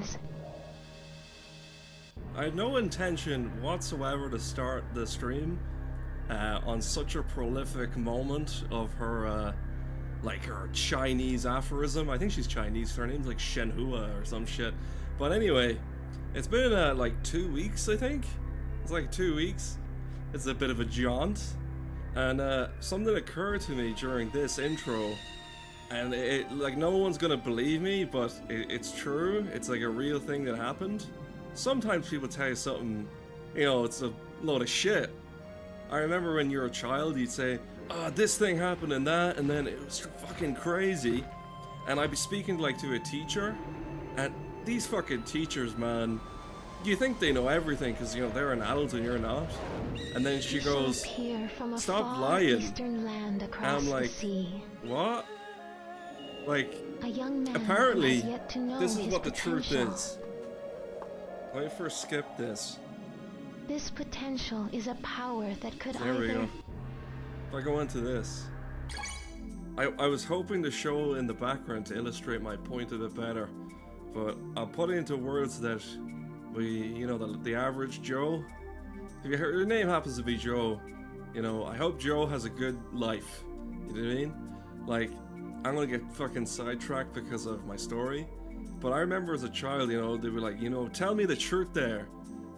is. I had no intention whatsoever to start the stream on such a prolific moment of her, like her Chinese aphorism. I think she's Chinese, her name's like Shenhua or some shit. But anyway, it's been like 2 weeks, I think. It's like 2 weeks. It's a bit of a jaunt. And something occurred to me during this intro. And it like, no one's gonna believe me, but it's true. It's like a real thing that happened. Sometimes people tell you something, you know, it's a load of shit. I remember when you were a child, you'd say, oh, this thing happened and that, and then it was fucking crazy. And I'd be speaking like to a teacher, and these fucking teachers, man, you think they know everything because, you know, they're an adult and you're not. And then she goes, stop lying. And I'm like, what? Like, apparently, this is what the truth is. Let me first skip this. This potential is a power that could There we go. If I go into this, I was hoping to show in the background to illustrate my point a bit better, but I'll put it into words that you know, the average Joe. If your name happens to be Joe, you know, I hope Joe has a good life. You know what I mean? Like, I'm gonna get fucking sidetracked because of my story. But I remember as a child, you know, they were like, you know, tell me the truth there.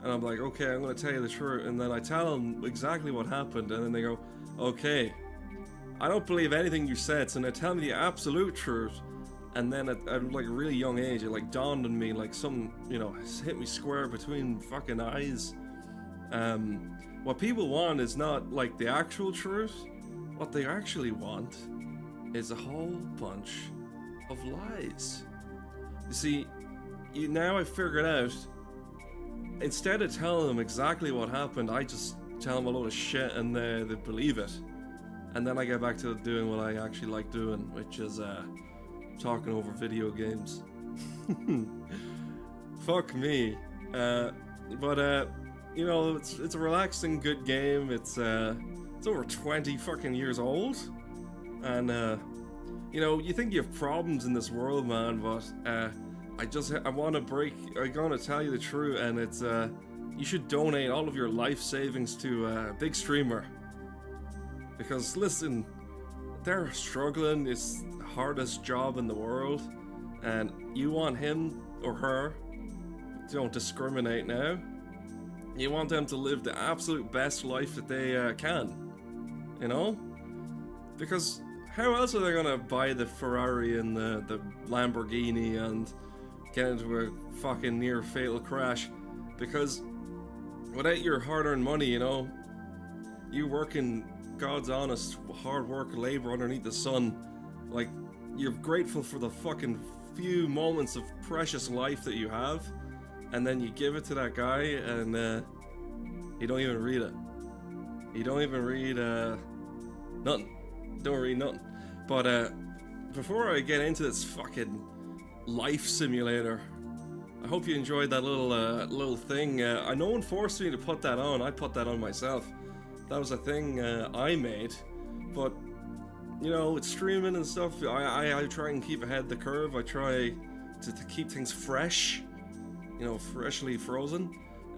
And I'm like, okay, I'm going to tell you the truth. And then I tell them exactly what happened. And then they go, okay, I don't believe anything you said. So now tell me the absolute truth. And then at like a really young age, it like dawned on me, like some, you know, hit me square between fucking eyes. What people want is not like the actual truth. What they actually want is a whole bunch of lies. You see, now I figured out, instead of telling them exactly what happened, I just tell them a load of shit and they believe it. And then I get back to doing what I actually like doing, which is talking over video games. Fuck me. But you know, it's a relaxing, good game. It's over 20 fucking years old. And you know, you think you have problems in this world, man, but I want to I'm gonna tell you the truth, and it's you should donate all of your life savings to a big streamer. Because listen, they're struggling, it's the hardest job in the world, and you want him or her, don't discriminate now, you want them to live the absolute best life that they can, you know? Because how else are they gonna buy the Ferrari and the Lamborghini and get into a fucking near fatal crash? Because without your hard-earned money, you know, you working God's honest hard work, labor underneath the sun, like, you're grateful for the fucking few moments of precious life that you have, and then you give it to that guy and he don't even read it. He don't even read nothing. Don't read nothing. But before I get into this fucking life simulator, I hope you enjoyed that little thing. No one forced me to put that on. I put that on myself. That was a thing I made. But you know, with streaming and stuff, I try and keep ahead of the curve. I try to keep things fresh, you know, freshly frozen.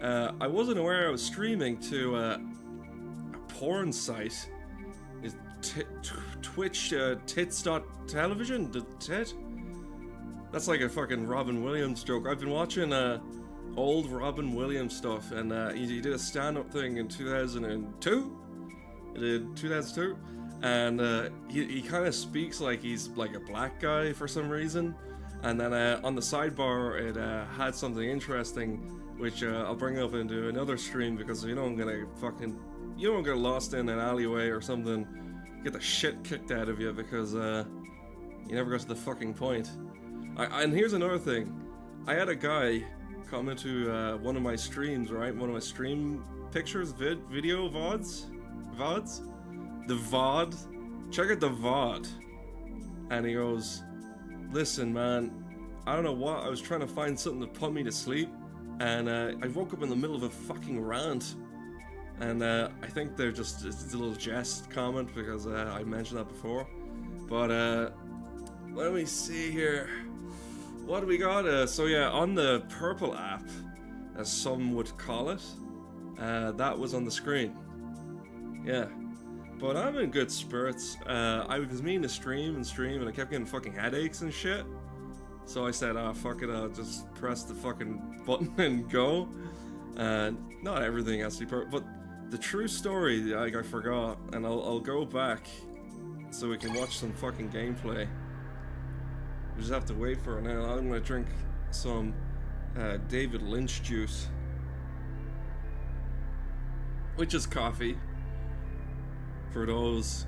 I wasn't aware I was streaming to a porn site. Twitch tits.television? The tit? That's like a fucking Robin Williams joke. I've been watching old Robin Williams stuff, and he did a stand-up thing in 2002? He did 2002? And he kind of speaks like he's like a black guy for some reason. And then on the sidebar, it had something interesting, which I'll bring up into another stream, because you don't get lost in an alleyway or something, get the shit kicked out of you because you never got to the fucking point. And here's another thing. I had a guy come into one of my streams, right? One of my stream pictures, video VODs? The VOD. Check out the VOD. And he goes, listen, man, I don't know what, I was trying to find something to put me to sleep, and I woke up in the middle of a fucking rant. And I think they're just, it's a little jest comment because I mentioned that before. But let me see here. what do we got? So yeah, on the purple app, as some would call it, that was on the screen. Yeah. But I'm in good spirits. I was meaning to stream, and I kept getting fucking headaches and shit. So I said, fuck it, I'll just press the fucking button and go. And not everything has to be perfect, but the true story, like, I forgot, and I'll go back so we can watch some fucking gameplay. We just have to wait for it now. I'm gonna drink some David Lynch juice, which is coffee. For those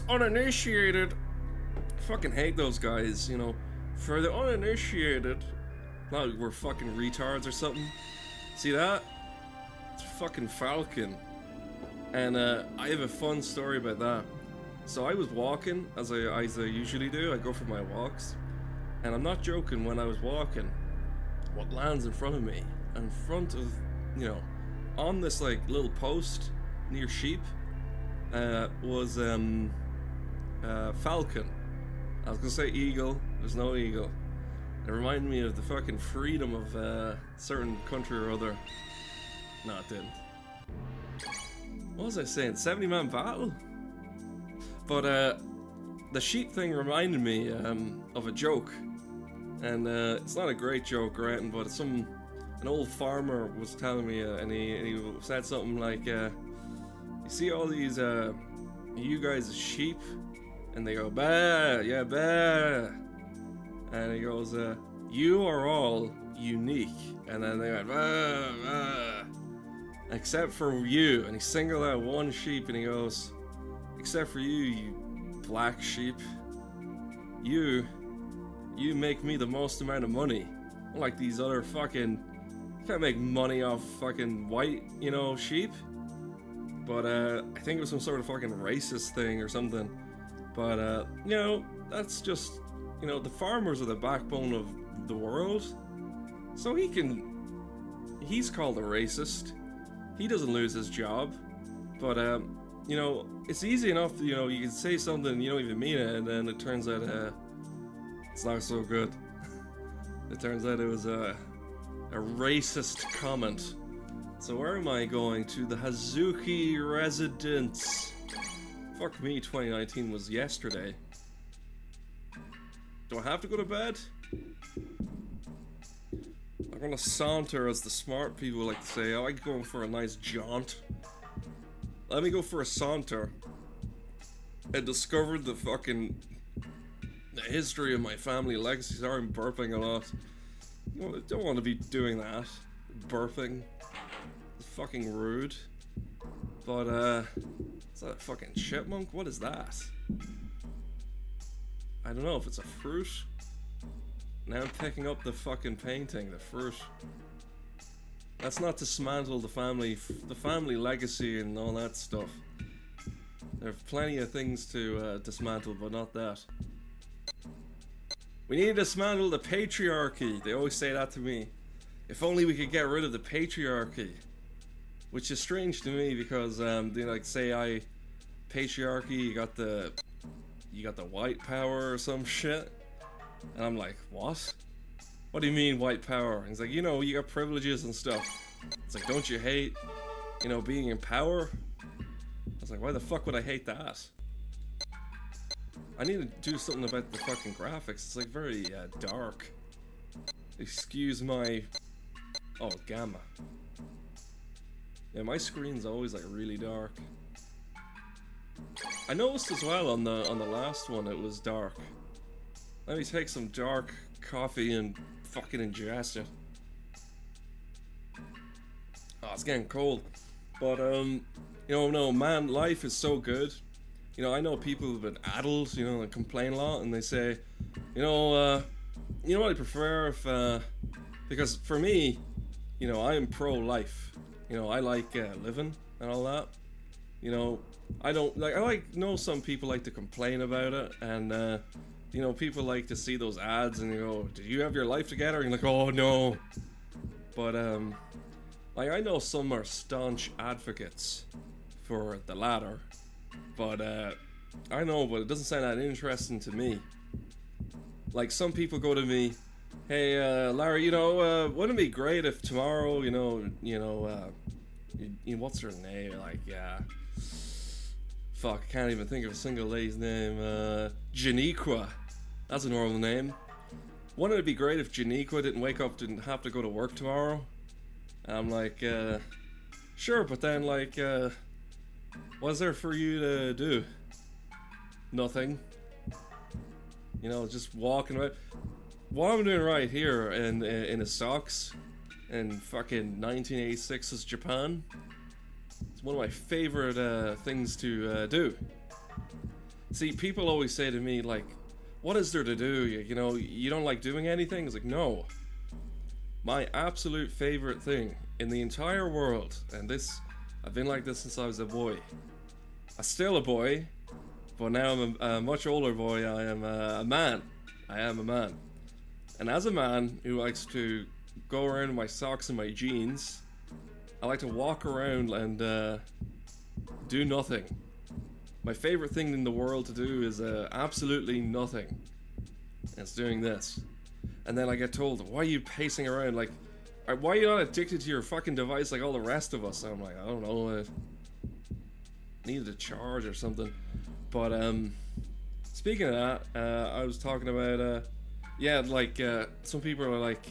uninitiated, I fucking hate those guys, you know. For the uninitiated, not like we're fucking retards or something. See that? It's fucking Falcon. And I have a fun story about that. So I was walking, as I usually do. I go for my walks, and I'm not joking. When I was walking, what lands in front of me, in front of, you know, on this like little post near sheep, was falcon. I was gonna say eagle. There's no eagle. It reminded me of the fucking freedom of a certain country or other. No, it didn't. What was I saying? 70-man battle? But the sheep thing reminded me of a joke, and it's not a great joke or anything, but an old farmer was telling me, and he said something like, you see all these you guys sheep, and they go bah, yeah, bah, and he goes, you are all unique, and then they went bah, bah, except for you, and he singled out one sheep, and he goes, except for you, you black sheep, you make me the most amount of money, unlike these other fucking, you can't make money off fucking white, you know, sheep. But I think it was some sort of fucking racist thing or something. But you know, that's just, you know, the farmers are the backbone of the world. So he's called a racist. He doesn't lose his job. But you know, it's easy enough, you know, you can say something you don't even mean it, and then it turns out it's not so good. It turns out it was a racist comment. So where am I going? To the Hazuki residence. Fuck me, 2019 was yesterday. Do I have to go to bed? I'm gonna saunter, as the smart people like to say. I like going for a nice jaunt. Let me go for a saunter. I discovered the history of my family legacy. Sorry, I'm burping a lot. I don't want to be doing that. Burping. It's fucking rude. But, is that a fucking chipmunk? What is that? I don't know if it's a fruit. Now I'm picking up the fucking painting, the fruit. Let's not dismantle the family legacy and all that stuff. There are plenty of things to dismantle, but not that. We need to dismantle the patriarchy. They always say that to me. If only we could get rid of the patriarchy. Which is strange to me because they like say patriarchy, you got the white power or some shit. And I'm like, what? What do you mean white power? And he's like, you know, you got privileges and stuff. It's like, don't you hate, you know, being in power? I was like, why the fuck would I hate that? I need to do something about the fucking graphics. It's like very dark. Excuse my... Oh, gamma. Yeah, my screen's always like really dark. I noticed as well on the last one it was dark. Let me take some dark coffee and fucking ingest it. Oh, it's getting cold. But you know, no man, life is so good. You know, I know people who've been addled, you know, and complain a lot, and they say, you know what I prefer if because for me, you know, I am pro-life. You know, I like living and all that. You know, I know some people like to complain about it, and you know, people like to see those ads and you go, "Do you have your life together?" And you're like, "Oh no." But like I know some are staunch advocates for the latter, but I know, but it doesn't sound that interesting to me. Like some people go to me, hey, Larry, you know, wouldn't it be great if tomorrow, what's her name? Like, fuck, I can't even think of a single lady's name. Janiqua. That's a normal name. Wouldn't it be great if Janiqua didn't wake up, didn't have to go to work tomorrow? And I'm like, sure, but then, like, what's there for you to do? Nothing. You know, just walking around. What I'm doing right here in his socks in fucking 1986's Japan, it's one of my favorite things to do. See, people always say to me, like, what is there to do? You know, you don't like doing anything? It's like, no. My absolute favorite thing in the entire world, and this, I've been like this since I was a boy. I'm still a boy, but now I'm a much older boy. I am a man. I am a man. And as a man who likes to go around in my socks and my jeans, I like to walk around and do nothing. My favorite thing in the world to do is absolutely nothing. And it's doing this. And then I get told, why are you pacing around? Like, why are you not addicted to your fucking device like all the rest of us? And I'm like, I don't know. Needed a charge or something. But speaking of that, I was talking about some people are like,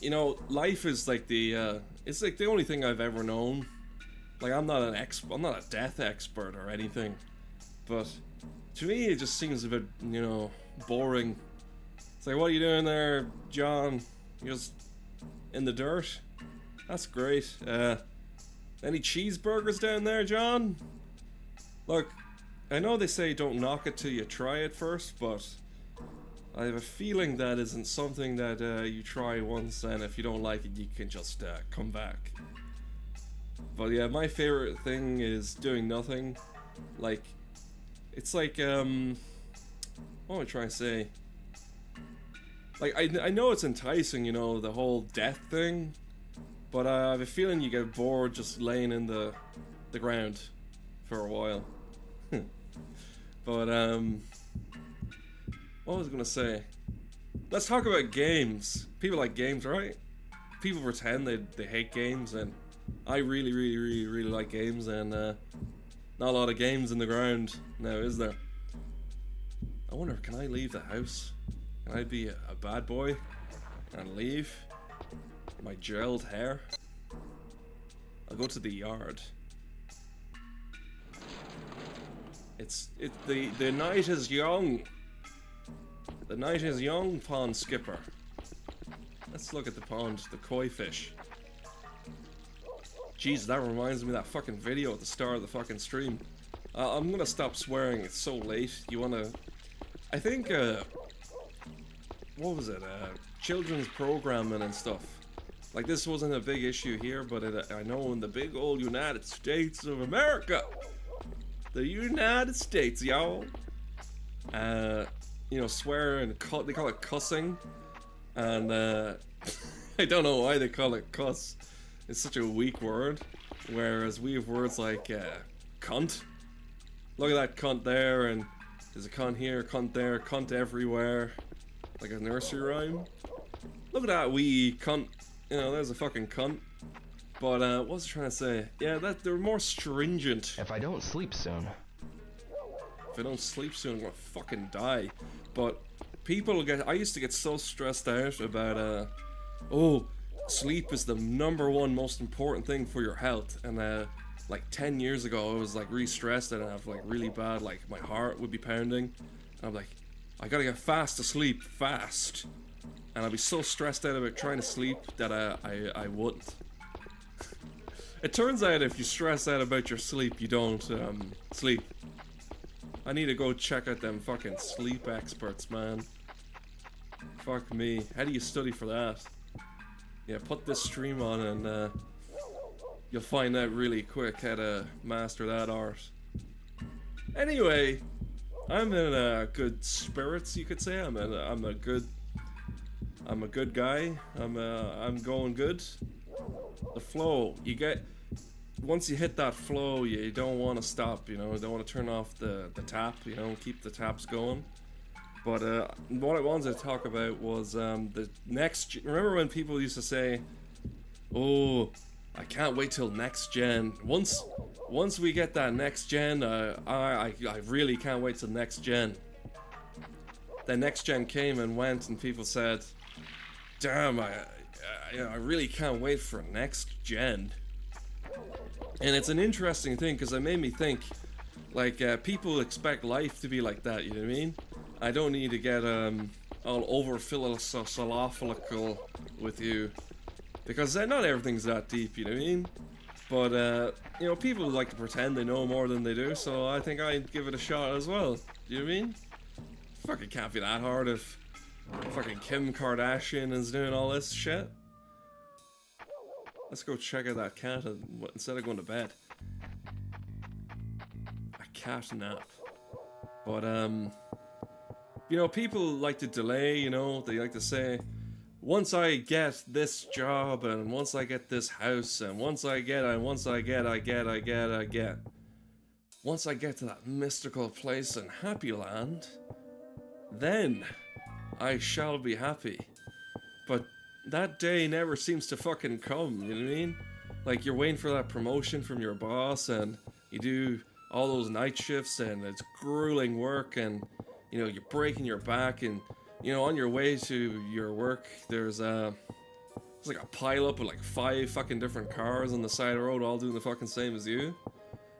you know, life is like it's like the only thing I've ever known. Like, I'm not a death expert or anything, but to me it just seems a bit, you know, boring. It's like, what are you doing there, John? You're just in the dirt? That's great. Any cheeseburgers down there, John? Look, I know they say don't knock it till you try it first, but I have a feeling that isn't something that you try once, and if you don't like it, you can just come back. But yeah, my favorite thing is doing nothing. Like, it's like, what am I trying to say? Like, I know it's enticing, you know, the whole death thing, but I have a feeling you get bored just laying in the ground for a while. But, what was I gonna say? Let's talk about games. People like games, right? People pretend they hate games, and I really, really, really, really like games, and not a lot of games in the ground now, is there? I wonder, can I leave the house? Can I be a bad boy and leave my gelled hair? I'll go to the yard. The night is young. The night is young, pond skipper. Let's look at the pond, the koi fish. Jeez, that reminds me of that fucking video at the start of the fucking stream. I'm gonna stop swearing, it's so late. You wanna... I think, what was it? Children's programming and stuff. Like, this wasn't a big issue here, but I know in the big old United States of America, the United States, y'all, you know, swear and they call it cussing, and I don't know why they call it cuss. It's such a weak word, whereas we have words like cunt. Look at that cunt there, and there's a cunt here, cunt there, cunt everywhere, like a nursery rhyme. Look at that wee cunt. You know, there's a fucking cunt. But what was I trying to say? Yeah, they're more stringent. If I don't sleep soon. If I don't sleep soon, I'm gonna fucking die. But I used to get so stressed out about, oh, sleep is the #1 most important thing for your health. And like 10 years ago, I was like really stressed and I have like really bad, like my heart would be pounding. And I'm like, I gotta get fast to sleep, fast. And I'd be so stressed out about trying to sleep that I wouldn't. It turns out if you stress out about your sleep, you don't sleep. I need to go check out them fucking sleep experts, man. Fuck me. How do you study for that? Yeah, put this stream on and you'll find out really quick how to master that art. Anyway, I'm in good spirits, you could say. I'm a good guy. I'm going good. The flow you get once you hit that flow, you don't want to stop, you know, you don't want to turn off the tap, you know, keep the taps going. But what I wanted to talk about was the next. Remember when people used to say, "Oh, I can't wait till next gen." Once we get that next gen, I really can't wait till next gen. Then next gen came and went, and people said, "Damn, I really can't wait for next gen." And it's an interesting thing because it made me think, like, people expect life to be like that. You know what I mean? I don't need to get all over philosophical with you, because not everything's that deep. You know what I mean? But you know, people like to pretend they know more than they do, so I think I'd give it a shot as well. Do you know what I mean? Fucking can't be that hard if fucking Kim Kardashian is doing all this shit. Let's go check out that cat instead of going to bed. A cat nap. But you know, people like to delay. You know, they like to say, once I get this job, and once I get this house, and once I get. Once I get to that mystical place in Happy Land, then I shall be happy. But that day never seems to fucking come, you know what I mean? Like, you're waiting for that promotion from your boss, and you do all those night shifts, and it's grueling work, and, you know, you're breaking your back, and, you know, on your way to your work, there's like a pile-up with like 5 fucking different cars on the side of the road, all doing the fucking same as you.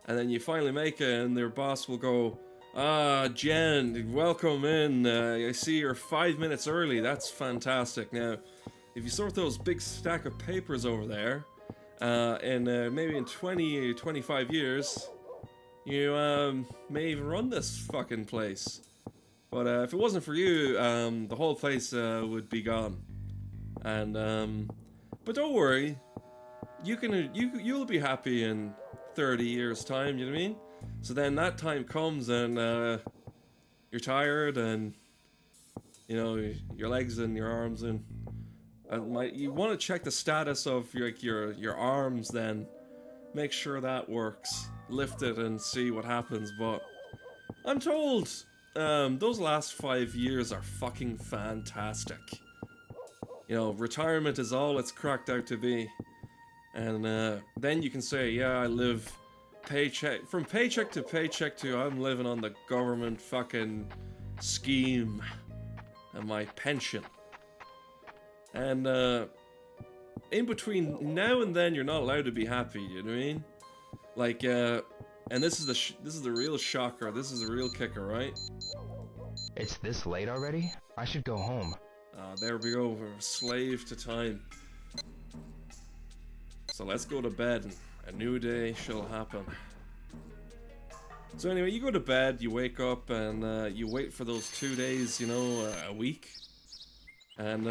And then you finally make it, and their boss will go, "Ah, Jen, welcome in. I see you're 5 minutes early. That's fantastic. Now, if you sort those big stack of papers over there, and maybe in 20 or 25 years, you may even run this fucking place. But if it wasn't for you, the whole place would be gone. And but don't worry, you'll be happy in 30 years' time. You know what I mean? So then that time comes, and you're tired, and you know your legs and your arms, and you want to check the status of your arms. Then make sure that works. Lift it and see what happens. But I'm told those last 5 years are fucking fantastic. You know, retirement is all it's cracked out to be, and then you can say, yeah, I live from paycheck to paycheck to I'm living on the government fucking scheme and my pension. And in between now and then, you're not allowed to be happy. You know what I mean? Like, and this is the real shocker. This is the real kicker, right? It's this late already? I should go home. There we go. We're a slave to time. So let's go to bed, and a new day shall happen. So anyway, you go to bed, you wake up, and you wait for those 2 days, you know, a week. And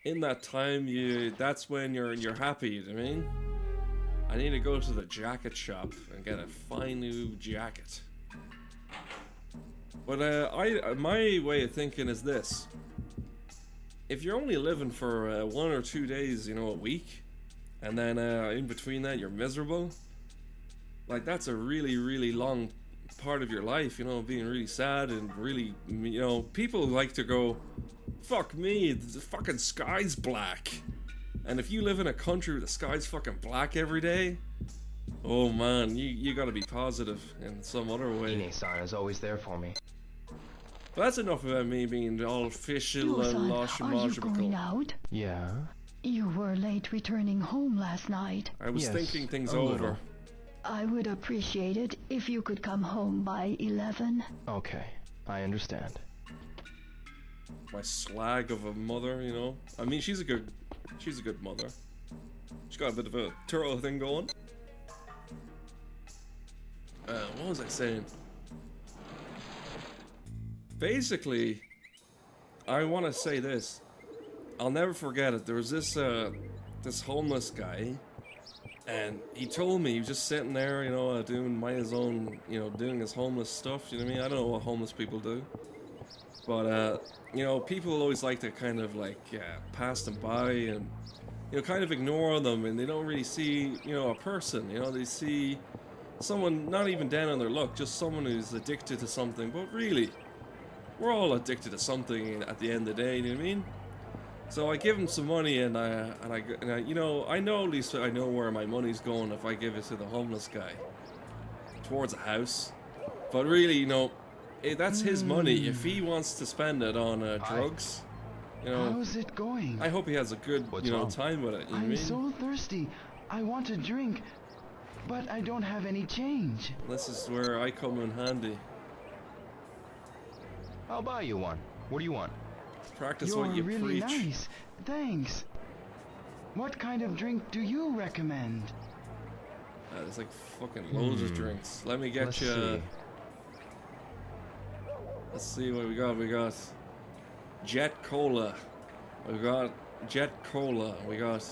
in that time, that's when you're happy, you know what I mean? I need to go to the jacket shop and get a fine new jacket. But my way of thinking is this: if you're only living for 1 or 2 days, you know, a week, and then in between that you're miserable, like, that's a really, really long part of your life, you know, being really sad and really, you know, people like to go, fuck me, the fucking sky's black. And if you live in a country where the sky's fucking black every day, oh man, you gotta be positive in some other way. Ine-san is always there for me. But that's enough about me being all official and Are you going out? Yeah? You were late returning home last night. I was Yes, thinking things a over. little. I would appreciate it if you could come home by 11. Okay, I understand. My slag of a mother, you know. I mean, she's a good mother. She's got a bit of a turtle thing going. What was I saying? Basically, I want to say this. I'll never forget it. There was this homeless guy, and he told me, he was just sitting there, you know, doing his own, you know, doing his homeless stuff. You know what I mean? I don't know what homeless people do, but you know, people always like to kind of like pass them by and, you know, kind of ignore them, and they don't really see, you know, a person. You know, they see someone not even down on their luck, just someone who's addicted to something. But really, we're all addicted to something at the end of the day, you know what I mean? So I give him some money, and I you know, I know at least I know where my money's going if I give it to the homeless guy. Towards a house. But really, you know, that's his money. If he wants to spend it on drugs, you know, How's it going? I hope he has a good, you know, time with it, you know what I I'm mean? so thirsty. I want a drink, but I don't have any change. This is where I come in handy. I'll buy you one. What do you want? Practice You're what you really preach. nice. Thanks. What kind of drink do you recommend? There's like fucking loads of drinks. Let me get Let's you. see. Let's see what we got. We got Jet Cola. We got Jet Cola. We got.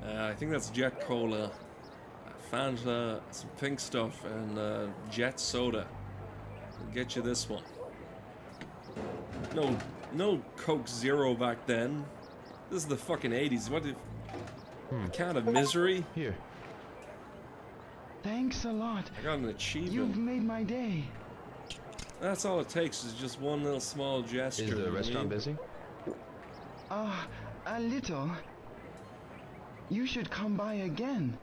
I think that's Jet Cola. Fanta, some pink stuff, and Jet Soda. I'll get you this one. No Coke Zero back then. This is the fucking 80s. What if? A can of misery? Here. Thanks a lot. I got an achievement. You've made my day. That's all it takes is just one little small gesture. Is you know the what I restaurant mean? busy? A little. You should come by again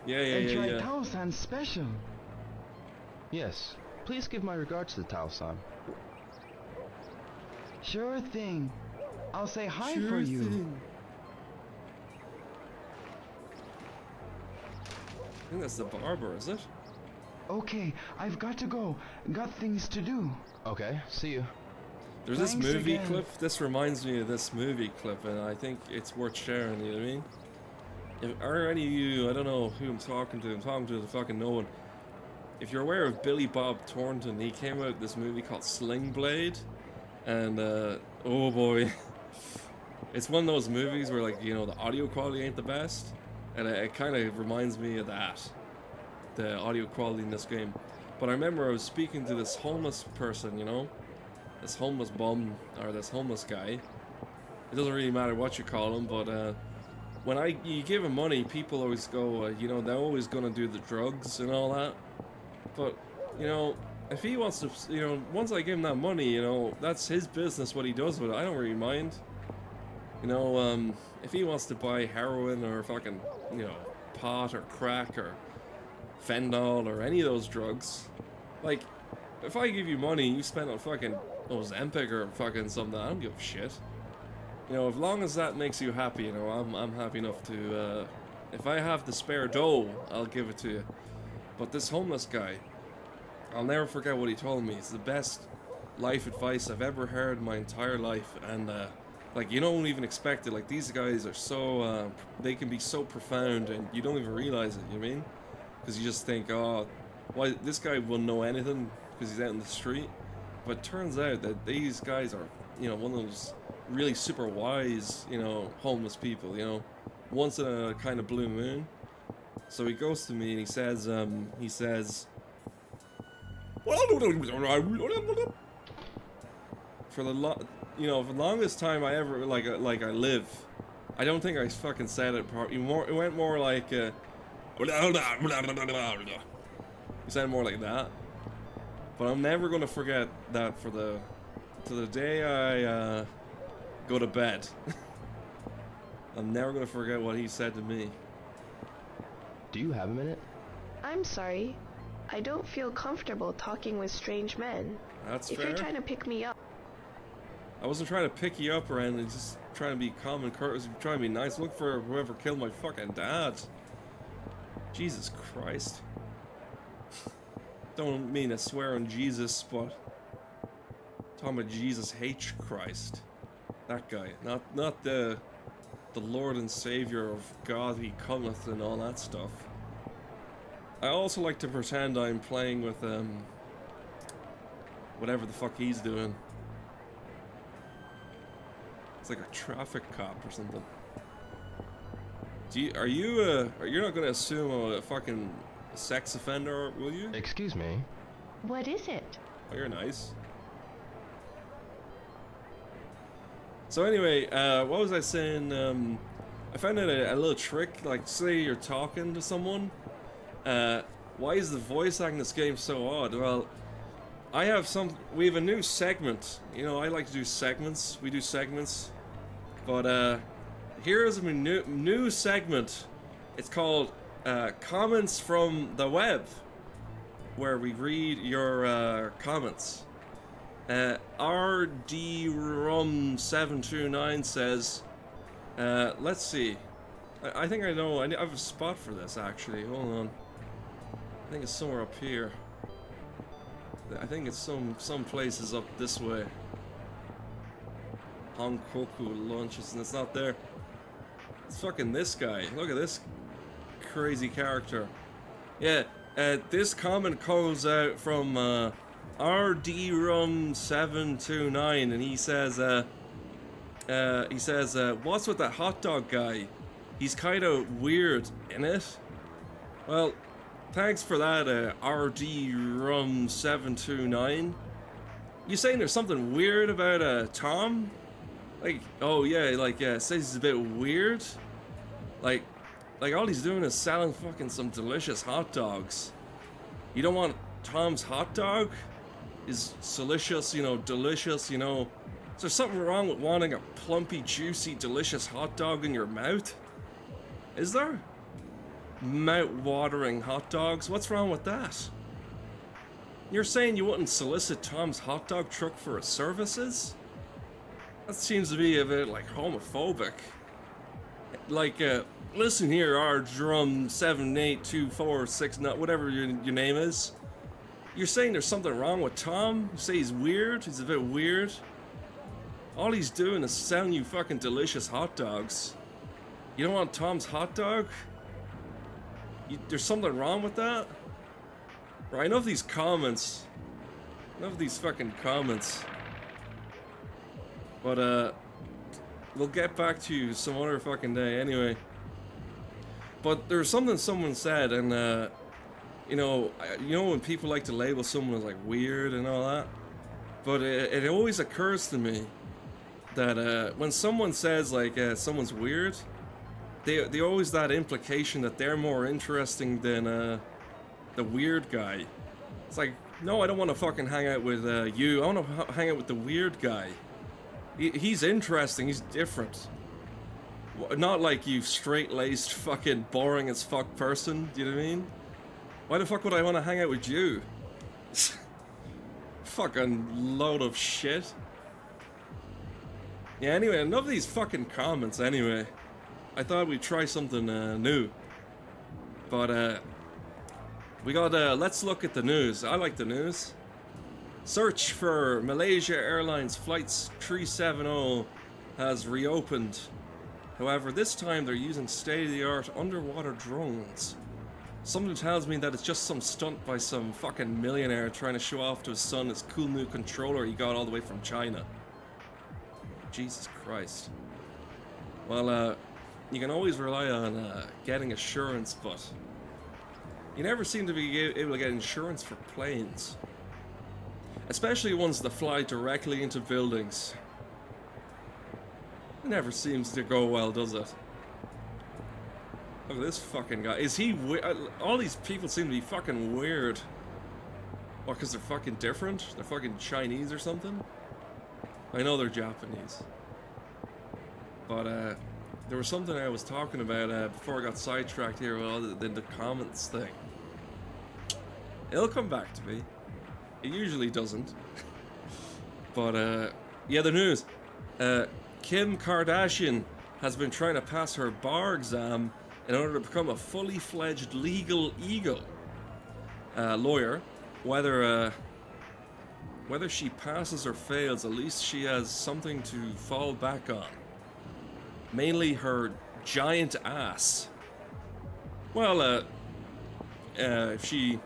Yeah, and try yeah. Tao-san's special. Yes. Please give my regards to Tao-san. Sure thing. I'll say hi Sure for you. thing. I think that's the barber, is it? Okay, I've got to go. Got things to do. Okay, see you. There's this Thanks movie again. clip. This reminds me of this movie clip, and I think it's worth sharing. You know what I mean? If, are any of you? I don't know who I'm talking to. I'm talking to the fucking no one. If you're aware of Billy Bob Thornton, he came out with this movie called Sling Blade, and oh boy, it's one of those movies where, like, you know, the audio quality ain't the best, and it kind of reminds me of that, the audio quality in this game. But I remember I was speaking to this homeless person, you know, this homeless bum or this homeless guy. It doesn't really matter what you call him, but when you give him money, people always go, you know, they're always gonna do the drugs and all that. But, you know, if he wants to, you know, once I give him that money, you know, that's his business what he does with it. I don't really mind. You know, if he wants to buy heroin or fucking, you know, pot or crack or fentanyl or any of those drugs, like, if I give you money, you spend on fucking Ozempic or fucking something, I don't give a shit. You know, as long as that makes you happy, you know, I'm happy enough to, if I have the spare dough, I'll give it to you. But this homeless guy, I'll never forget what he told me. It's the best life advice I've ever heard in my entire life. And, like, you don't even expect it. Like, these guys are so, they can be so profound and you don't even realize it, you know what I mean? Because you just think, oh, why, this guy wouldn't know anything because he's out in the street. But it turns out that these guys are, you know, one of those really super wise, you know, homeless people, you know, once in a kind of blue moon. So he goes to me and he says, for the you know, for the longest time I ever, like I live, I don't think I fucking said it properly. It went more like, he sounded more like that. But I'm never gonna forget that to the day I go to bed. I'm never gonna forget what he said to me. Do you have a minute? I'm sorry. I don't feel comfortable talking with strange men. That's If fair. you're trying to pick me up, I wasn't trying to pick you up or anything, just trying to be calm and courteous, trying to be nice. Look for whoever killed my fucking dad. Jesus Christ. Don't mean to swear on Jesus, but talking about Jesus H. Christ. That guy. Not the Lord and Savior of God he cometh and all that stuff. I also like to pretend I'm playing with whatever the fuck he's doing. It's like a traffic cop or something. You're not gonna assume I'm a fucking sex offender, will you? Excuse me. What is it? Oh, you're nice. So anyway, what was I saying? I found out a little trick. Like, say you're talking to someone. Why is the voice acting in this game so odd? Well, I have some. We have a new segment. You know, I like to do segments. We do segments, but here is a new segment. It's called Comments from the Web, where we read your comments. RDRum729 says, let's see. I think I know. I have a spot for this actually. Hold on. I think it's somewhere up here. I think it's some places up this way. Hankoku launches, and it's not there. It's fucking this guy. Look at this crazy character. Yeah, this comment goes out from RDRum729, and he says, what's with that hot dog guy? He's kind of weird, innit? Well, thanks for that, RDRum729. You saying there's something weird about Tom? Like, oh yeah, like says he's a bit weird. Like all he's doing is selling fucking some delicious hot dogs. You don't want Tom's hot dog? Is delicious, you know, delicious, you know. Is there something wrong with wanting a plumpy, juicy, delicious hot dog in your mouth? Is there? Mouth-watering hot dogs? What's wrong with that? You're saying you wouldn't solicit Tom's hot dog truck for his services? That seems to be a bit, like, homophobic. Like, listen here, our drum 78246, whatever your name is. You're saying there's something wrong with Tom? You say he's weird? He's a bit weird? All he's doing is selling you fucking delicious hot dogs. You don't want Tom's hot dog? There's something wrong with that? Right, enough of these comments. Enough of these fucking comments. But, we'll get back to you some other fucking day anyway. But there's something someone said, and, you know when people like to label someone as, like, weird and all that? But it always occurs to me that, when someone says, like, someone's weird, they always that implication that they're more interesting than the weird guy. It's like, no, I don't want to fucking hang out with you. I want to hang out with the weird guy. He's interesting. He's different. Not like you straight-laced, fucking boring as fuck person. Do you know what I mean? Why the fuck would I want to hang out with you? Fucking load of shit. Yeah. Anyway, enough of these fucking comments. Anyway. I thought we'd try something new. But we got let's look at the news. I like the news. Search for Malaysia Airlines flights 370 has reopened. However, this time they're using state-of-the-art underwater drones. Something tells me that it's just some stunt by some fucking millionaire trying to show off to his son his cool new controller he got all the way from China. Jesus Christ. Well, you can always rely on getting assurance, but you never seem to be able to get insurance for planes. Especially ones that fly directly into buildings. It never seems to go well, does it? Look at this fucking guy. Is he weird? All these people seem to be fucking weird. What, because they're fucking different? They're fucking Chinese or something? I know they're Japanese. But, there was something I was talking about before I got sidetracked here with the comments thing. It'll come back to me. It usually doesn't. But, yeah, the news. Kim Kardashian has been trying to pass her bar exam in order to become a fully fledged legal lawyer. Whether she passes or fails, at least she has something to fall back on. Mainly her giant ass. Well, if she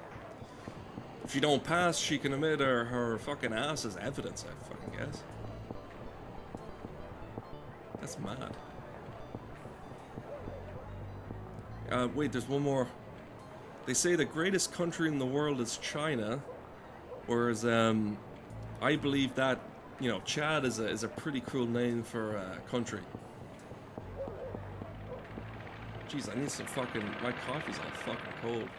don't pass, she can admit her fucking ass as evidence, I fucking guess. That's mad. Wait, there's one more. They say the greatest country in the world is China, whereas I believe that, you know, Chad is a pretty cool name for a country. Jeez, I need some fucking... My coffee's all fucking cold.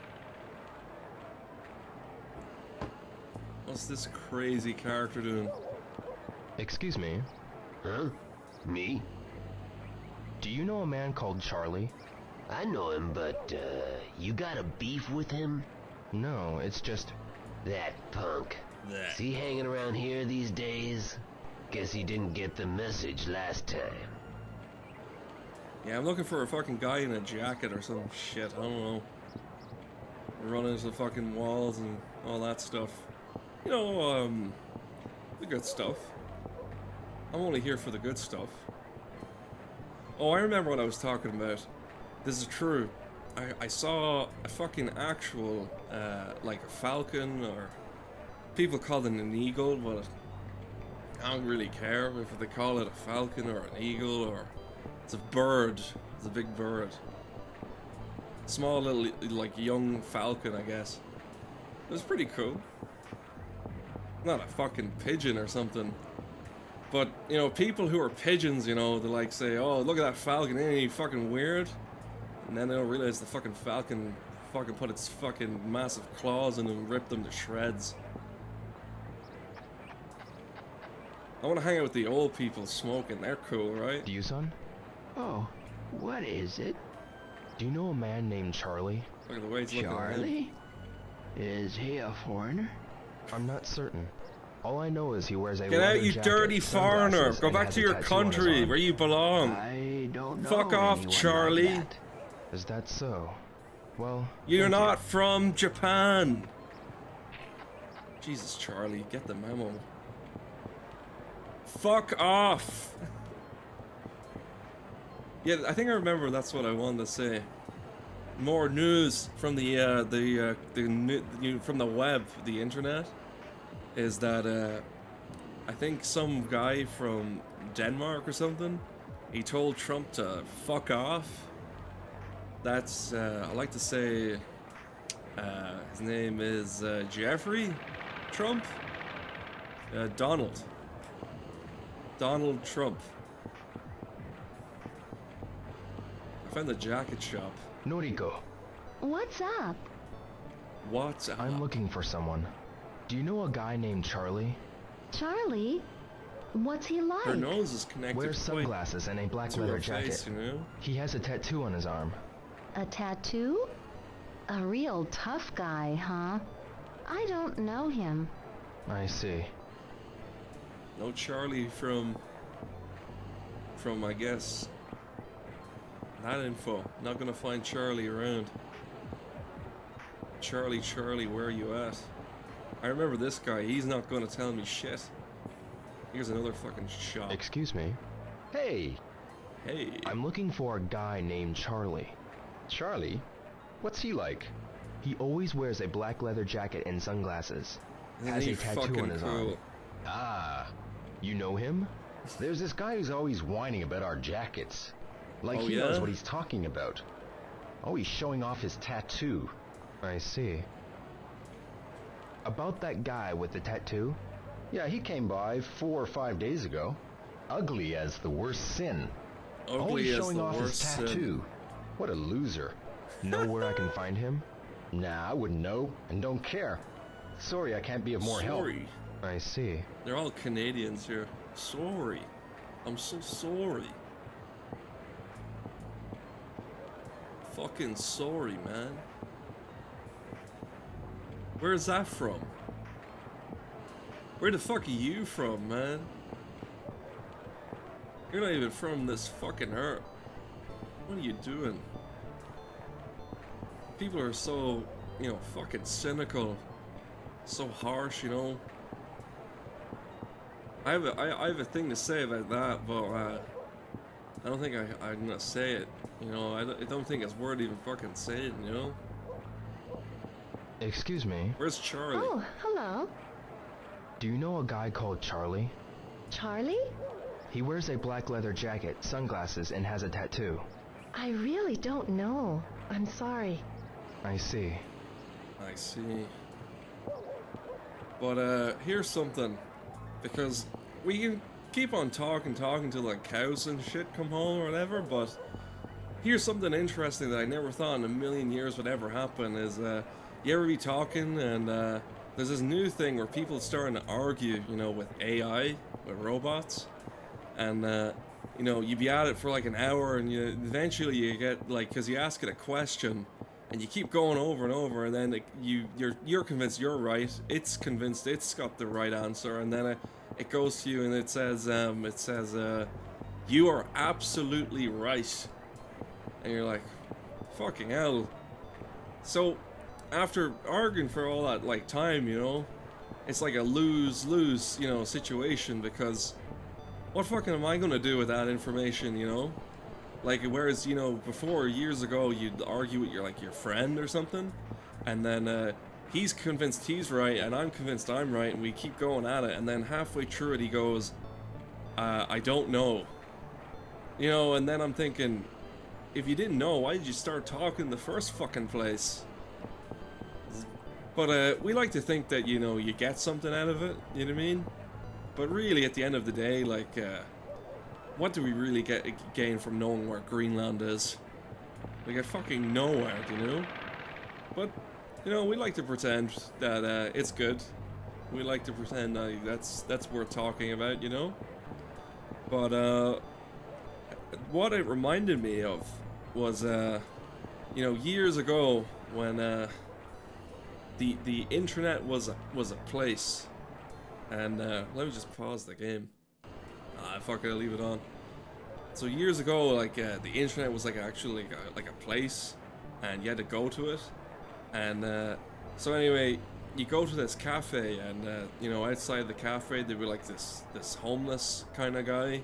What's this crazy character doing? Excuse me. Huh? Me? Do you know a man called Charlie? I know him, but, you got a beef with him? No, it's just... That punk. That. Is he hanging around here these days? Guess he didn't get the message last time. Yeah, I'm looking for a fucking guy in a jacket or some shit. I don't know. Run into fucking walls and all that stuff. You know, the good stuff. I'm only here for the good stuff. Oh, I remember what I was talking about. This is true. I saw a fucking actual, like a falcon, or people call it an eagle, but I don't really care if they call it a falcon or an eagle, or it's a bird. It's a big bird. Small little, like, young falcon, I guess. It was pretty cool. Not a fucking pigeon or something. But, you know, people who are pigeons, you know, they like say, oh, look at that falcon, ain't he fucking weird? And then they don't realize the fucking falcon fucking put its fucking massive claws in them and ripped them to shreds. I want to hang out with the old people smoking, they're cool, right? Do you, son? Oh, what is it? Do you know a man named Charlie? Look at the way he's looking at him. Charlie? Is he a foreigner? I'm not certain. All I know is he wears a Get leather out, you jacket, dirty foreigner! sunglasses, Go and back has to a your tattoo on his country, arm. where you belong! I don't know. Fuck off, anyone Charlie. like that. Is that so? Well, You're thank not from Japan! Jesus, Charlie, get the memo. Fuck off! Yeah, I think I remember that's what I wanted to say. More news from from the web, the internet, is that I think some guy from Denmark or something, he told Trump to fuck off. That's I like to say his name is Jeffrey Trump. Donald Trump. I found the jacket shop. Noriko, What's up? What's up? I'm looking for someone. Do you know a guy named Charlie? Charlie? What's he like? Her nose is connected Wears quite sunglasses and a black to leather her jacket. face, you know? He has a tattoo on his arm. A tattoo? A real tough guy, huh? I don't know him. I see. No Charlie from I guess that info. Not gonna find Charlie around. Charlie, where are you at? I remember this guy, he's not gonna tell me shit. Here's another fucking shop. Excuse me. Hey, Hey. I'm looking for a guy named Charlie. Charlie? What's he like? He always wears a black leather jacket and sunglasses. Isn't Has he a tattoo fucking on his cool? arm. Ah, You know him? there's this guy who's always whining about our jackets. Like Oh, he knows yeah? what he's talking about. Always showing off his tattoo. I see. About that guy with the tattoo? Yeah, he came by 4 or 5 days ago. Ugly as the worst sin. Always Ugly as showing the off his worst sin. tattoo. What a loser. Know where I can find him? Nah, I wouldn't know, and don't care. Sorry I can't be of more help. Sorry. I see. They're all Canadians here. Sorry. I'm so sorry. Fucking sorry, man. Where's that from? Where the fuck are you from, man? You're not even from this fucking earth. What are you doing? People are so, you know, fucking cynical. So harsh, you know. I have a thing to say about that, but I don't think I'm gonna say it. You know, I don't think it's worth even fucking saying, you know? Excuse me. Where's Charlie? Oh, hello. Do you know a guy called Charlie? Charlie? He wears a black leather jacket, sunglasses, and has a tattoo. I really don't know. I'm sorry. I see. I see. But here's something, because we can keep on talking till like cows and shit come home or whatever, but here's something interesting that I never thought in a million years would ever happen is you ever be talking and there's this new thing where people are starting to argue, you know, with AI, with robots, and you know, you be at it for like an hour, and eventually you get like, because you ask it a question, and you keep going over and over, and then you're convinced you're right, it's convinced it's got the right answer, and then it goes to you and it says you are absolutely right, and you're like, fucking hell. So after arguing for all that like time, you know, it's like a lose-lose, you know, situation, because what fucking am I gonna do with that information, you know? Like, whereas, you know, before, years ago, you'd argue with your friend or something, and then he's convinced he's right and I'm convinced I'm right, and we keep going at it, and then halfway through it he goes, I don't know, you know. And then I'm thinking, if you didn't know, why did you start talking in the first fucking place? But we like to think that, you know, you get something out of it, you know what I mean? But really, at the end of the day, like, what do we really gain from knowing where Greenland is? We get fucking nowhere, you know? But, you know, we like to pretend that it's good. We like to pretend that's worth talking about, you know? But what it reminded me of was, you know, years ago when the internet was a place. And let me just pause the game. Fuck it, I'll leave it on. So years ago, like, the internet was like actually like a place, and you had to go to it. And so anyway, you go to this cafe, and you know, outside the cafe there'd be like this homeless kind of guy,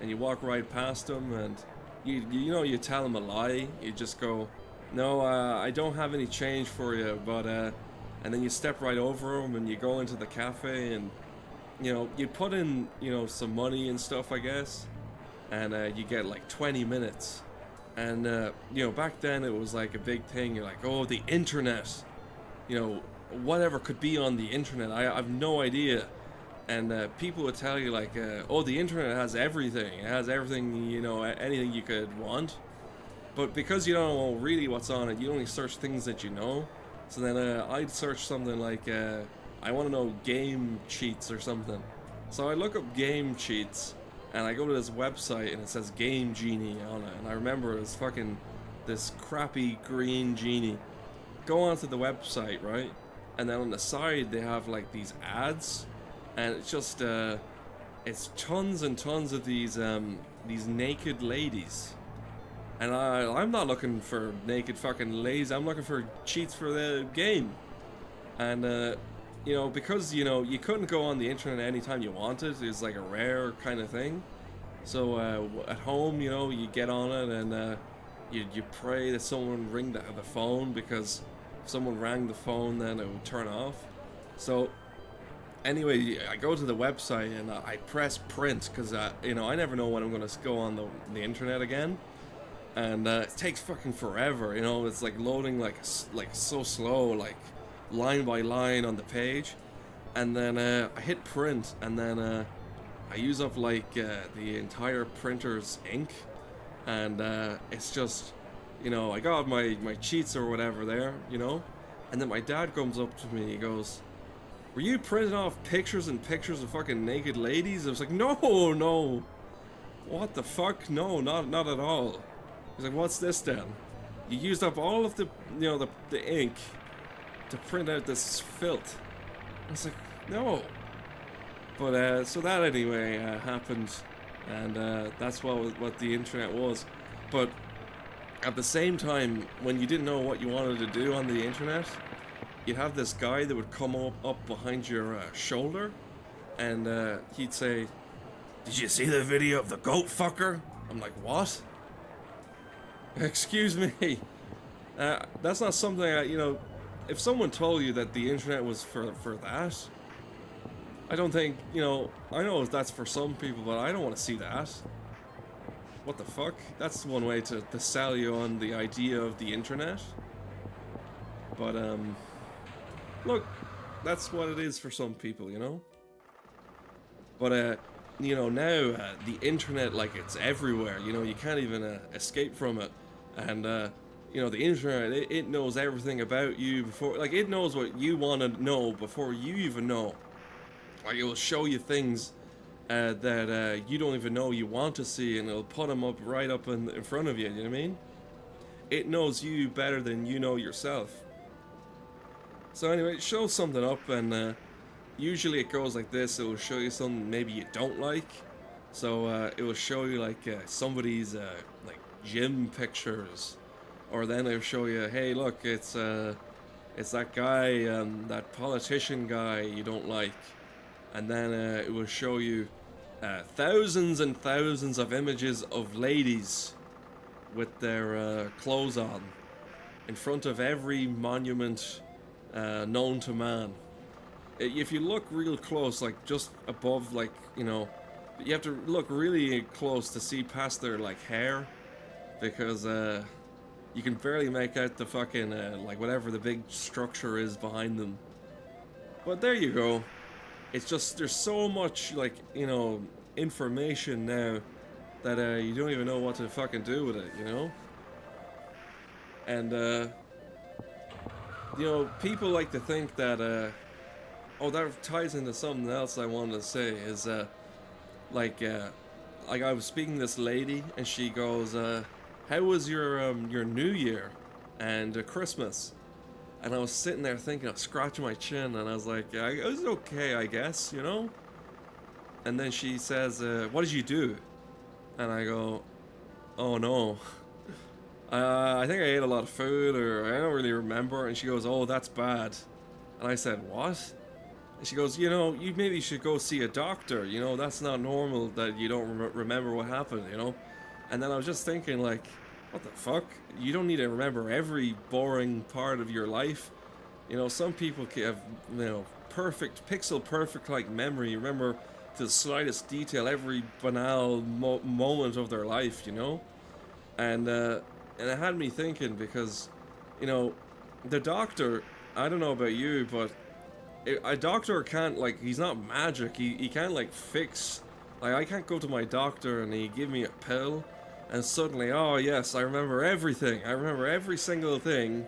and you walk right past him, and you know, you tell him a lie. You just go, no, I don't have any change for you, but and then you step right over him, and you go into the cafe, and you know, you put in, you know, some money and stuff, I guess, and you get like 20 minutes. And you know, back then it was like a big thing. You're like, oh, the internet, you know, whatever could be on the internet, I've no idea. And people would tell you like, oh, the internet has everything. It has everything, you know, anything you could want. But because you don't know really what's on it, you only search things that you know. So then I'd search something like, I want to know game cheats or something. So I look up game cheats, and I go to this website, and it says Game Genie on it. And I remember it was fucking this crappy green genie. Go onto the website, right? And then on the side they have like these ads, and it's just it's tons and tons of these naked ladies. And I'm not looking for naked fucking ladies. I'm looking for cheats for the game. And you know, because, you know, you couldn't go on the internet anytime you wanted. It's like a rare kind of thing. So at home, you know, you get on it, and you pray that someone ring the phone, because if someone rang the phone, then it would turn off. So anyway, I go to the website, and I press print, because you know, I never know when I'm going to go on the internet again. And it takes fucking forever, you know. It's like loading like so slow, like line by line on the page. And then I hit print, and then I use up like the entire printer's ink, and it's just, you know, I got my cheats or whatever there, you know. And then my dad comes up to me, he goes, were you printing off pictures and pictures of fucking naked ladies? I was like, no, what the fuck, no, not at all. He's like, what's this then? You used up all of the, you know, the ink to print out this filth. I was like, no. But so that anyway happened, and that's what the internet was. But at the same time, when you didn't know what you wanted to do on the internet, you'd have this guy that would come up behind your shoulder, and he'd say, did you see the video of the goat fucker? I'm like, what? Excuse me. That's not something you know, if someone told you that the internet was for that, I don't think, you know, I know that's for some people, but I don't want to see that. What the fuck? That's one way to sell you on the idea of the internet. But look, that's what it is for some people, you know. But you know, now the internet, like, it's everywhere, you know, you can't even escape from it. And you know, the internet, it knows everything about you before, like, it knows what you want to know before you even know. Like, it will show you things that you don't even know you want to see, and it'll put them up right up in front of you, you know what I mean? It knows you better than you know yourself. So anyway, it shows something up, and usually it goes like this. It will show you something maybe you don't like. So it will show you like somebody's like gym pictures, or then it'll show you, hey, look, it's that guy, that politician guy you don't like, and then it will show you thousands and thousands of images of ladies with their clothes on in front of every monument known to man. If you look real close, like just above, like, you know, you have to look really close to see past their like hair, because you can barely make out the fucking like whatever the big structure is behind them. But there you go. It's just, there's so much, like, you know, information now that you don't even know what to fucking do with it, you know? And you know, people like to think that oh, that ties into something else I wanted to say, is like I was speaking to this lady, and she goes, how was your New Year and Christmas? And I was sitting there thinking, I was scratching my chin, and I was like, yeah, it was okay, I guess, you know? And then she says, what did you do? And I go, oh no. I think I ate a lot of food, or I don't really remember. And she goes, oh, that's bad. And I said, what? And she goes, you know, you maybe should go see a doctor, you know, that's not normal that you don't remember what happened, you know? And then I was just thinking, like, what the fuck? You don't need to remember every boring part of your life. You know, some people have, you know, perfect, pixel perfect like memory. Remember to the slightest detail every banal moment of their life, you know? And it had me thinking, because, you know, the doctor, I don't know about you, but a doctor can't, like, he's not magic. He can't, like, fix, like, I can't go to my doctor and he give me a pill and suddenly, oh yes, I remember everything. I remember every single thing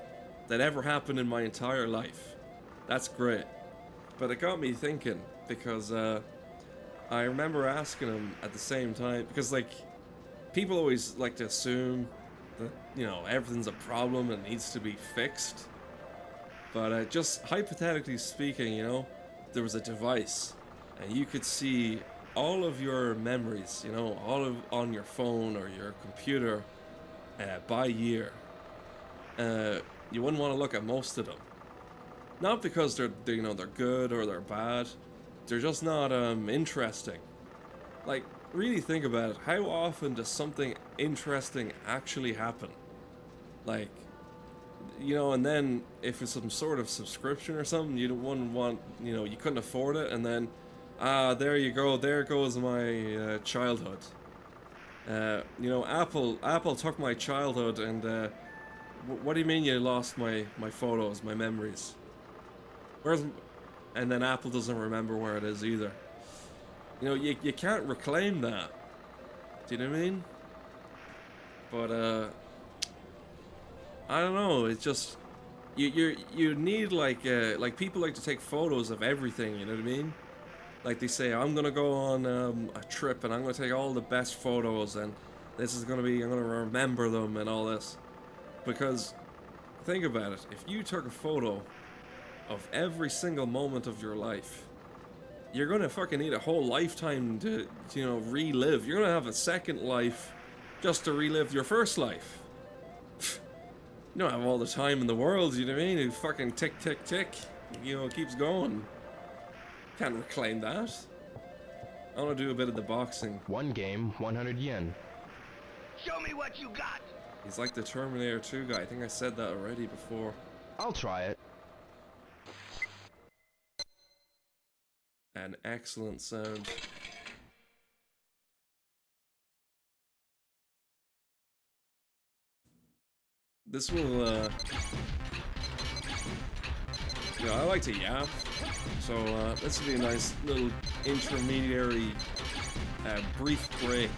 that ever happened in my entire life. That's great. But it got me thinking, because I remember asking him at the same time, because, like, people always like to assume that, you know, everything's a problem and needs to be fixed. But just hypothetically speaking, you know, there was a device and you could see all of your memories, you know, all of on your phone or your computer by year. You wouldn't want to look at most of them. Not because they're you know, they're good or they're bad. They're just not interesting. Like, really think about it. How often does something interesting actually happen? Like, you know, and then if it's some sort of subscription or something, you wouldn't want, you know, you couldn't afford it, and then, there you go, there goes my childhood. You know, Apple took my childhood, and what do you mean you lost my photos, my memories? And then Apple doesn't remember where it is either. You know, you can't reclaim that. Do you know what I mean? But I don't know. It's just you need, like people like to take photos of everything. You know what I mean? Like, they say, I'm gonna go on a trip and I'm gonna take all the best photos, and this is gonna be, I'm gonna remember them and all this. Because think about it. If you took a photo of every single moment of your life, you're gonna fucking need a whole lifetime to, you know, relive. You're gonna have a second life just to relive your first life. You don't have all the time in the world, you know what I mean? It fucking tick, tick, tick. You know, it keeps going. Can't reclaim that. I want to do a bit of the boxing. One game, 100 yen. Show me what you got! He's like the Terminator 2 guy. I think I said that already before. I'll try it. An excellent sound. This will, you know, I like to yap, so this will be a nice little intermediary brief break.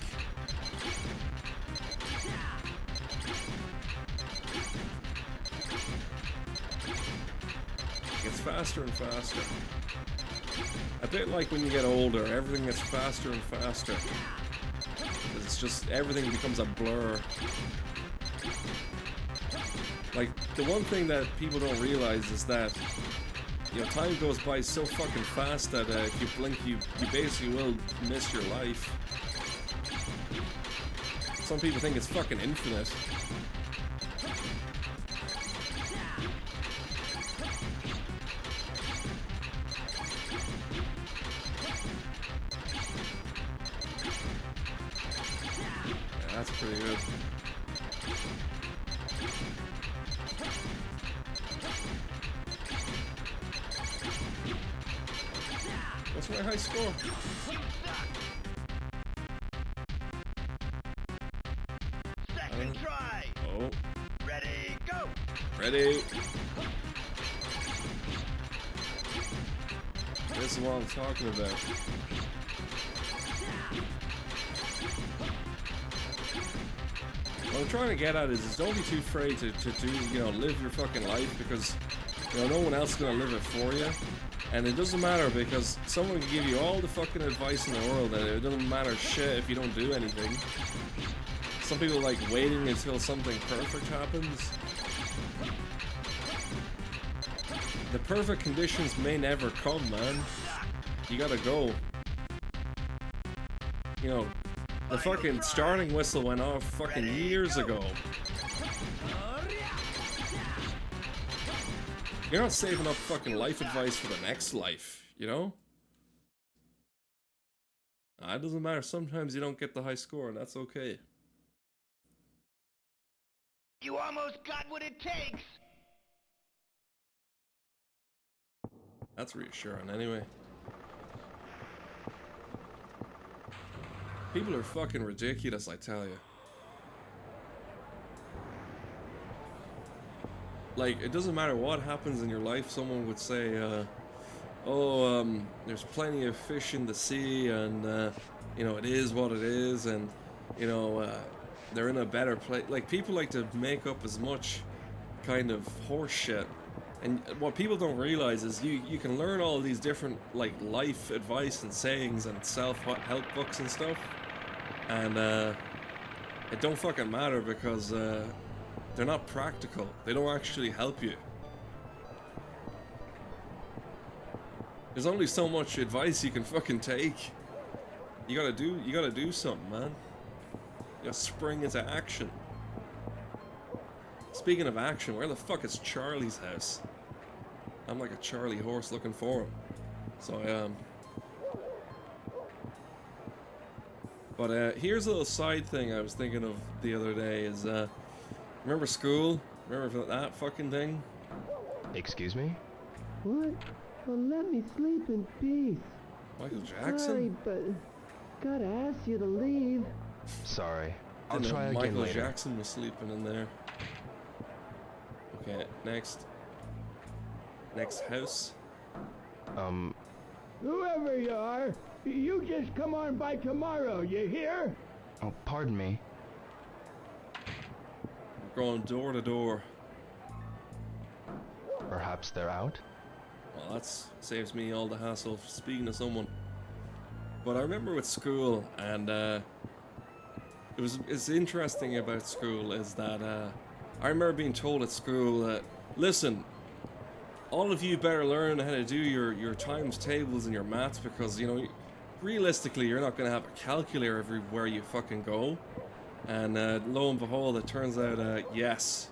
gets faster and faster. A bit like when you get older, everything gets faster and faster. It's just, everything becomes a blur. Like, the one thing that people don't realize is that, you know, time goes by so fucking fast that if you blink, you basically will miss your life. Some people think it's fucking infinite. Yeah, that's pretty good. What's my high score? Second try. Oh. Ready, go. Ready. This is what I'm talking about. What I'm trying to get at is don't be too afraid to do, you know, live your fucking life, because, you know, no one else is gonna live it for you. And it doesn't matter, because someone can give you all the fucking advice in the world and it doesn't matter shit if you don't do anything. Some people like waiting until something perfect happens. The perfect conditions may never come, man. You gotta go. You know, the fucking starting whistle went off fucking years ago. You're not saving up fucking life advice for the next life, you know? It doesn't matter. Sometimes you don't get the high score, and that's okay. You almost got what it takes. That's reassuring, anyway. People are fucking ridiculous, I tell you. Like, it doesn't matter what happens in your life, someone would say, there's plenty of fish in the sea, and, you know, it is what it is, and, you know, they're in a better place. Like, people like to make up as much kind of horse shit. And what people don't realize is you can learn all these different, like, life advice and sayings and self-help books and stuff, and, it don't fucking matter, because, they're not practical. They don't actually help you. There's only so much advice you can fucking take. You gotta do something, man. You gotta spring into action. Speaking of action, where the fuck is Charlie's house? I'm like a Charlie horse looking for him. So I am. But here's a little side thing I was thinking of the other day is remember school? Remember that fucking thing? Excuse me? What? Well, let me sleep in peace. Michael Jackson? Sorry, but gotta ask you to leave. Sorry. I'll Didn't know try again Michael later. Jackson was sleeping in there. Okay, next. Next house. Whoever you are, you just come on by tomorrow, you hear? Oh, pardon me. We're going door to door. Perhaps they're out? Well, that saves me all the hassle of speaking to someone. But I remember with school, and it's interesting about school is that I remember being told at school that, listen, all of you better learn how to do your times tables and your maths, because, you know, realistically you're not going to have a calculator everywhere you fucking go. And lo and behold, it turns out, yes,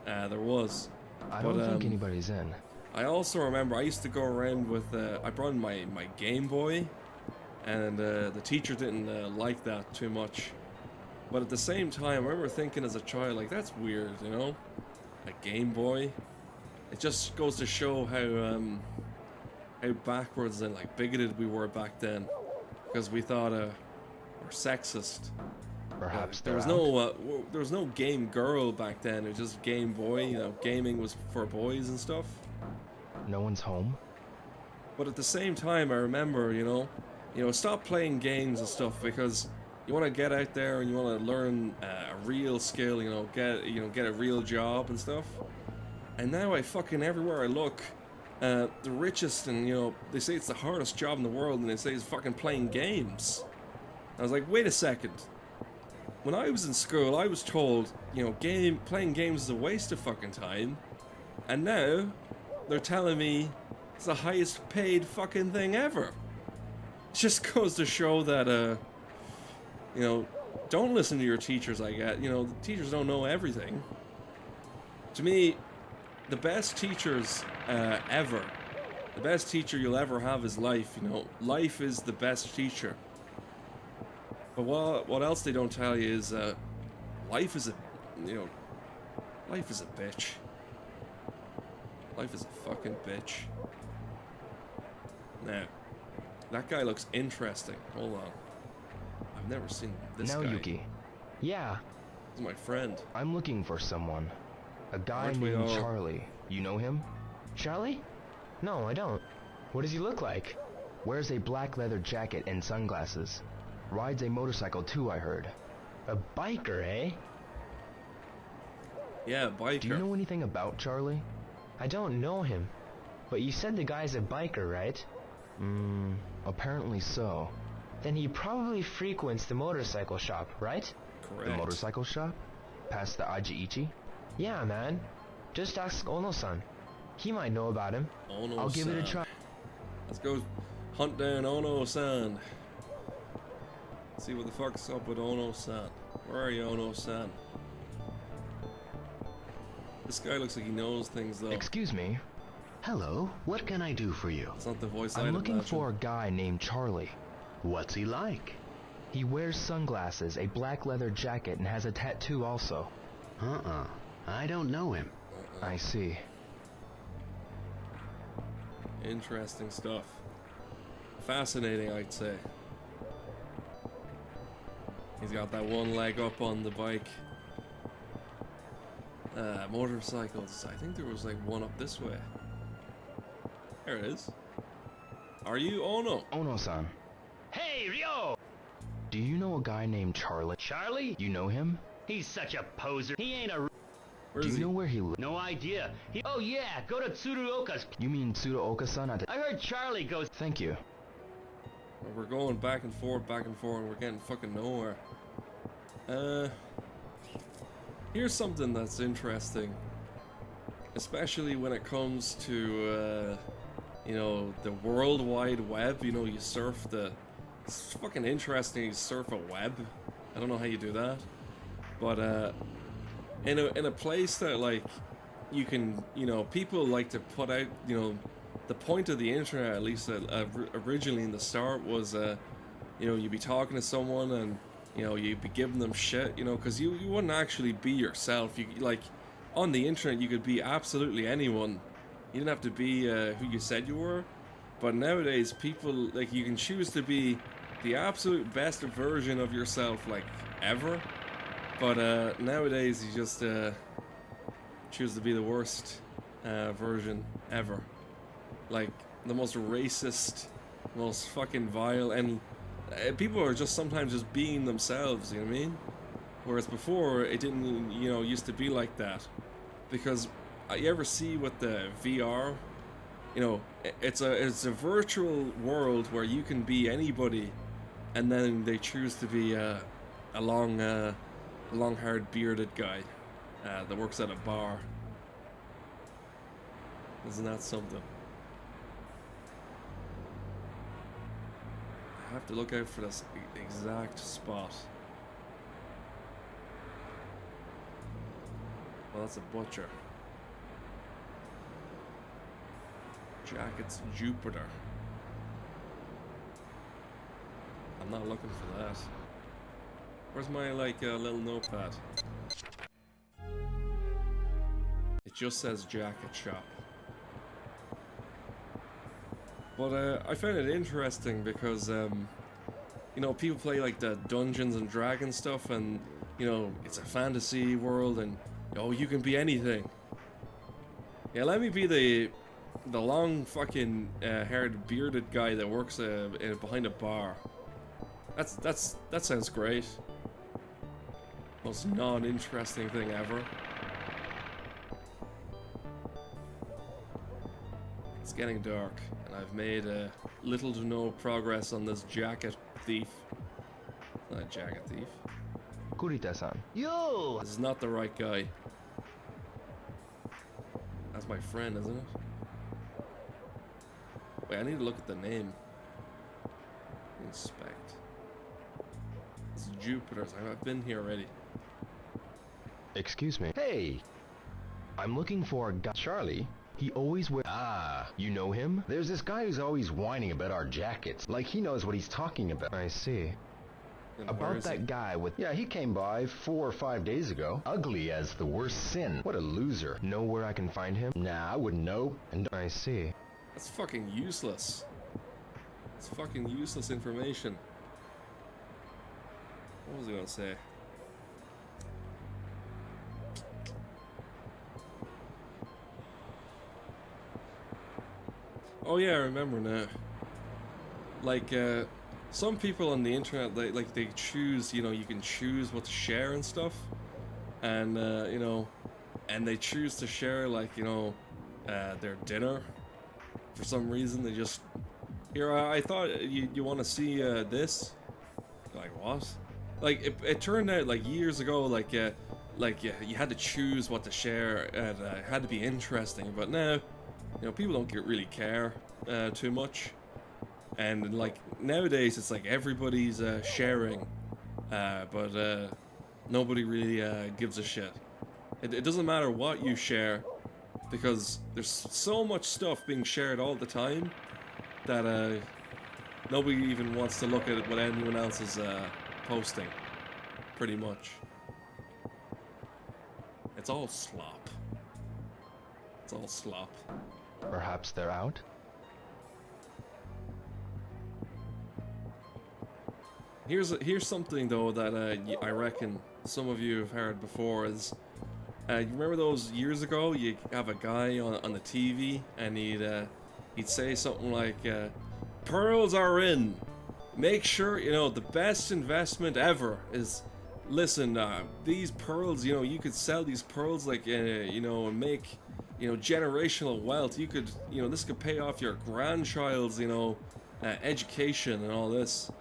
there was. I don't think anybody's in. I also remember I used to go around with, I brought in my Game Boy, and the teacher didn't like that too much. But at the same time, I remember thinking as a child, like, that's weird, you know? A Game Boy? It just goes to show how backwards and, like, bigoted we were back then. Because we thought we're sexist. Perhaps there was no game girl back then. It was just Game Boy. You know, gaming was for boys and stuff. No one's home? But at the same time, I remember, you know, stop playing games and stuff, because you want to get out there and you want to learn a real skill. Get a real job and stuff. And now everywhere I look, the richest, and you know, they say it's the hardest job in the world, and they say it's fucking playing games. I was like, wait a second. When I was in school, I was told, you know, playing games is a waste of fucking time, and now they're telling me it's the highest paid fucking thing ever. It just goes to show that, you know, don't listen to your teachers, I get. You know, the teachers don't know everything. To me, the best teachers ever, the best teacher you'll ever have is life, you know. Life is the best teacher. But what else they don't tell you is, life is a, you know, life is a bitch. Life is a fucking bitch. Now, that guy looks interesting. Hold on. I've never seen this guy. Now, Yuki. Yeah. He's my friend. I'm looking for someone. A guy Aren't we named all? Charlie. You know him? Charlie? No, I don't. What does he look like? Wears a black leather jacket and sunglasses. Rides a motorcycle too, I heard. A biker, eh? Yeah, biker. Do you know anything about Charlie? I don't know him. But you said the guy's a biker, right? Apparently so. Then he probably frequents the motorcycle shop, right? Correct. The motorcycle shop? Past the Ajiichi? Yeah, man. Just ask Ono-san. He might know about him. Ono-san. I'll give it a try. Let's go hunt down Ono-san. See what the fuck's up with Ono-san. Where are you, Ono-san? This guy looks like he knows things, though. Excuse me. Hello, what can I do for you? It's not the voice I'd I'm looking imagine. for a guy named Charlie. What's he like? He wears sunglasses, a black leather jacket, and has a tattoo also. I don't know him. I see. Interesting stuff. Fascinating, I'd say. He's got that one leg up on the bike. Motorcycles. I think there was like one up this way. There it is. Are you Ono? Ono-san. Hey, Ryo! Do you know a guy named Charlie? Charlie? You know him? He's such a poser. He ain't a... Where Do is you he? know where he lives? No idea. Oh yeah, go to Tsuruoka's. You mean Tsuruoka-san at the... I heard Charlie goes... Thank you. We're going back and forth, and we're getting fucking nowhere. Here's something that's interesting. Especially when it comes to, you know, the World Wide Web. You know, you surf the... It's fucking interesting you surf a web. I don't know how you do that. But, in a place that, like, you can, you know, people like to put out, you know, the point of the internet, at least originally in the start, was, you know, you'd be talking to someone and, you know, you'd be giving them shit, you know, because you wouldn't actually be yourself. You, like, on the internet, you could be absolutely anyone. You didn't have to be who you said you were. But nowadays, people, like, you can choose to be the absolute best version of yourself, like, ever. But nowadays, you just choose to be the worst version ever. Like, the most racist, most fucking vile, and people are just sometimes just being themselves, you know what I mean? Whereas before, it didn't, you know, used to be like that. Because you ever see with the VR, you know, it's a virtual world where you can be anybody, and then they choose to be a long-haired bearded guy that works at a bar. Isn't that something? I have to look out for this exact spot. Well, that's a butcher. Jackets Jupiter. I'm not looking for that. Where's my, like, little notepad? It just says jacket shop. But I found it interesting because, you know, people play like the Dungeons and Dragons stuff, and, you know, it's a fantasy world, and, oh, you can be anything. Yeah, let me be the long fucking haired bearded guy that works behind a bar. That sounds great. Most non-interesting thing ever. Let's getting dark, and I've made little to no progress on this jacket thief. Not a jacket thief. Kurita-san. Yo! This is not the right guy. That's my friend, isn't it? Wait, I need to look at the name. Inspect. It's Jupiter's. I've been here already. Excuse me. Hey, I'm looking for a guy. Charlie. He always wears. You know him? There's this guy who's always whining about our jackets, like he knows what he's talking about. I see. And where About is that he? guy with. Yeah, he came by 4 or 5 days ago. Ugly as the worst sin. What a loser. Know where I can find him? Nah, I wouldn't know. And I see. That's fucking useless. It's fucking useless information. What was I gonna say? Oh yeah, I remember now. Like, some people on the internet, they choose, you know, you can choose what to share and stuff. And, you know, and they choose to share, like, you know, their dinner. For some reason, they just... Here, I thought you want to see this? Like, what? Like, it turned out, like, years ago, like you had to choose what to share, and it had to be interesting. But now, you know, people don't really care too much. And, like, nowadays, it's like everybody's sharing, but nobody really gives a shit. It doesn't matter what you share, because there's so much stuff being shared all the time that nobody even wants to look at what anyone else is posting, pretty much. It's all slop. It's all slop. Perhaps they're out? Here's something though that I reckon some of you have heard before is, you remember those years ago you have a guy on the TV and he'd say something like, pearls are in. Make sure, you know, the best investment ever is, listen, these pearls, you know, you could sell these pearls like, you know, and make, you know, generational wealth. You could, you know, this could pay off your grandchild's, you know, education and all this.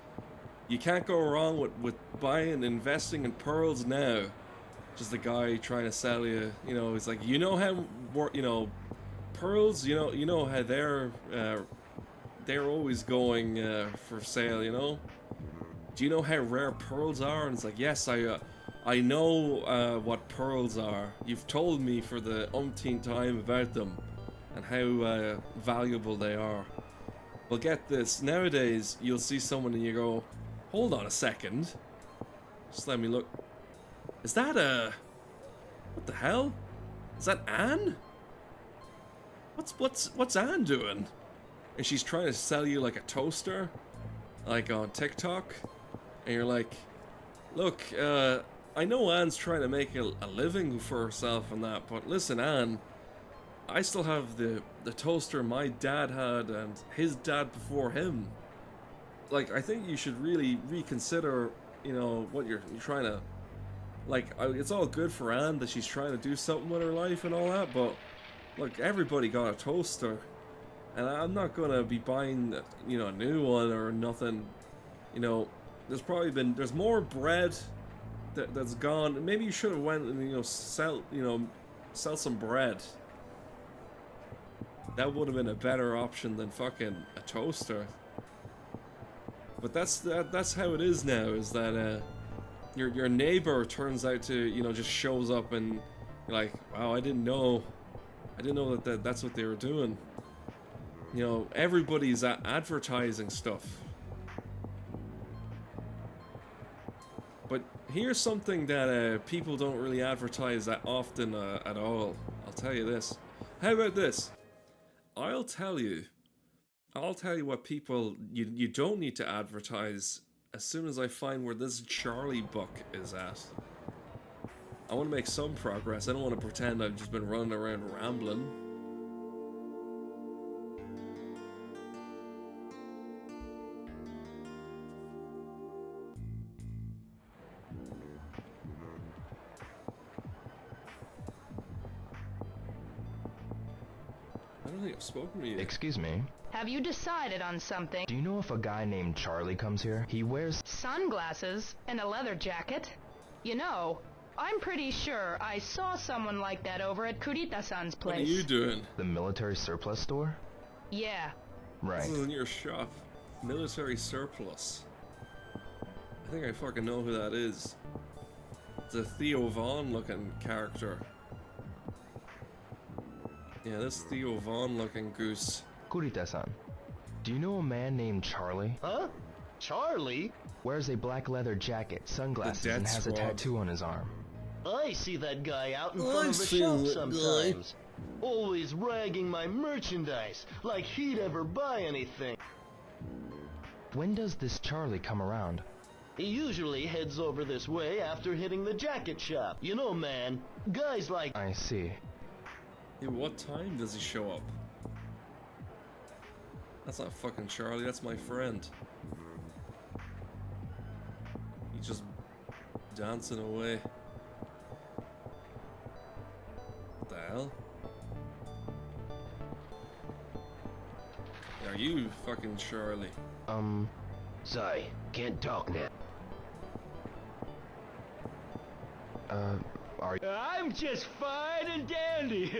You can't go wrong with buying and investing in pearls now. Just a guy trying to sell you, you know, it's like, you know how, you know, pearls, you know how they're always going for sale, you know? Do you know how rare pearls are? And it's like, yes, I know what pearls are. You've told me for the umpteenth time about them and how valuable they are. Well, get this. Nowadays, you'll see someone and you go, hold on a second. Just let me look. Is that what the hell? Is that Anne? What's Anne doing? And she's trying to sell you like a toaster, like on TikTok, and you're like, look, I know Anne's trying to make a living for herself and that, but listen, Anne, I still have the toaster my dad had and his dad before him. Like, I think you should really reconsider, you know, what you're trying to, like, it's all good for Anne that she's trying to do something with her life and all that, but look, everybody got a toaster. And I'm not gonna be buying, you know, a new one or nothing. You know, there's more bread that's gone. Maybe you should have went and, you know, sell some bread. That would have been a better option than fucking a toaster. But that's how it is now. Is that your neighbor turns out to, you know, just shows up and you're like, wow, I didn't know that's what they were doing. You know, everybody's advertising stuff. But here's something that people don't really advertise that often at all. I'll tell you this. How about this? I'll tell you what people you don't need to advertise as soon as I find where this Charlie book is at. I want to make some progress. I don't want to pretend I've just been running around rambling. don't think I've spoken to you. Excuse me. Have you decided on something? Do you know if a guy named Charlie comes here? He wears Sunglasses and a leather jacket? You know, I'm pretty sure I saw someone like that over at Kurita-san's place. What are you doing? the military surplus store? Yeah. Right. This isn't your shop. Military surplus. I think I fucking know who that is. It's a Theo Vaughn looking character. Yeah, this Theo Vaughn looking goose. Kurita-san, do you know a man named Charlie? Huh? Charlie? Wears a black leather jacket, sunglasses, and Death has a Squad. tattoo on his arm. I see that guy out in front of the shop sometimes. Always ragging my merchandise, like he'd ever buy anything. When does this Charlie come around? He usually heads over this way after hitting the jacket shop. You know, man, guys like... I see. Yeah, what time does he show up? That's not fucking Charlie, that's my friend. He's just dancing away. What the hell? Are you fucking Charlie? Sorry, can't talk now. Are I'm just fine and dandy.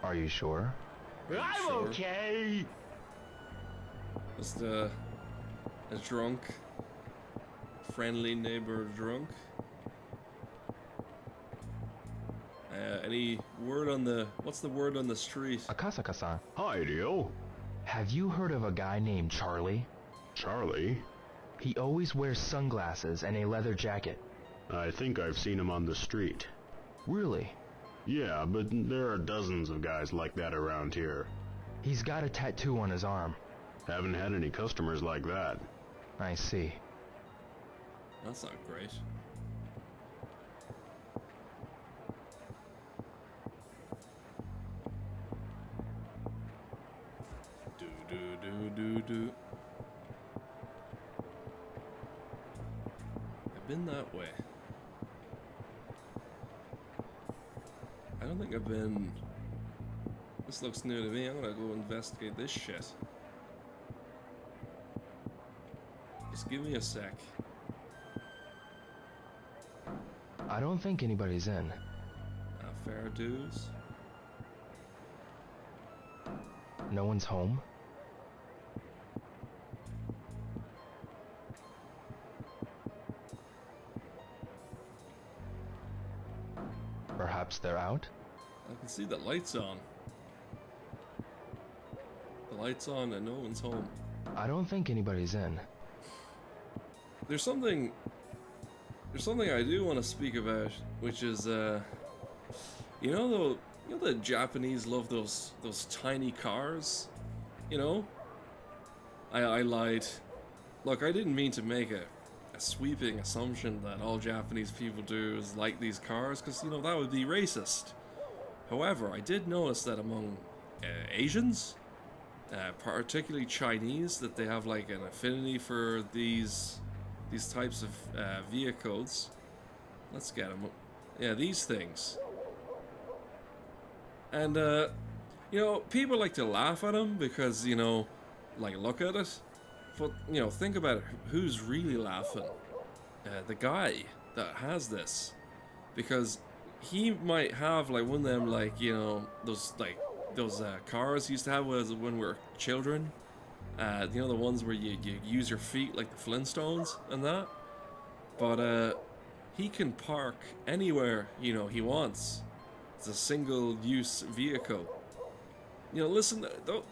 are you sure? I'm sure? okay. Just a drunk, friendly neighbor drunk. Any word on the, what's the word on the street? Akasaka-san, Hi, Dio. have you heard of a guy named Charlie? Charlie? He always wears sunglasses and a leather jacket. I think I've seen him on the street. Really? Yeah, but there are dozens of guys like that around here. He's got a tattoo on his arm. Haven't had any customers like that. I see. That's not great. Do. I've been that way. I don't think I've been... This looks new to me. I'm gonna go investigate this shit. Just give me a sec. I don't think anybody's in. Fair dues. No one's home? Perhaps they're out? I can see the lights on. The lights on and no one's home. I don't think anybody's in. There's something I do want to speak about, which is you know the Japanese love those tiny cars, you know? I lied. Look, I didn't mean to make a sweeping assumption that all Japanese people do is like these cars, because you know that would be racist. However, I did notice that among Asians, particularly Chinese, that they have like an affinity for these types of vehicles. Let's get them. Yeah, these things. And you know, people like to laugh at them because, you know, like, look at it. But, you know, think about it. Who's really laughing? The guy that has this. Because he might have, like, one of them, like, you know, those cars used to have when we were children. You know, the ones where you use your feet like the Flintstones and that. But he can park anywhere, you know, he wants. It's a single-use vehicle. You know, listen,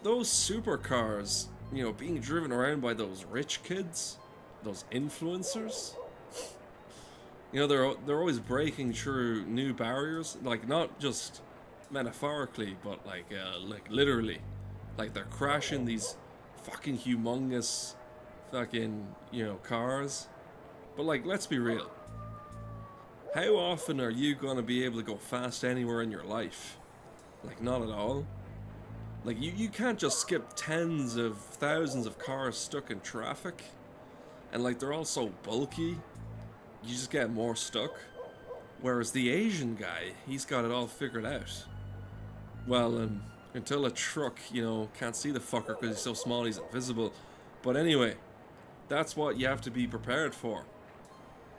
those supercars, you know, being driven around by those rich kids, those influencers. You know, they're always breaking through new barriers, like not just metaphorically, but like literally, like they're crashing these fucking humongous, fucking, you know, cars. But like, let's be real. How often are you gonna be able to go fast anywhere in your life? Like, not at all. Like, you can't just skip tens of thousands of cars stuck in traffic. And like, they're all so bulky, you just get more stuck. Whereas the Asian guy, he's got it all figured out. Well, Until a truck, you know, can't see the fucker because he's so small he's invisible. But anyway, that's what you have to be prepared for.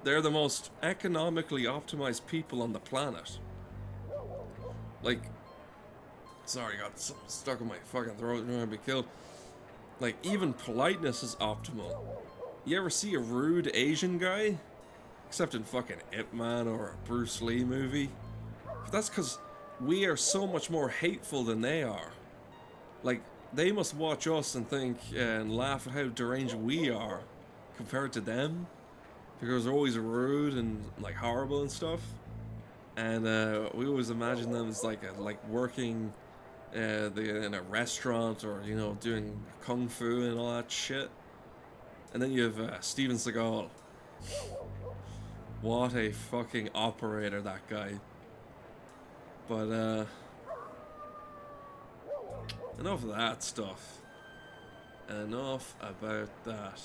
They're the most economically optimized people on the planet. Like, sorry, I got something stuck in my fucking throat and I'm gonna be killed. Like, even politeness is optimal. You ever see a rude Asian guy? Except in fucking Ip Man or a Bruce Lee movie. But that's because we are so much more hateful than they are. Like, they must watch us and think and laugh at how deranged we are compared to them. Because they're always rude and like horrible and stuff. And we always imagine them as like working in a restaurant or, you know, doing kung fu and all that shit. And then you have Steven Seagal. What a fucking operator, that guy. But enough of that stuff. Enough about that.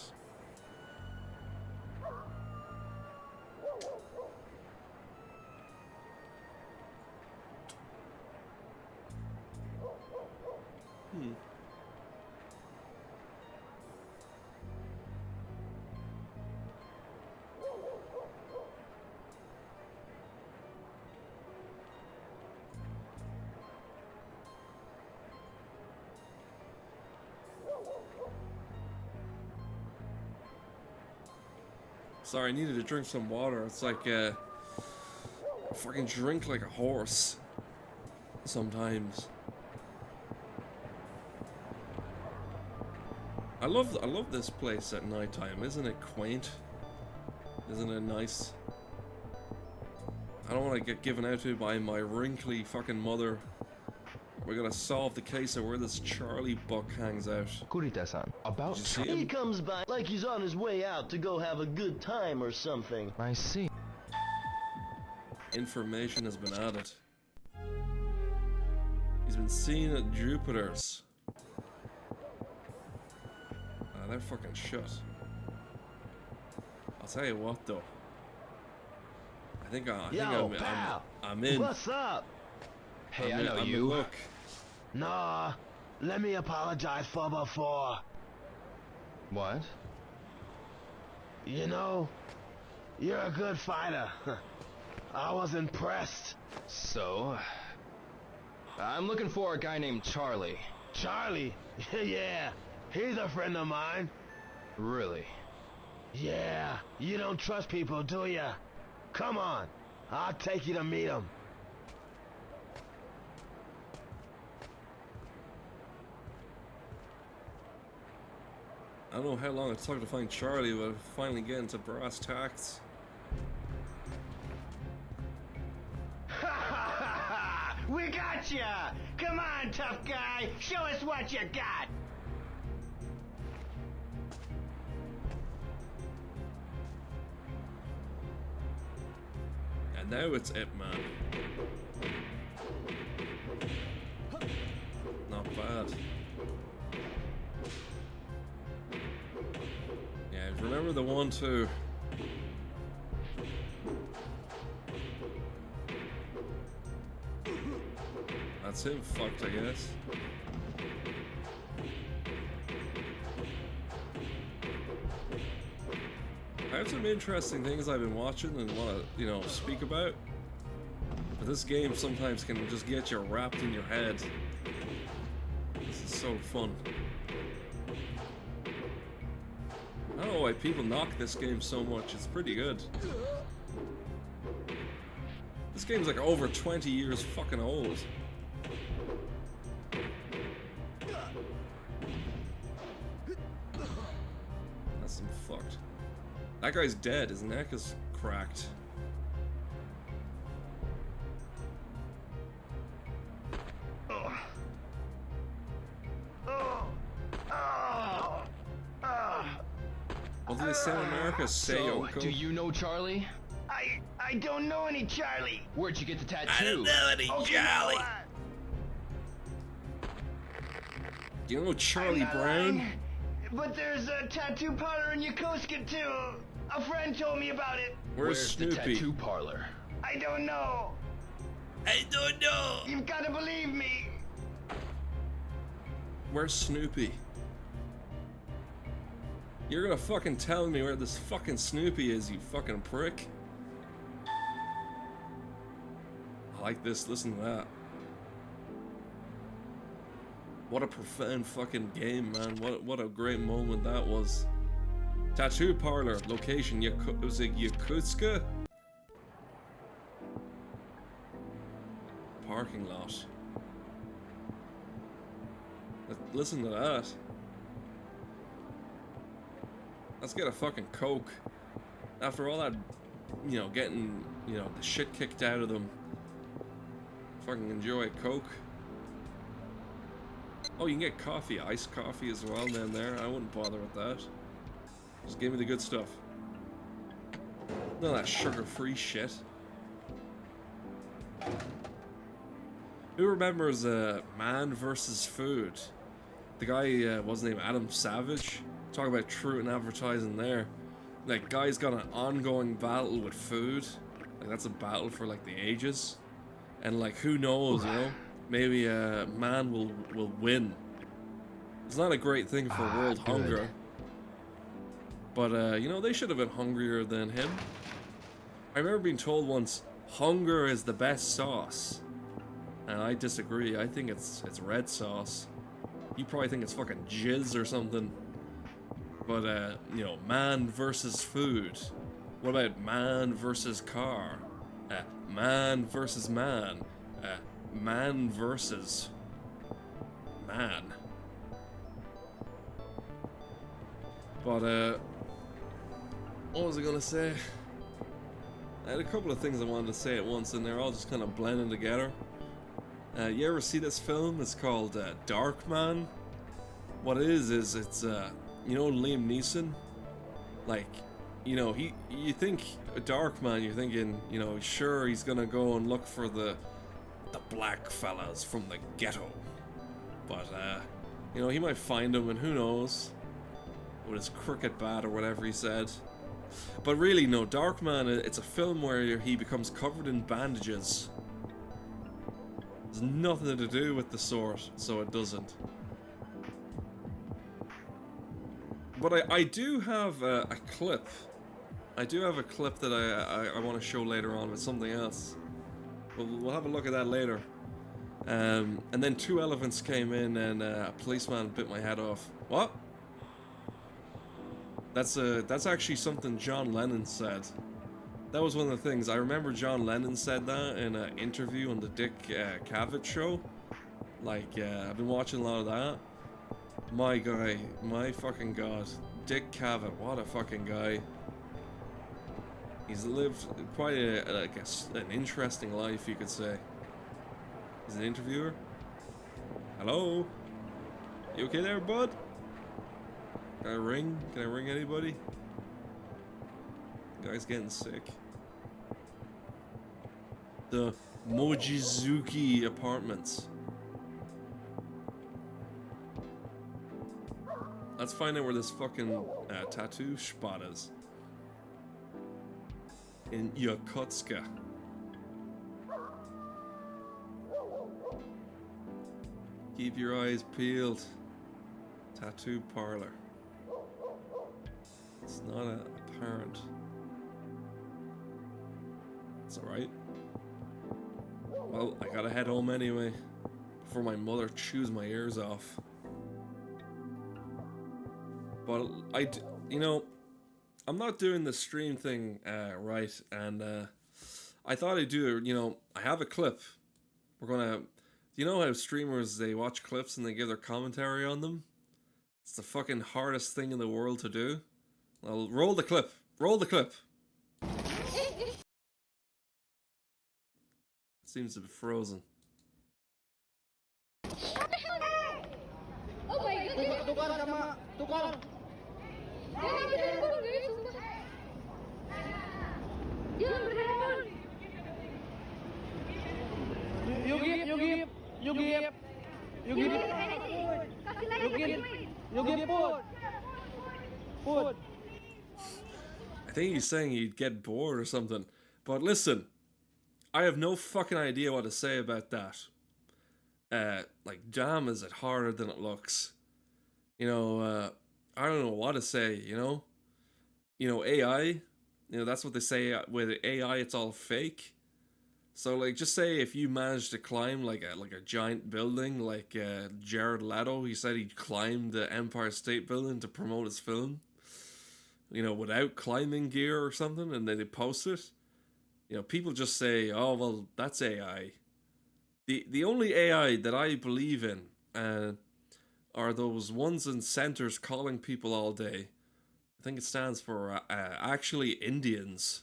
Sorry, I needed to drink some water. It's like, I fucking drink like a horse. Sometimes. I love this place at nighttime. Isn't it quaint? Isn't it nice? I don't want to get given out to by my wrinkly fucking mother. We're gonna solve the case of where this Charlie buck hangs out. Kurita-san, about He comes by like he's on his way out to go have a good time or something. I see. Information has been added. He's been seen at Jupiter's. They're fucking shut. I'll tell you what though. I think I'm in. What's up? Hey, I know you. Look. Nah, let me apologize for before. What? You know, you're a good fighter. I was impressed. So, I'm looking for a guy named Charlie. Charlie? Yeah, he's a friend of mine. Really? Yeah, you don't trust people, do ya? Come on, I'll take you to meet him. I don't know how long it took to find Charlie, but finally getting to brass tacks. We got ya! Come on, tough guy! Show us what you got! And now it's Ip Man. Not bad. Yeah, remember the 1-2. That's him fucked, I guess. I have some interesting things I've been watching and want to, you know, speak about. But this game sometimes can just get you wrapped in your head. This is so fun. I don't know why people knock this game so much. It's pretty good. This game's like over 20 years fucking old. That's some fucked. That guy's dead. His neck is cracked. What do they say in America? Say So, uncle? do you know Charlie? I don't know any Charlie. Where'd you get the tattoo? I don't know any Charlie. Do you know Charlie Brown? But there's a tattoo parlor in Yokosuka too. A friend told me about it. Where's Snoopy? the tattoo parlor? I don't know. I don't know. You've got to believe me. Where's Snoopy? You're gonna fucking tell me where this fucking Snoopy is, you fucking prick. I like this, listen to that. What a profound fucking game, man. What a great moment that was. Tattoo parlor, location, was it Yakutsk? Parking lot. Listen to that. Let's get a fucking Coke. After all that, you know, getting, you know, the shit kicked out of them. Fucking enjoy a Coke. Oh, you can get coffee, iced coffee as well down there. I wouldn't bother with that. Just give me the good stuff. None of that sugar-free shit. Who remembers Man vs. Food? The guy, what's his name, Adam Savage? Talk about truth in advertising there. Like, guy's got an ongoing battle with food. Like, that's a battle for, like, the ages. And, like, who knows, you know? Maybe man will win. It's not a great thing for world hunger. But, you know, they should have been hungrier than him. I remember being told once, hunger is the best sauce. And I disagree. I think it's red sauce. You probably think it's fucking jizz or something. But, you know, man versus food. What about man versus car? Man versus man. Man versus man. But, what was I gonna say? I had a couple of things I wanted to say at once, and they're all just kind of blending together. You ever see this film? It's called Darkman. What it is it's you know Liam Neeson? Like, you know, you think Darkman, you're thinking, you know, sure he's gonna go and look for the black fellas from the ghetto. But you know, he might find them, and who knows? With his cricket bat or whatever he said. But really, no, Darkman, it's a film where he becomes covered in bandages. There's nothing to do with the sort, so it doesn't. But I do have a clip. I do have a clip that I want to show later on with something else. We'll have a look at that later. And then 2 elephants came in and a policeman bit my head off. What? That's actually something John Lennon said. That was one of the things. I remember John Lennon said that in an interview on the Dick Cavett show. Like, I've been watching a lot of that. My guy, my fucking god. Dick Cavett, what a fucking guy. He's lived quite an interesting life, you could say. He's an interviewer. Hello? You okay there, bud? Can I ring? Can I ring anybody? Guy's getting sick. The Mochizuki Apartments. Let's find out where this fucking tattoo spot is. In Yakutsk. Keep your eyes peeled. Tattoo parlor. It's not apparent. It's alright. Well, I gotta head home anyway. Before my mother chews my ears off. But you know, I'm not doing the stream thing right, and I thought I'd do it. You know, I have a clip. We're gonna. You know how streamers, they watch clips and they give their commentary on them? It's the fucking hardest thing in the world to do. Well, roll the clip. Roll the clip. It seems to be frozen. Oh my goodness. You give food. I think he's saying he'd get bored or something. But listen, I have no fucking idea what to say about that. like, damn, is it harder than it looks. You know, I don't know what to say, you know? You know, AI, you know, that's what they say with AI, it's all fake. So, like, just say if you managed to climb, like a giant building, like Jared Leto, he said he climbed the Empire State Building to promote his film, you know, without climbing gear or something, and then they post it. You know, people just say, oh, well, that's AI. The only AI that I believe in are those ones in centers calling people all day. I think it stands for actually Indians.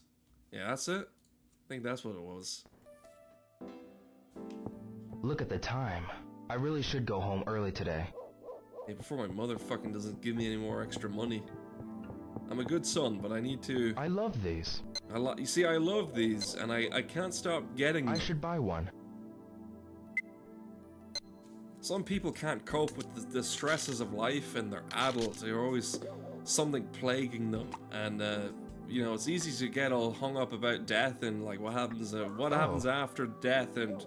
Yeah, that's it. I think that's what it was. Look at the time. I really should go home early today. Hey, before my mother fucking doesn't give me any more extra money. I'm a good son, but I need to... I love these. You see, I love these, and I can't stop getting them. I should buy one. Some people can't cope with the stresses of life, and they're adults. They're always something plaguing them, and you know, it's easy to get all hung up about death and like what happens after death and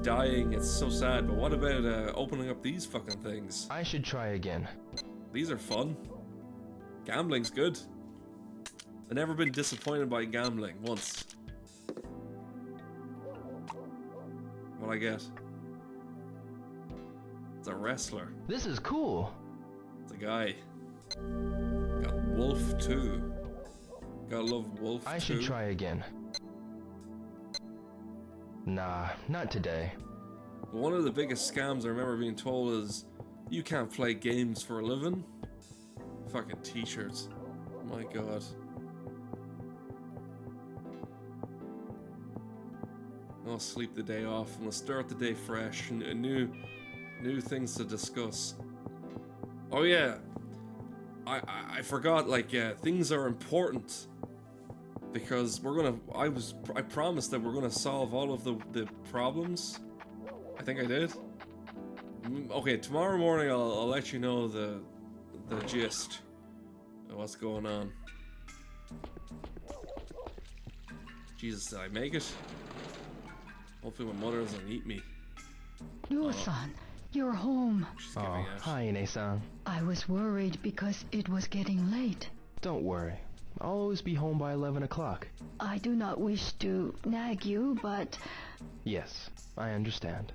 dying. It's so sad. But what about opening up these fucking things? I should try again. These are fun. Gambling's good. I've never been disappointed by gambling once. What I get? It's a wrestler. This is cool. It's a guy. Got Wolf too. Gotta love Wolf I should try again. Nah, not today. One of the biggest scams I remember being told is, you can't play games for a living. Fucking t-shirts. My god. I'll sleep the day off and we'll start the day fresh and new things to discuss. Oh yeah, I forgot, like, things are important because I promised that we're gonna solve all of the problems. I think I did. Okay, tomorrow morning I'll let you know the gist of what's going on. Jesus, did I make it? Hopefully my mother doesn't eat me. Ryo-san, you're home. She's giving out. Hi, Ine-san. I was worried because it was getting late. Don't worry. I'll always be home by 11 o'clock. I do not wish to nag you, but... Yes, I understand.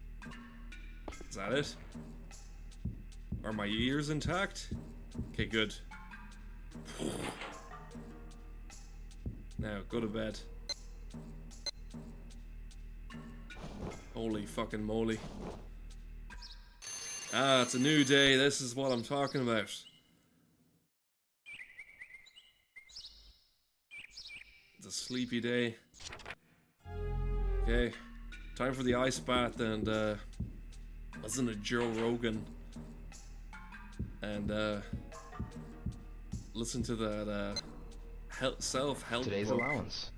Is that it? Are my ears intact? Okay, good. Now, go to bed. Holy fucking moly. Ah, it's a new day. This is what I'm talking about. It's a sleepy day. Okay, time for the ice bath and listen to Joe Rogan and listen to that self-help Today's book. allowance.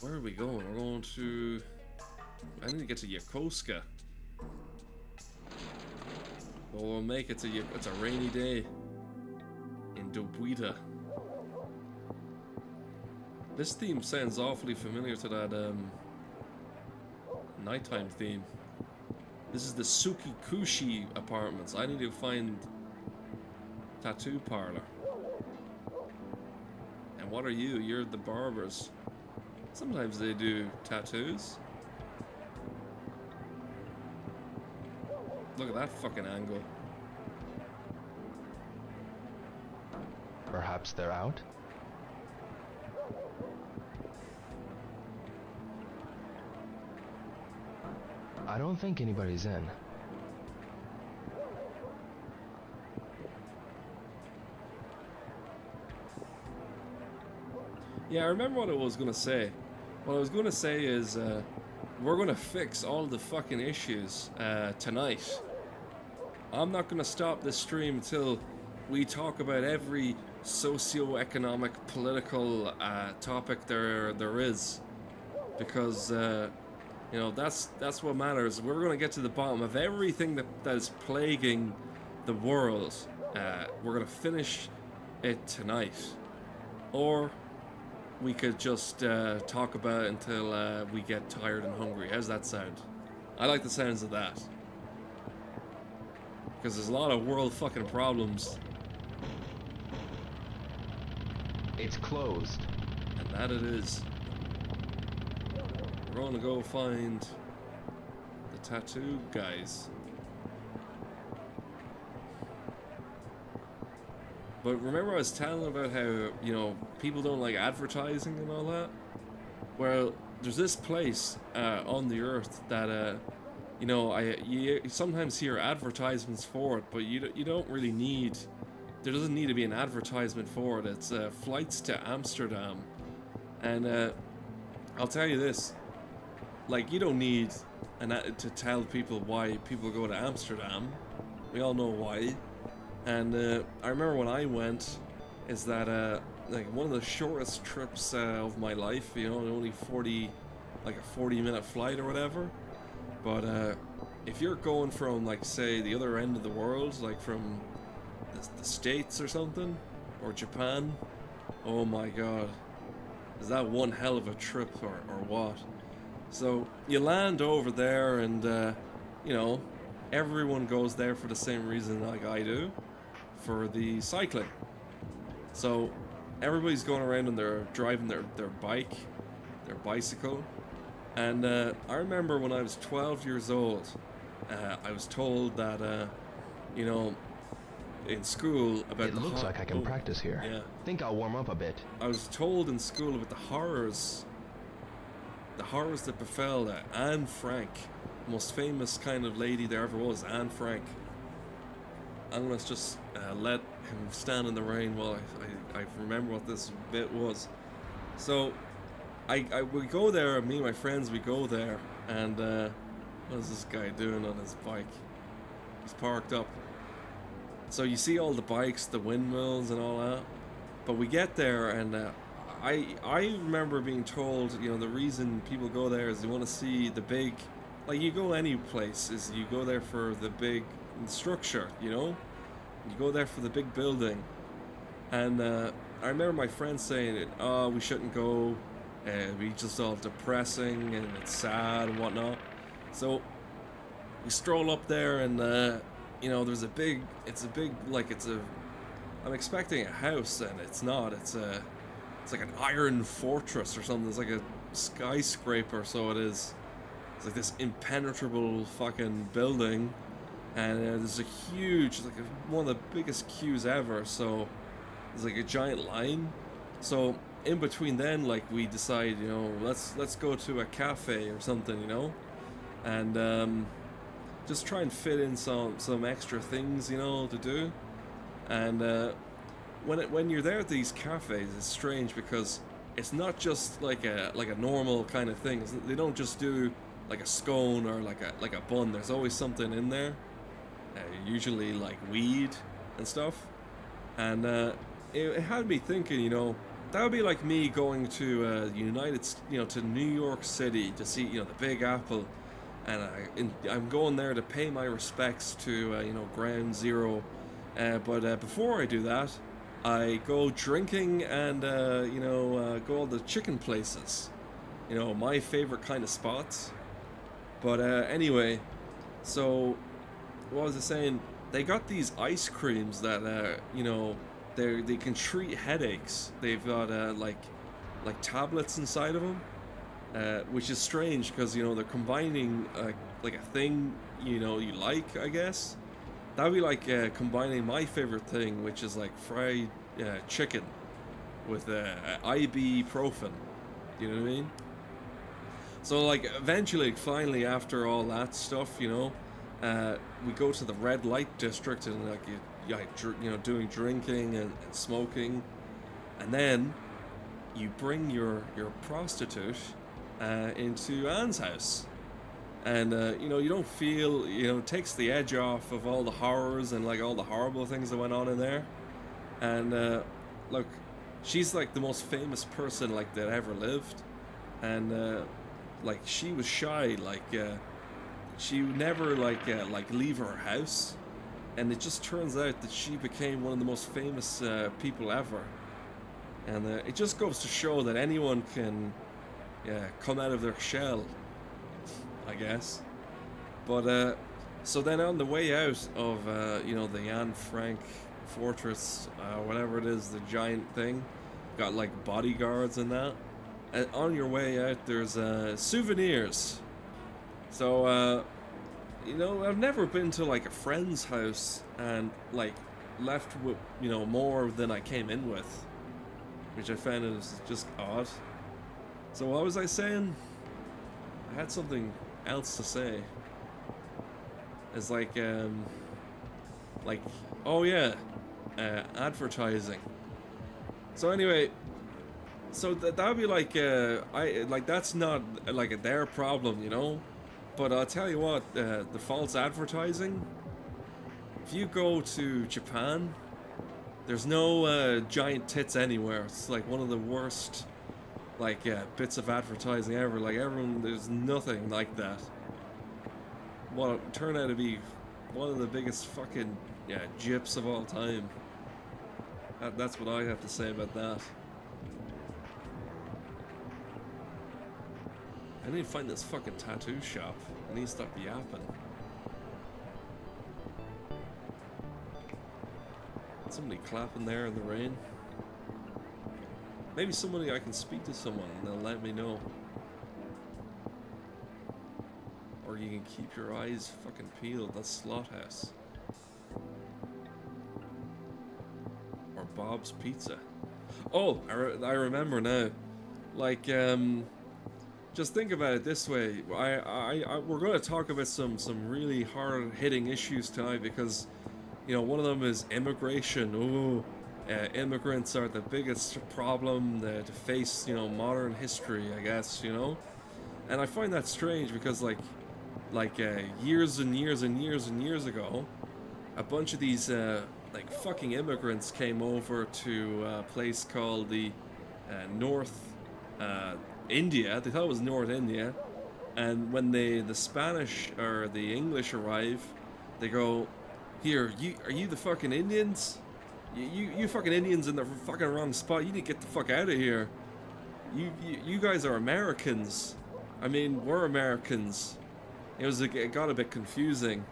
Where are we going? We're going to... I need to get to Yokosuka. But we'll make it to it's a rainy day in Dobuita. This theme sounds awfully familiar to that nighttime theme. This is the Tsukikushi apartments. I need to find tattoo parlor. And what are you? You're the barbers. Sometimes they do tattoos. Look at that fucking angle. Perhaps they're out? I don't think anybody's in. Yeah, I remember what I was gonna say. What I was gonna say is, we're gonna fix all the fucking issues tonight. I'm not gonna stop this stream until we talk about every socio-economic, political topic there is, because you know, that's what matters. We're gonna get to the bottom of everything that is plaguing the world. We're gonna finish it tonight, or we could just talk about it until we get tired and hungry. How's that sound? I like the sounds of that. Because there's a lot of world fucking problems. It's closed. And that it is. We're gonna go find the tattoo guys. But remember I was telling about how, you know, people don't like advertising and all that? Well, there's this place on the earth that, you know, you sometimes hear advertisements for it, but you don't really need, there doesn't need to be an advertisement for it. It's flights to Amsterdam. And I'll tell you this, like, you don't need to tell people why people go to Amsterdam. We all know why. And I remember when I went, is that like one of the shortest trips of my life, you know, only 40, like a 40-minute flight or whatever. But if you're going from, like, say, the other end of the world, like from the States or something, or Japan, oh my god, is that one hell of a trip or what? So you land over there and, you know, everyone goes there for the same reason like I do, for the cycling. So everybody's going around and they're driving their bike, their bicycle. And I remember when I was 12 years old, I was told that, you know, in school about it looks like I can practice here. Yeah. Think I'll warm up a bit. I was told in school about the horrors that befell Anne Frank, the most famous kind of lady there ever was, Anne Frank. And let's just let him stand in the rain while I remember what this bit was. So we go there, me and my friends, we go there, and what is this guy doing on his bike? He's parked up. So you see all the bikes, the windmills and all that, but we get there and I remember being told, you know, the reason people go there is they want to see the big, like, you go any place, is you go there for the big structure, you know? You go there for the big building. And I remember my friends saying, oh, we shouldn't go, we just all depressing and it's sad and whatnot. So we stroll up there and you know, there's I'm expecting a house and it's not, it's like an iron fortress or something. It's like a skyscraper, so it is. It's like this impenetrable fucking building, and there's a huge, like one of the biggest queues ever, so there's like a giant line. So in between then, like, we decide, you know, let's go to a cafe or something, you know, and just try and fit in some extra things, you know, to do. And when you're there at these cafes, it's strange because it's not just like a normal kind of thing. They don't just do like a scone or like a bun. There's always something in there, usually like weed and stuff. And it had me thinking, you know, that would be like me going to to New York City to see, you know, the Big Apple. And I'm going there to pay my respects to, you know, Ground Zero. But before I do that, I go drinking and, you know, go all the chicken places. You know, my favorite kind of spots. But anyway, so what was I saying? They got these ice creams that, you know, they can treat headaches. They've got like tablets inside of them. Which is strange because, you know, they're combining like a thing, you know, you like, I guess. That would be like combining my favorite thing, which is like fried chicken with ibuprofen. You know what I mean? So like eventually, finally, after all that stuff, you know, we go to the red light district and like you know, doing drinking and smoking, and then you bring your prostitute into Anne's house, and you know, you don't feel, you know, it takes the edge off of all the horrors and like all the horrible things that went on in there. And look, she's like the most famous person like that ever lived, and like she was shy, like she would never like leave her house, and it just turns out that she became one of the most famous people ever. And it just goes to show that anyone can, yeah, come out of their shell, I guess. But so then on the way out of you know, the Anne Frank fortress, whatever it is, the giant thing, got like bodyguards and that. And on your way out, there's souvenirs. So you know, I've never been to like a friend's house and like left with, you know, more than I came in with, which I found is just odd. So what was I saying? I had something else to say. It's like oh yeah, advertising. So anyway, so that would be like that's not like their problem, you know. But I'll tell you what, the false advertising. If you go to Japan, there's no giant tits anywhere. It's like one of the worst like bits of advertising ever. Like everyone, there's nothing like that. What turned out to be one of the biggest fucking gyps of all time. That's what I have to say about that. I need to find this fucking tattoo shop. I need to stop yapping. Somebody clapping there in the rain. Maybe somebody I can speak to someone and they'll let me know. Or you can keep your eyes fucking peeled. That's Slaughterhouse. Or Bob's Pizza. Oh, I remember now. Like, just think about it this way. We're going to talk about some really hard-hitting issues tonight because, you know, one of them is immigration. Ooh, immigrants are the biggest problem to face, you know, modern history, I guess, you know? And I find that strange because, like years and years and years and years ago, a bunch of these, like, fucking immigrants came over to a place called the North India. They thought it was North India. And when the Spanish or the English arrive, they go, "Here, are you the fucking Indians? You fucking Indians in the fucking wrong spot. You need to get the fuck out of here. You guys are Americans. I mean, we're Americans." It got a bit confusing.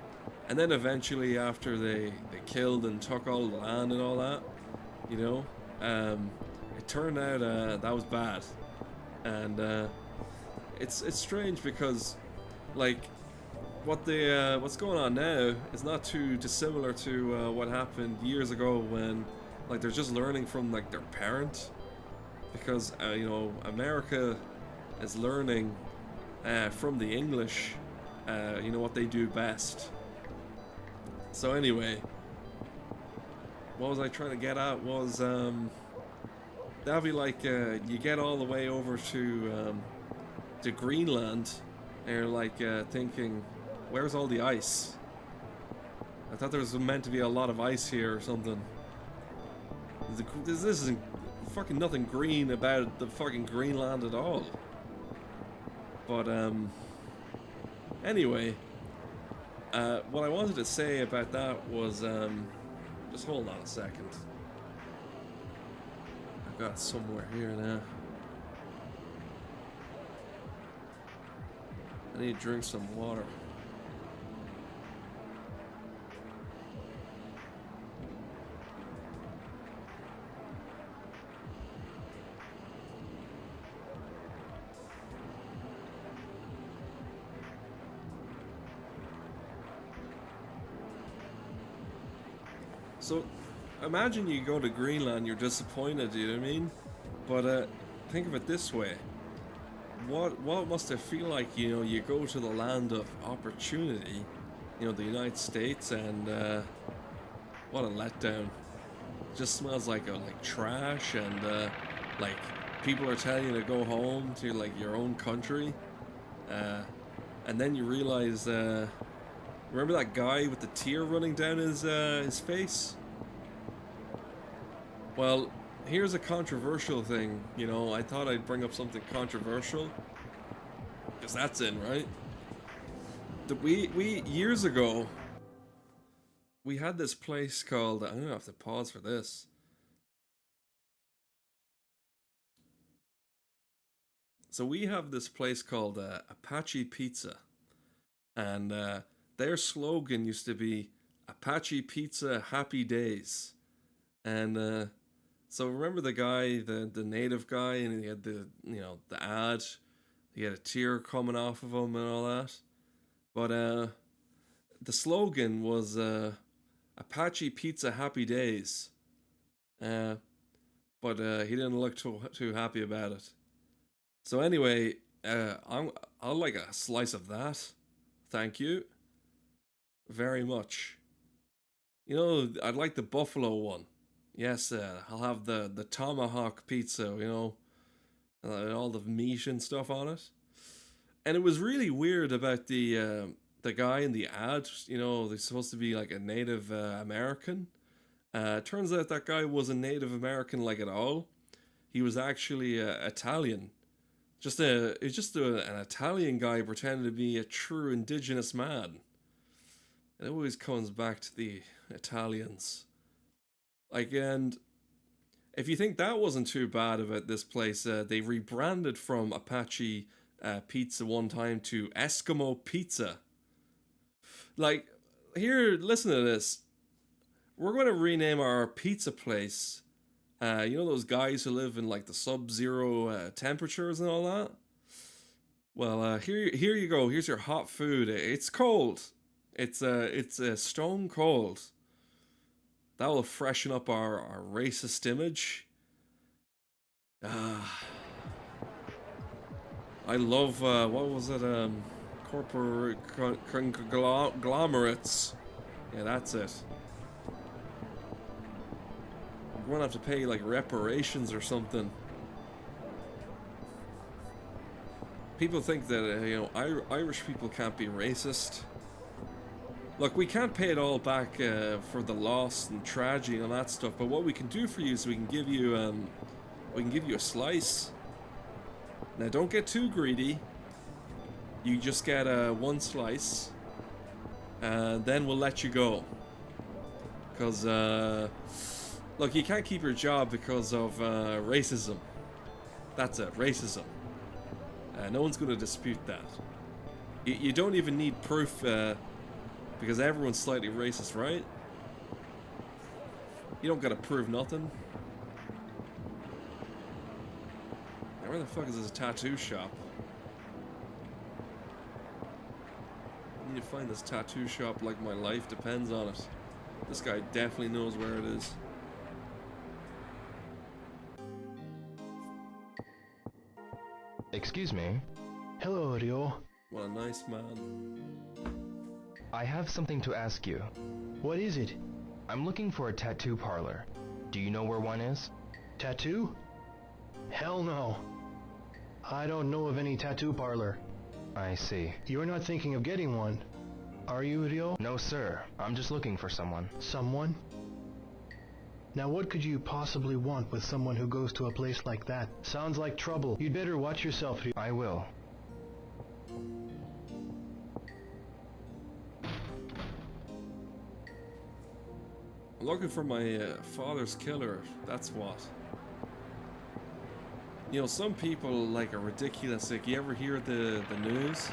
And then eventually, after they killed and took all the land and all that, you know, it turned out that was bad. And it's strange because, like, what's going on now is not too dissimilar to what happened years ago when, like, they're just learning from, like, their parent. Because, you know, America is learning from the English, you know, what they do best. So anyway, what was I trying to get at was, that'd be like, you get all the way over to Greenland, and you're like thinking, where's all the ice? I thought there was meant to be a lot of ice here or something. This isn't fucking nothing green about the fucking Greenland at all. But anyway, what I wanted to say about that was, just hold on a second. I've got it somewhere here now. I need to drink some water. So, imagine you go to Greenland, you're disappointed, you know what I mean? But think of it this way. What must it feel like, you know, you go to the land of opportunity, you know, the United States, and what a letdown. It just smells like trash, and like people are telling you to go home to like your own country, and then you realize, remember that guy with the tear running down his face? Well, here's a controversial thing, you know. I thought I'd bring up something controversial, because that's in, right? We years ago, we had this place called, I'm gonna have to pause for this. So we have this place called Apache Pizza, and their slogan used to be Apache Pizza Happy Days. And so remember the guy, the native guy, and he had the the ad. He had a tear coming off of him and all that. But the slogan was Apache Pizza Happy Days. But he didn't look too happy about it. So anyway, I'll like a slice of that. Thank you very much. You know, I'd like the buffalo one. Yes, I'll have the tomahawk pizza, all the meat and stuff on it. And it was really weird about the guy in the ad. They're supposed to be like a Native American. Turns out that guy wasn't Native American like at all. He was actually Italian. An Italian guy pretending to be a true indigenous man. It always comes back to the Italians. And if you think that wasn't too bad about this place, they rebranded from Apache Pizza one time to Eskimo Pizza. Here, listen to this. We're going to rename our pizza place. Those guys who live in the sub-zero temperatures and all that? Well, here you go. Here's your hot food. It's cold. It's stone cold. That will freshen up our racist image. I love, what was it? Corporate conglomerates. Yeah, that's it. We're gonna have to pay reparations or something. People think that Irish people can't be racist. Look, we can't pay it all back for the loss and tragedy and all that stuff. But what we can do for you is we can give you a slice. Now, don't get too greedy. You just get one slice, and then we'll let you go. Because look, you can't keep your job because of racism. That's it, racism. No one's going to dispute that. You don't even need proof because everyone's slightly racist, right? You don't got to prove nothing. Now, where the fuck is this tattoo shop? I need to find this tattoo shop like my life depends on it. This guy definitely knows where it is. Excuse me. Hello, Rio. What a nice man. I have something to ask you. What is it? I'm looking for a tattoo parlor. Do you know where one is? Tattoo? Hell no. I don't know of any tattoo parlor. I see. You're not thinking of getting one, are you, Rio? No, sir. I'm just looking for someone. Someone? Now what could you possibly want with someone who goes to a place like that? Sounds like trouble. You'd better watch yourself. I will. I'm looking for my father's killer, that's what. Some people are ridiculous. You ever hear the news?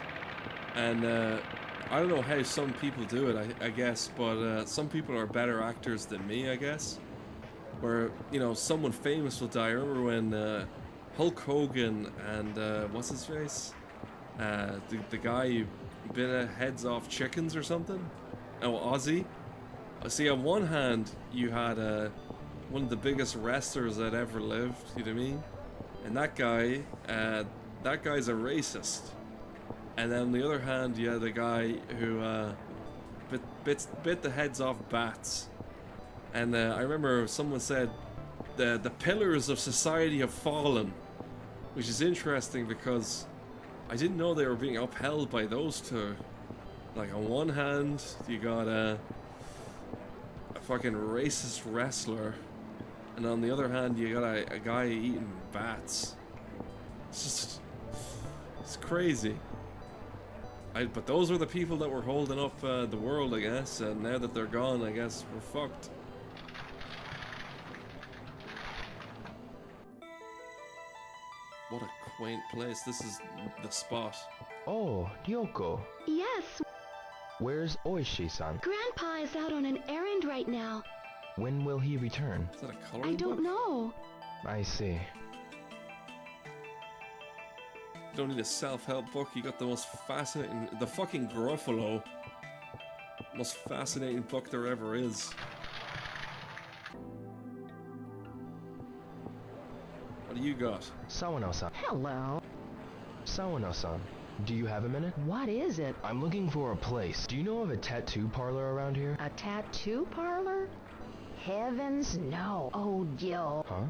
And I don't know how some people do it, I guess, but some people are better actors than me, I guess. Where, someone famous will die. I remember when Hulk Hogan and, what's his face? The guy who bit heads off chickens or something? Oh, Ozzy. See, on one hand, you had one of the biggest wrestlers that ever lived, you know what I mean? And that guy's a racist. And then on the other hand, you had a guy who bit the heads off bats. And I remember someone said, the pillars of society have fallen. Which is interesting because I didn't know they were being upheld by those two. On one hand, you got a fucking racist wrestler. And on the other hand, you got a guy eating bats. It's crazy. But those were the people that were holding up the world, I guess. And now that they're gone, I guess we're fucked. What a quaint place. This is the spot. Oh, Ryoko. Yes, Where's Oishi-san? Grandpa is out on an errand right now. When will he return? Is that a coloring I don't book? know. I see. Don't need a self-help book. You got the most fascinating, the fucking Gruffalo. Most fascinating book there ever is. What do you got? Sawano-san. Hello. Sawano-san, do you have a minute? What is it? I'm looking for a place. Do you know of a tattoo parlor around here? A tattoo parlor? Heavens no. Oh, Gil. Huh?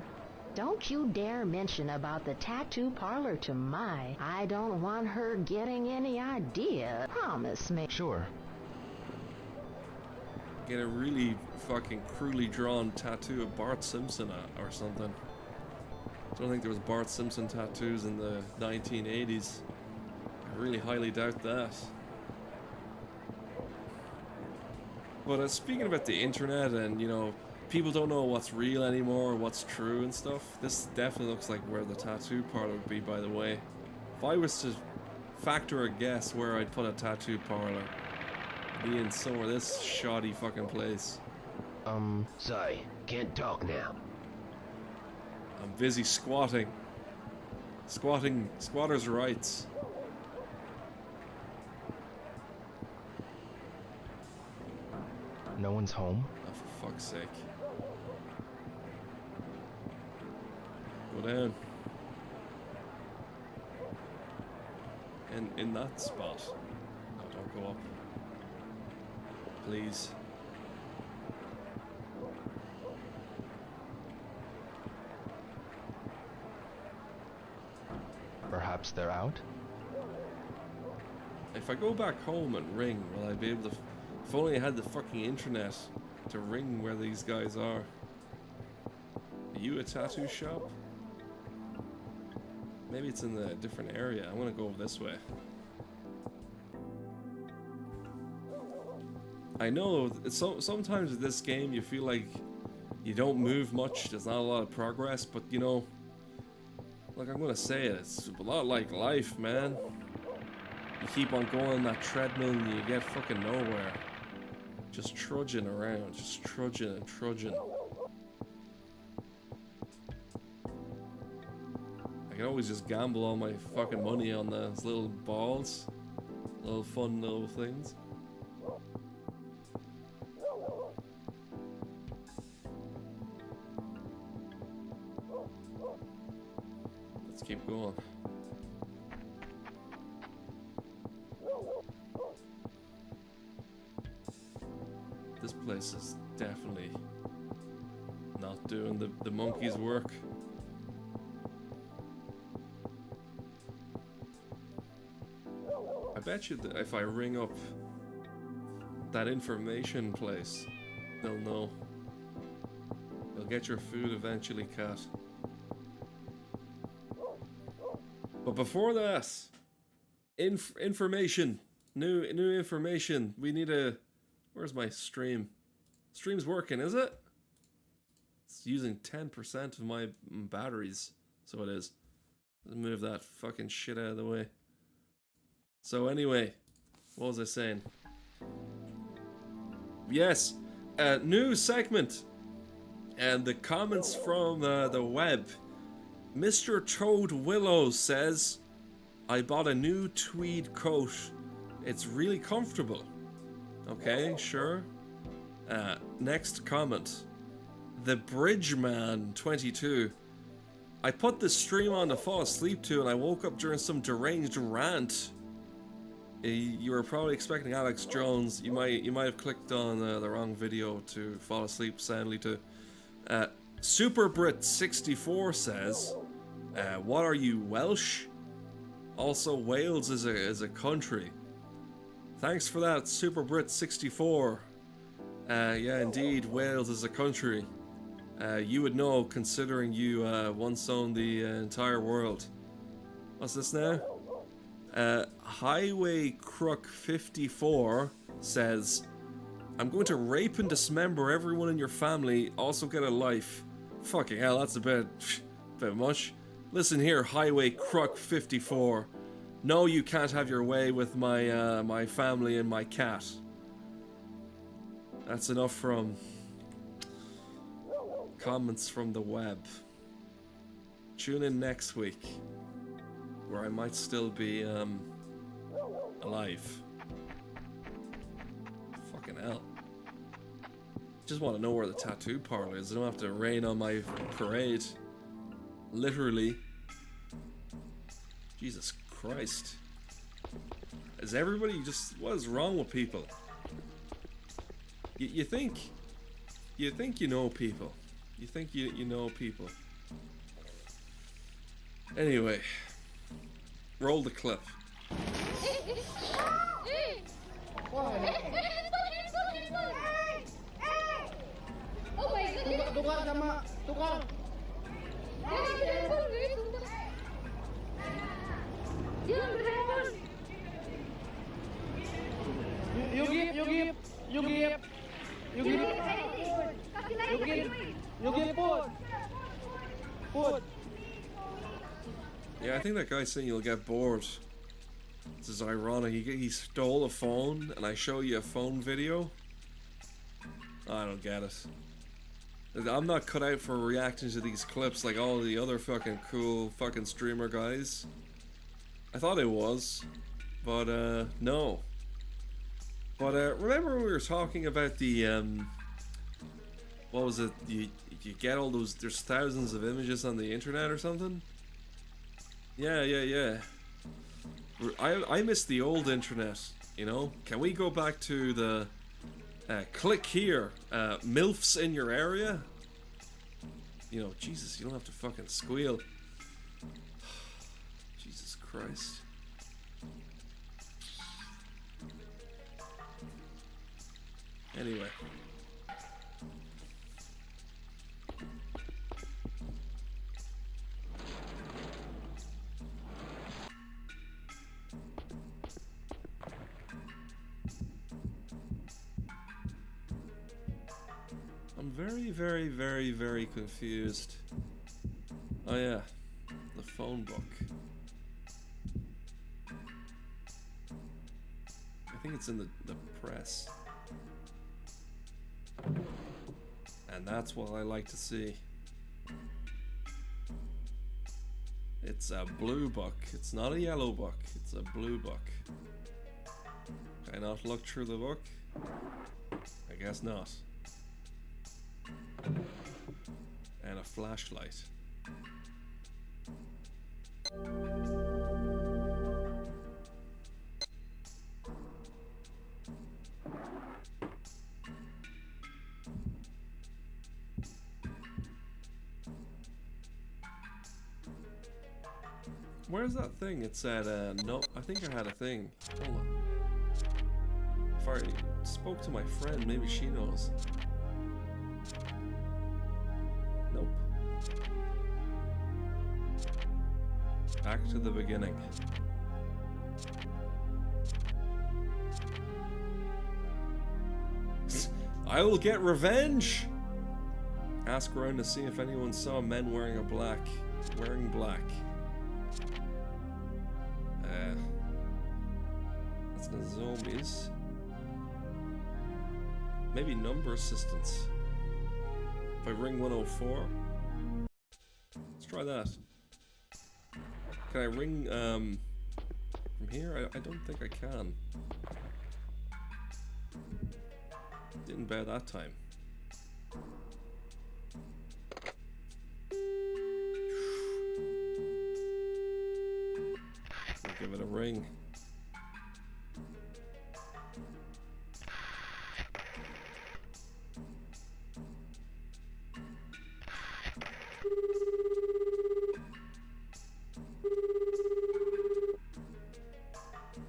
Don't you dare mention about the tattoo parlor to Mai. I don't want her getting any idea. Promise me. Sure. Get a really fucking cruelly drawn tattoo of Bart Simpson or something. I don't think there was Bart Simpson tattoos in the 1980s. I really highly doubt that. But speaking about the internet and, you know, people don't know what's real anymore, what's true and stuff, this definitely looks like where the tattoo parlor would be, by the way. If I was to factor a guess where I'd put a tattoo parlor, it'd be in somewhere this shoddy fucking place. Sorry, can't talk now. I'm busy squatting. Squatters' rights. No one's home? Oh, for fuck's sake. Go down. In that spot. No, don't go up. Please. Perhaps they're out? If I go back home and ring, will I be able to... If only I had the fucking internet to ring where these guys are. Are you a tattoo shop? Maybe it's in a different area. I'm gonna go this way. I know, sometimes with this game you feel like you don't move much, there's not a lot of progress, but you know, like I'm gonna say it, it's a lot like life, man. You keep on going on that treadmill and you get fucking nowhere. Just trudging around, just trudging and trudging. I can always just gamble all my fucking money on those little balls. Little fun little things. Let's keep going. This place is definitely not doing the monkey's work. I bet you that if I ring up that information place, they'll know. They'll get your food eventually, cat. But before that, information, new information. We need a. Where's my stream? Stream's working, is it? It's using 10% of my batteries, so it is. Let's move that fucking shit out of the way. So anyway, what was I saying? Yes, new segment. And the comments from the web. Mr. Toad Willow says, I bought a new tweed coat. It's really comfortable. Okay, sure. Next comment. The Bridgeman 22. I put the stream on to fall asleep to and I woke up during some deranged rant. You were probably expecting Alex Jones. You might have clicked on the wrong video to fall asleep soundly to. SuperBrit64 says, what are you, Welsh? Also, Wales is a country. Thanks for that, SuperBrit64. Yeah, indeed, Wales is a country. You would know, considering you once owned the entire world. What's this now? Highway Crook 54 says, I'm going to rape and dismember everyone in your family, also get a life. Fucking hell, that's a bit much. Listen here, Highway Crook 54. No, you can't have your way with my my family and my cat. That's enough from comments from the web. Tune in next week, where I might still be alive. Fucking hell. Just want to know where the tattoo parlor is. I don't have to rain on my parade. Literally. Jesus Christ. Is everybody just... What is wrong with people? You think... You think you know people. You think you know people. Anyway. Roll the clip. Yeah, I think that guy's saying you'll get bored. This is ironic. He stole a phone, and I show you a phone video. I don't get it. I'm not cut out for reacting to these clips like all the other fucking cool fucking streamer guys. I thought it was, but no. But remember when we were talking about the what was it? You get all those. There's thousands of images on the internet or something. Yeah. I miss the old internet. You know? Can we go back to the click here? MILFs in your area? You know, Jesus, you don't have to fucking squeal. Jesus Christ. Anyway. I'm very confused. Oh yeah, the phone book. I think it's in the press. And that's what I like to see. It's a blue book. It's not a yellow book. It's a blue book. Can I not look through the book? I guess not. And a flashlight. Where's that thing? It said, no, I think I had a thing. Hold on. If I spoke to my friend, maybe she knows. Nope. Back to the beginning. I will get revenge! Ask around to see if anyone saw men wearing black. That's the zombies. Maybe number assistance. If I ring 104. Let's try that. Can I ring from here? I don't think I can. Didn't bear that time. I'll give it a ring.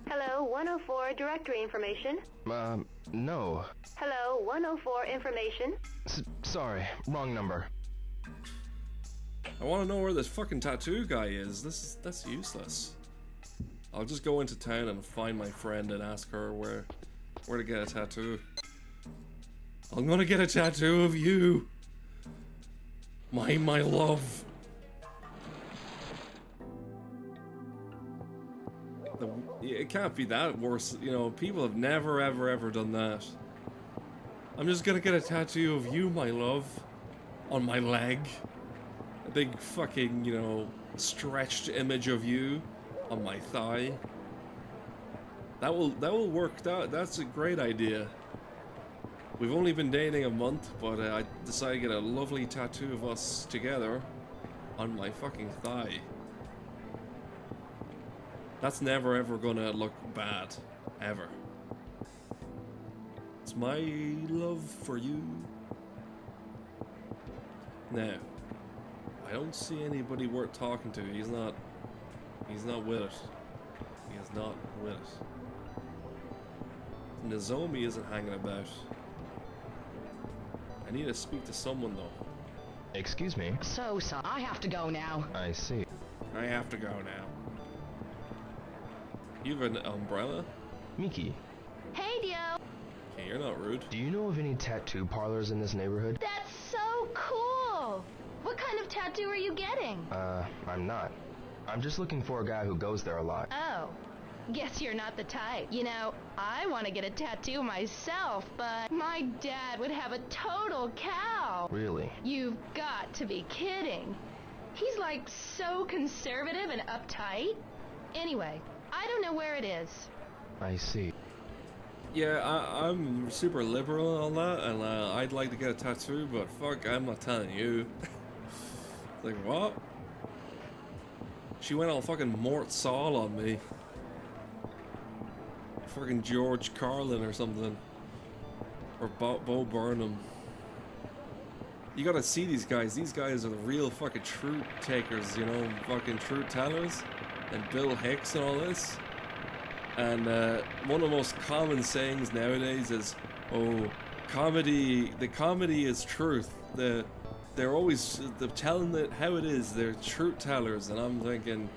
Hello, 104 directory information. No. Hello, 104 information. Sorry, wrong number. I want to know where this fucking tattoo guy is. That's useless. I'll just go into town and find my friend and ask her where to get a tattoo. I'm gonna get a tattoo of you. My love. it can't be that worse. You know, people have never ever done that. I'm just gonna get a tattoo of you, my love, on my leg. A big fucking, you know, stretched image of you on my thigh. That will work. That's a great idea. We've only been dating a month, but I decided to get a lovely tattoo of us together on my fucking thigh. That's never ever gonna look bad, ever. It's my love for you. Now, I don't see anybody worth talking to. He's not with it. He is not with it. Nozomi isn't hanging about. I need to speak to someone though. Excuse me? So, I have to go now. I see. I have to go now. You have an umbrella? Miki. Hey, Dio! Okay, you're not rude. Do you know of any tattoo parlors in this neighborhood? That's so cool! What kind of tattoo are you getting? I'm not. I'm just looking for a guy who goes there a lot. Oh. Guess you're not the type. You know, I want to get a tattoo myself, but my dad would have a total cow. Really? You've got to be kidding. He's like so conservative and uptight. Anyway, I don't know where it is. I see. Yeah, I'm super liberal on that, and I'd like to get a tattoo, but fuck, I'm not telling you. Like, what? She went all fucking Mort Saul on me. Fucking George Carlin or something. Or Bo Burnham. You gotta see these guys. These guys are the real fucking truth takers, you know, fucking truth tellers. And Bill Hicks and all this. And one of the most common sayings nowadays is, oh, the comedy is truth. They're always telling it how it is. They're truth tellers. And I'm thinking,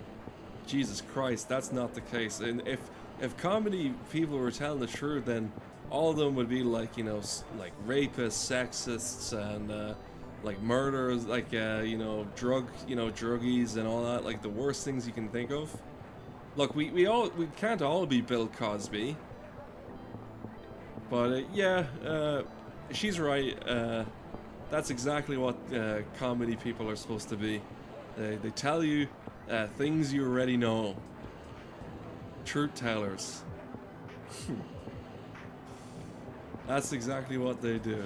Jesus Christ, that's not the case. And if comedy people were telling the truth, then all of them would be like, you know, like rapists, sexists, and like murderers, like you know, druggies and all that, like the worst things you can think of. Look, we can't all be Bill Cosby, but yeah, she's right. That's exactly what comedy people are supposed to be. They tell you things you already know. Truth tellers. That's exactly what they do.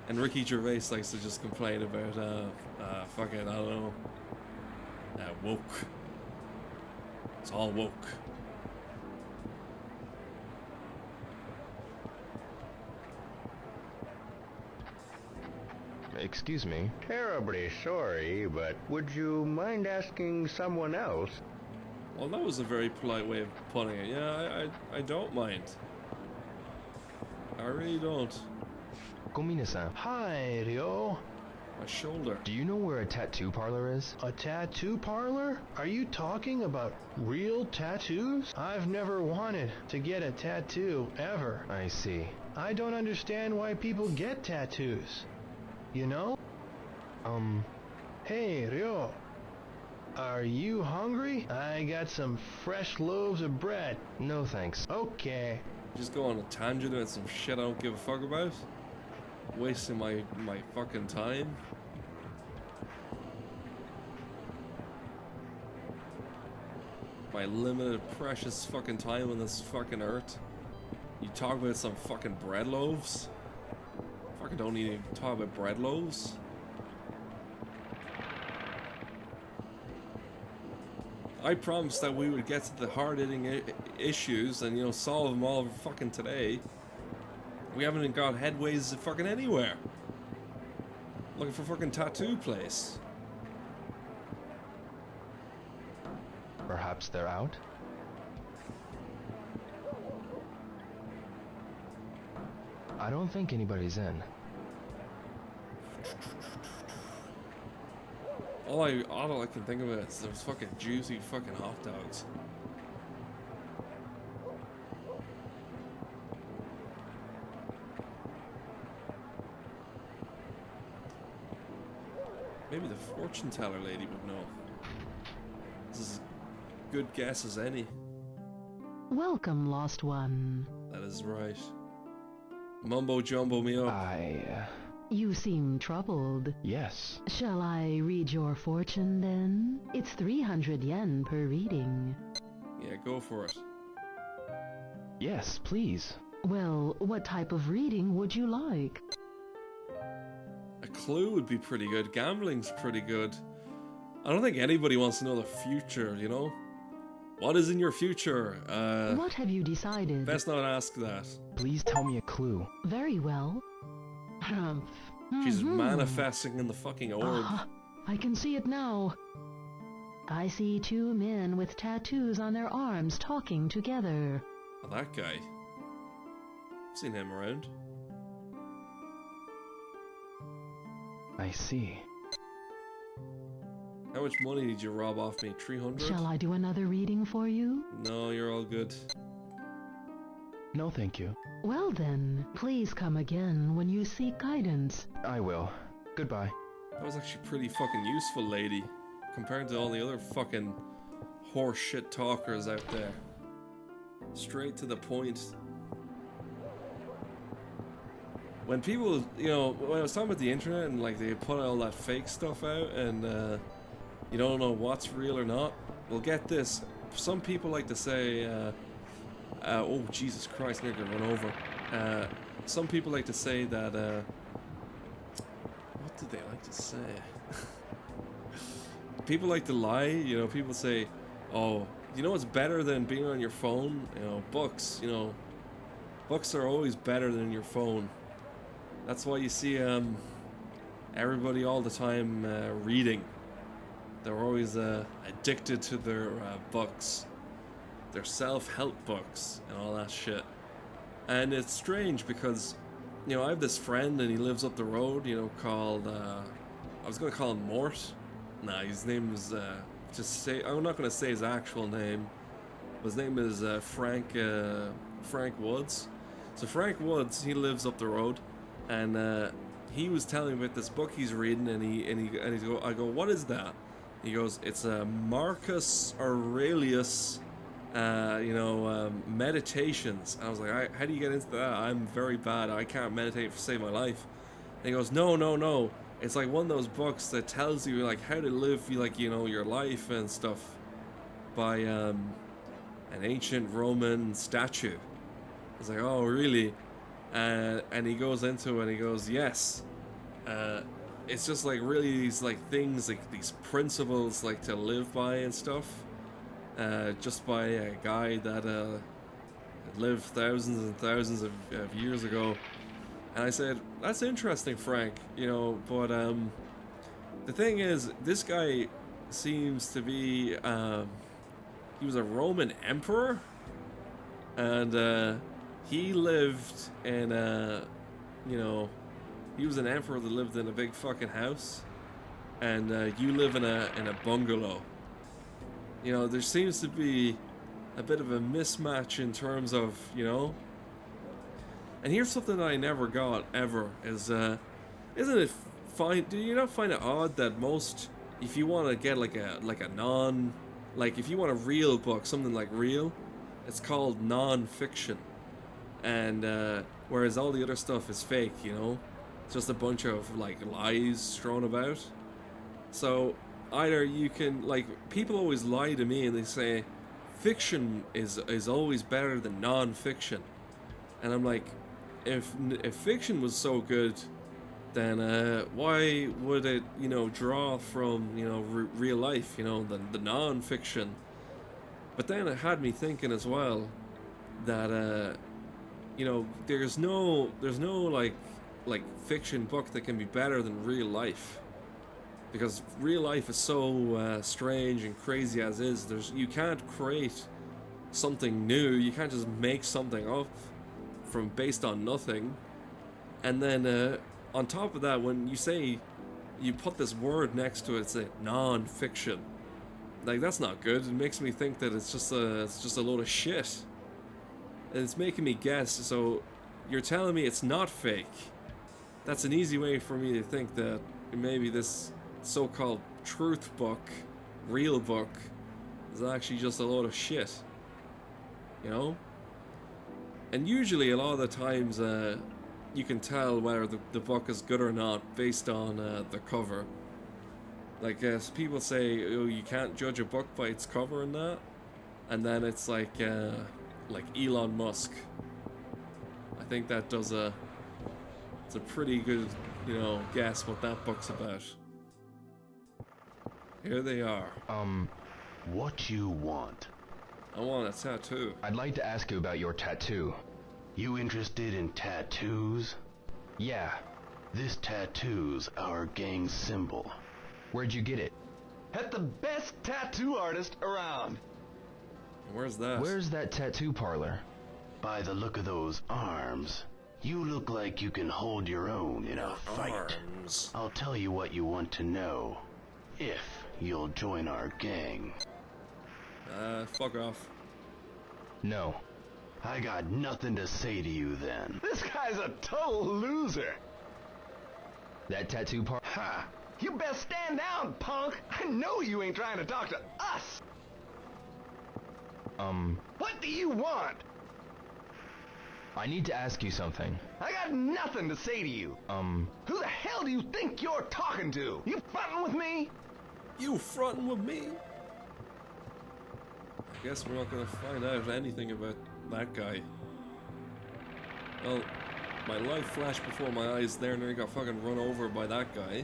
And Ricky Gervais likes to just complain about fucking, I don't know, woke. It's all woke. Excuse me? Terribly sorry, but would you mind asking someone else? Well, that was a very polite way of putting it. Yeah, I don't mind. I really don't. Komine-san. Hi, Ryo. My shoulder. Do you know where a tattoo parlor is? A tattoo parlor? Are you talking about real tattoos? I've never wanted to get a tattoo, ever. I see. I don't understand why people get tattoos. You know? Hey, Ryo. Are you hungry? I got some fresh loaves of bread. No thanks. Okay. Just go on a tangent about some shit I don't give a fuck about. Wasting my fucking time. My limited precious fucking time on this fucking earth. You talk about some fucking bread loaves? Fucking don't need to talk about bread loaves. I promised that we would get to the hard-hitting issues and, you know, solve them all fucking today. We haven't got headways fucking anywhere. Looking for fucking tattoo place. Perhaps they're out? I don't think anybody's in. All I can think of is those fucking juicy fucking hot dogs. Maybe the fortune teller lady would know. This is good guess as any. Welcome, lost one. That is right. Mumbo jumbo me up. You seem troubled. Yes. Shall I read your fortune then? It's 300 yen per reading. Yeah, go for it. Yes, please. Well, what type of reading would you like? A clue would be pretty good. Gambling's pretty good. I don't think anybody wants to know the future, you know? What is in your future? What have you decided? Best not ask that. Please tell me a clue. Very well. She's manifesting in the fucking orb. I can see it now. I see two men with tattoos on their arms talking together. Oh, that guy. I've seen him around. I see. How much money did you rob off me? 300? Shall I do another reading for you? No, you're all good. No, thank you. Well then, please come again when you seek guidance. I will. Goodbye. That was actually pretty fucking useful, lady. Compared to all the other fucking horse shit talkers out there. Straight to the point. When people, you know, when I was talking about the internet and like they put all that fake stuff out and you don't know what's real or not, well, get this. Some people like to say, oh Jesus Christ, near gonna run over. Some people like to say that, what do they like to say? People like to lie, you know, people say, oh, you know what's better than being on your phone? You know, books, you know. Books are always better than your phone. That's why you see everybody all the time reading. They're always addicted to their books. Their self-help books and all that shit. And it's strange because, you know, I have this friend and he lives up the road, you know, called, I was going to call him Mort. Nah, his name is, I'm not going to say his actual name. His name is Frank Woods. So Frank Woods, he lives up the road, and he was telling me about this book he's reading, and I go, what is that? He goes, it's a Marcus Aurelius, meditations. And I was like, how do you get into that? I'm very bad. I can't meditate to save my life. And he goes, no. It's like one of those books that tells you like how to live, like, you know, your life and stuff by an ancient Roman statue. I was like, oh, really? And he goes into it and he goes, yes. It's just like really these like things, like these principles like to live by and stuff. Just by a guy that lived thousands and thousands of years ago. And I said, that's interesting, Frank, you know, but the thing is, this guy seems to be, he was a Roman emperor, and he lived in he was an emperor that lived in a big fucking house, and you live in a bungalow. You know, there seems to be a bit of a mismatch in terms of, you know. And here's something that I never got ever is, isn't it fine? Do you not find it odd that most, if you want to get like a if you want a real book, something like real, it's called non-fiction, and whereas all the other stuff is fake, you know, it's just a bunch of like lies strewn about. So either you can, like, people always lie to me and they say fiction is always better than non-fiction, and I'm like, if fiction was so good, then why would it, you know, draw from, you know, real life, you know, the non-fiction? But then it had me thinking as well that you know, there's no like fiction book that can be better than real life, because real life is so strange and crazy as is. You can't create something new. You can't just make something up from based on nothing. And then on top of that, when you say, you put this word next to it, say non-fiction, like, that's not good. It makes me think that it's just a load of shit, and it's making me guess. So you're telling me it's not fake. That's an easy way for me to think that maybe this so-called truth book, real book, is actually just a load of shit. You know? And usually a lot of the times you can tell whether the book is good or not based on the cover. Like people say, oh, you can't judge a book by its cover and that. And then it's like Elon Musk. I think that does it's a pretty good, you know, guess what that book's about. Here they are. What you want? I want a tattoo. I'd like to ask you about your tattoo. You interested in tattoos? Yeah. This tattoo's our gang's symbol. Where'd you get it? At the best tattoo artist around. Where's that? Where's that tattoo parlor? By the look of those arms, you look like you can hold your own in a fight. Arms. I'll tell you what you want to know, if you'll join our gang. Fuck off. No. I got nothing to say to you then. This guy's a total loser. That tattoo parlor? Ha! You best stand down, punk! I know you ain't trying to talk to us! What do you want? I need to ask you something. I got nothing to say to you. Who the hell do you think you're talking to? You frontin' with me? You frontin' with me? I guess we're not gonna find out anything about that guy. Well, my life flashed before my eyes there and I got fucking run over by that guy.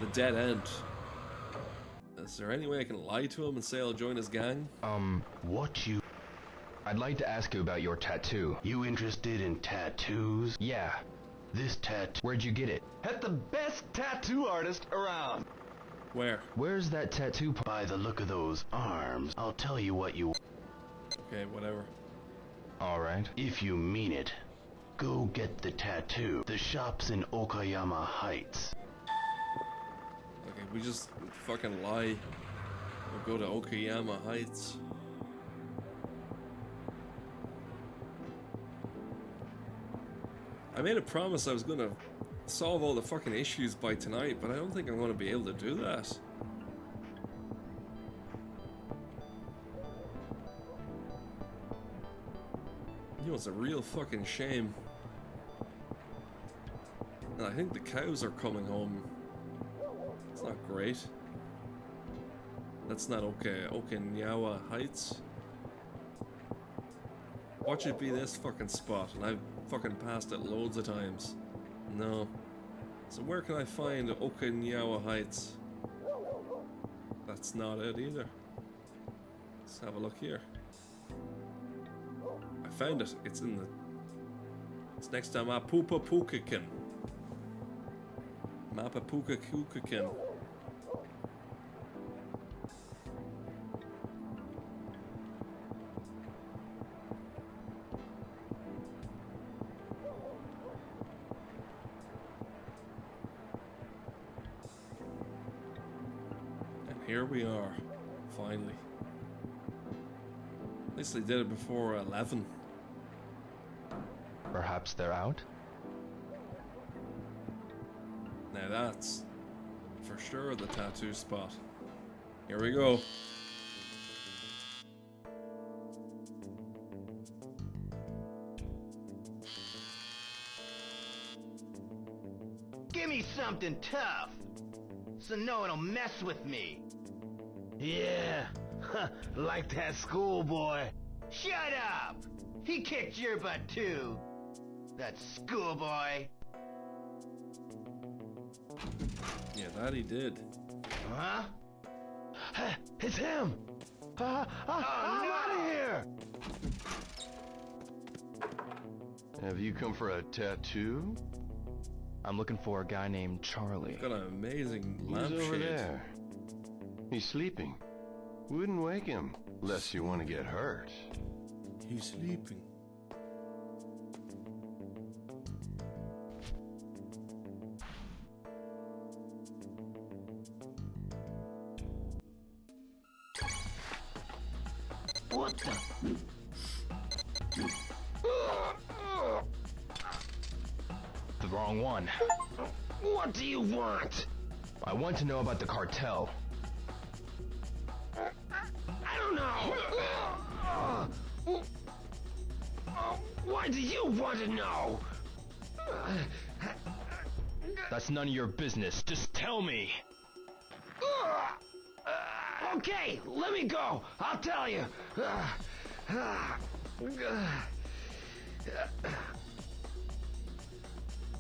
The dead end. Is there any way I can lie to him and say I'll join his gang? What you... I'd like to ask you about your tattoo. You interested in tattoos? Yeah. This tattoo... Where'd you get it? At the best tattoo artist around. Where? Where's that tattoo By the look of those arms, I'll tell you what you... Okay, whatever. Alright. If you mean it, go get the tattoo. The shop's in Okayama Heights. Okay, we just fucking lie. We'll go to Okayama Heights. I made a promise I was gonna solve all the fucking issues by tonight, but I don't think I'm gonna be able to do that. You know, it's a real fucking shame. And I think the cows are coming home. It's not great. That's not okay. Okinawa Heights. Watch it be this fucking spot, and I've fucking passed it loads of times. No. So where can I find Okinawa Heights? That's not it either. Let's have a look here. I found it. It's in the... It's next to Mapupapukakin. Mapapukakukakin. Here we are, finally. At least they did it before 11. Perhaps they're out? Now that's for sure the tattoo spot. Here we go. Give me something tough, so no one will mess with me. Yeah, like that schoolboy. Shut up! He kicked your butt too. That schoolboy. Yeah, that he did. Huh? It's him! I'm out of here! Have you come for a tattoo? I'm looking for a guy named Charlie. Got an amazing He's lampshade. over there. He's sleeping. Wouldn't wake him, lest you want to get hurt. He's sleeping. What the? The wrong one. What do you want? I want to know about the cartel. Why do you want to know? That's none of your business. Just tell me. Okay, let me go. I'll tell you.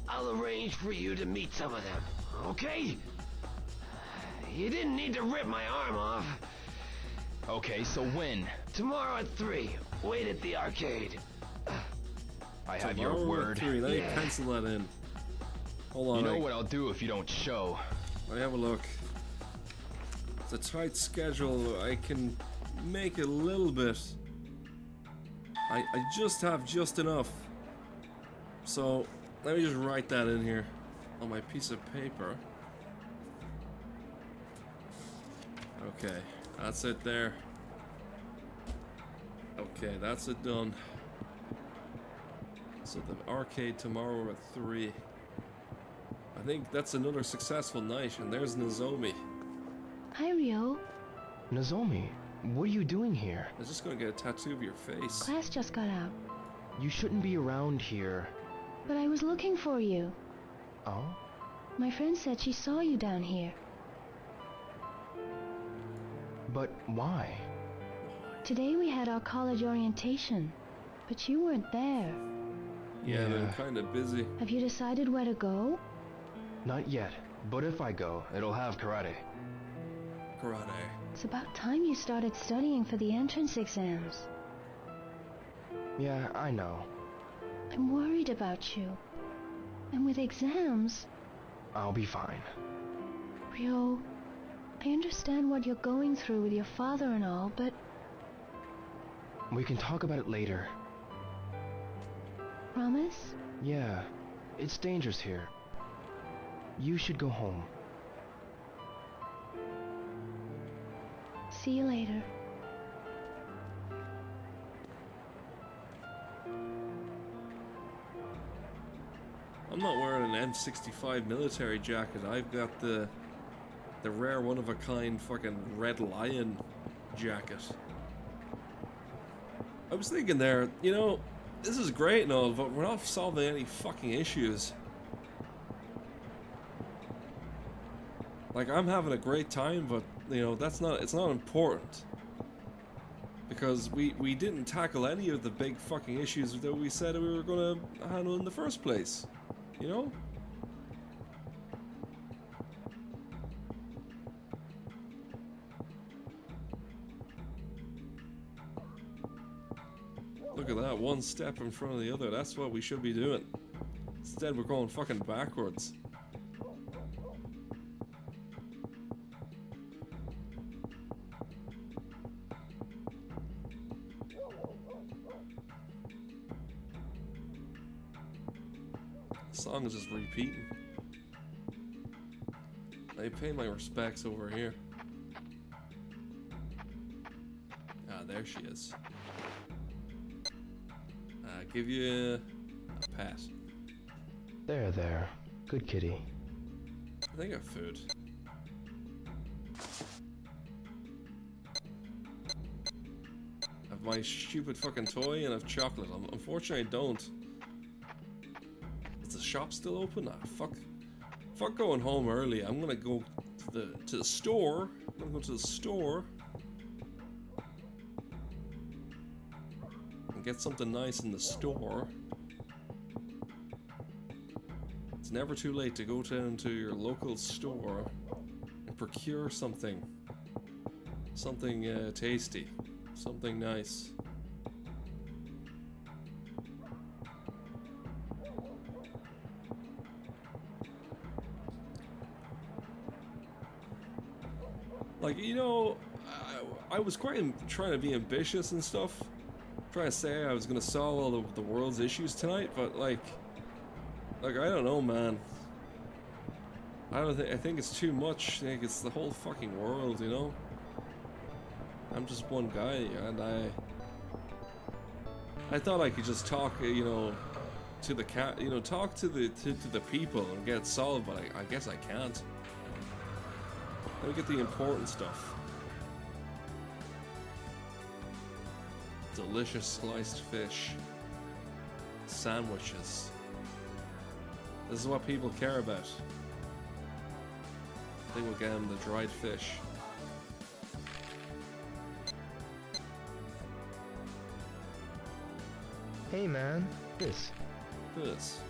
I'll arrange for you to meet some of them, okay? You didn't need to rip my arm off. Okay, so when? Tomorrow at 3. Wait at the arcade. I have your word. 3. Let me pencil that in. Hold on. You know what I'll do if you don't show. Let me have a look. It's a tight schedule. I can make a little bit. I just have just enough. So let me just write that in here on my piece of paper. Okay, that's it there. Okay, that's it done. So the arcade tomorrow at 3. I think that's another successful night, and there's Nozomi. Hi, Rio. Nozomi, what are you doing here? I was just gonna get a tattoo of your face. Class just got out. You shouldn't be around here. But I was looking for you. Oh? My friend said she saw you down here. But why? Today we had our college orientation, but you weren't there. Yeah, I'm kind of busy. Have you decided where to go? Not yet, but if I go, it'll have karate. Karate. It's about time you started studying for the entrance exams. Yeah, I know. I'm worried about you. And with exams... I'll be fine. Rio, I understand what you're going through with your father and all, but... We can talk about it later. Promise? Yeah, it's dangerous here. You should go home. See you later. I'm not wearing an M65 military jacket. I've got the rare one-of-a-kind fucking Red Lion jacket. I was thinking there, you know, this is great and all, but we're not solving any fucking issues. Like, I'm having a great time, but, you know, it's not important. Because we didn't tackle any of the big fucking issues that we said we were gonna handle in the first place. You know? Look at that, one step in front of the other. That's what we should be doing. Instead, we're going fucking backwards. The song is just repeating. I pay my respects over here. Ah, there she is. Give you a pat. There. Good kitty. I think I have food. I have my stupid fucking toy and I have chocolate. Unfortunately, I don't. Is the shop still open? Ah, fuck. Fuck going home early. I'm gonna go to the store. I'm gonna go to the store and get something nice in the store. It's never too late to go down to your local store and procure something tasty, something nice. Like, you know, I was quite trying to be ambitious and stuff. Trying to say I was gonna solve all of the world's issues tonight, but like I don't know, man. I think it's too much. I think it's the whole fucking world, you know? I'm just one guy, and I thought I could just talk, you know, to the cat, you know, talk to the people and get it solved, but I guess I can't. Let me get the important stuff. delicious sliced fish. Sandwiches. This is what people care about. I think we'll get him the dried fish. Hey man, this. This.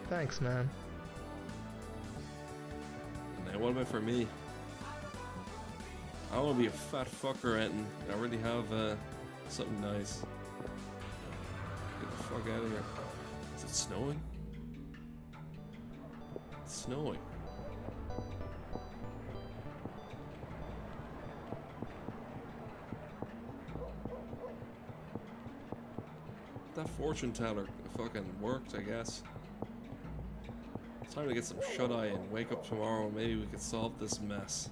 Thanks, man. Now what about for me? I want to be a fat fucker, Enton. I already have something nice. Get the fuck out of here. Is it snowing? It's snowing. That fortune teller fucking worked, I guess. It's time to get some shut-eye and wake up tomorrow. Maybe we could solve this mess.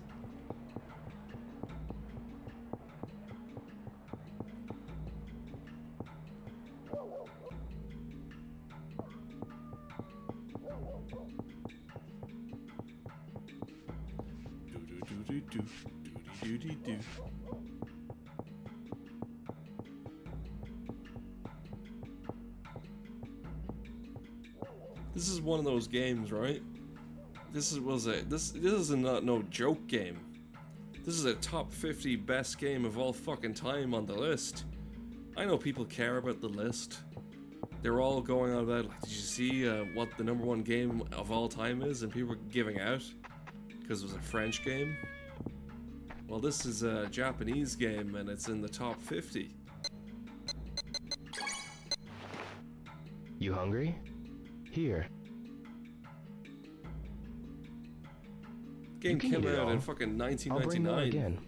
Do-do-do-do-do. This is one of those games, right? This is not no joke game. This is a top 50 best game of all fucking time on the list. I know people care about the list. They're all going on about, like, did you see what the #1 game of all time is? And people are giving out because it was a French game. Well, this is a Japanese game and it's in the top 50. You hungry? Here. Game came out in fucking 1999. Again.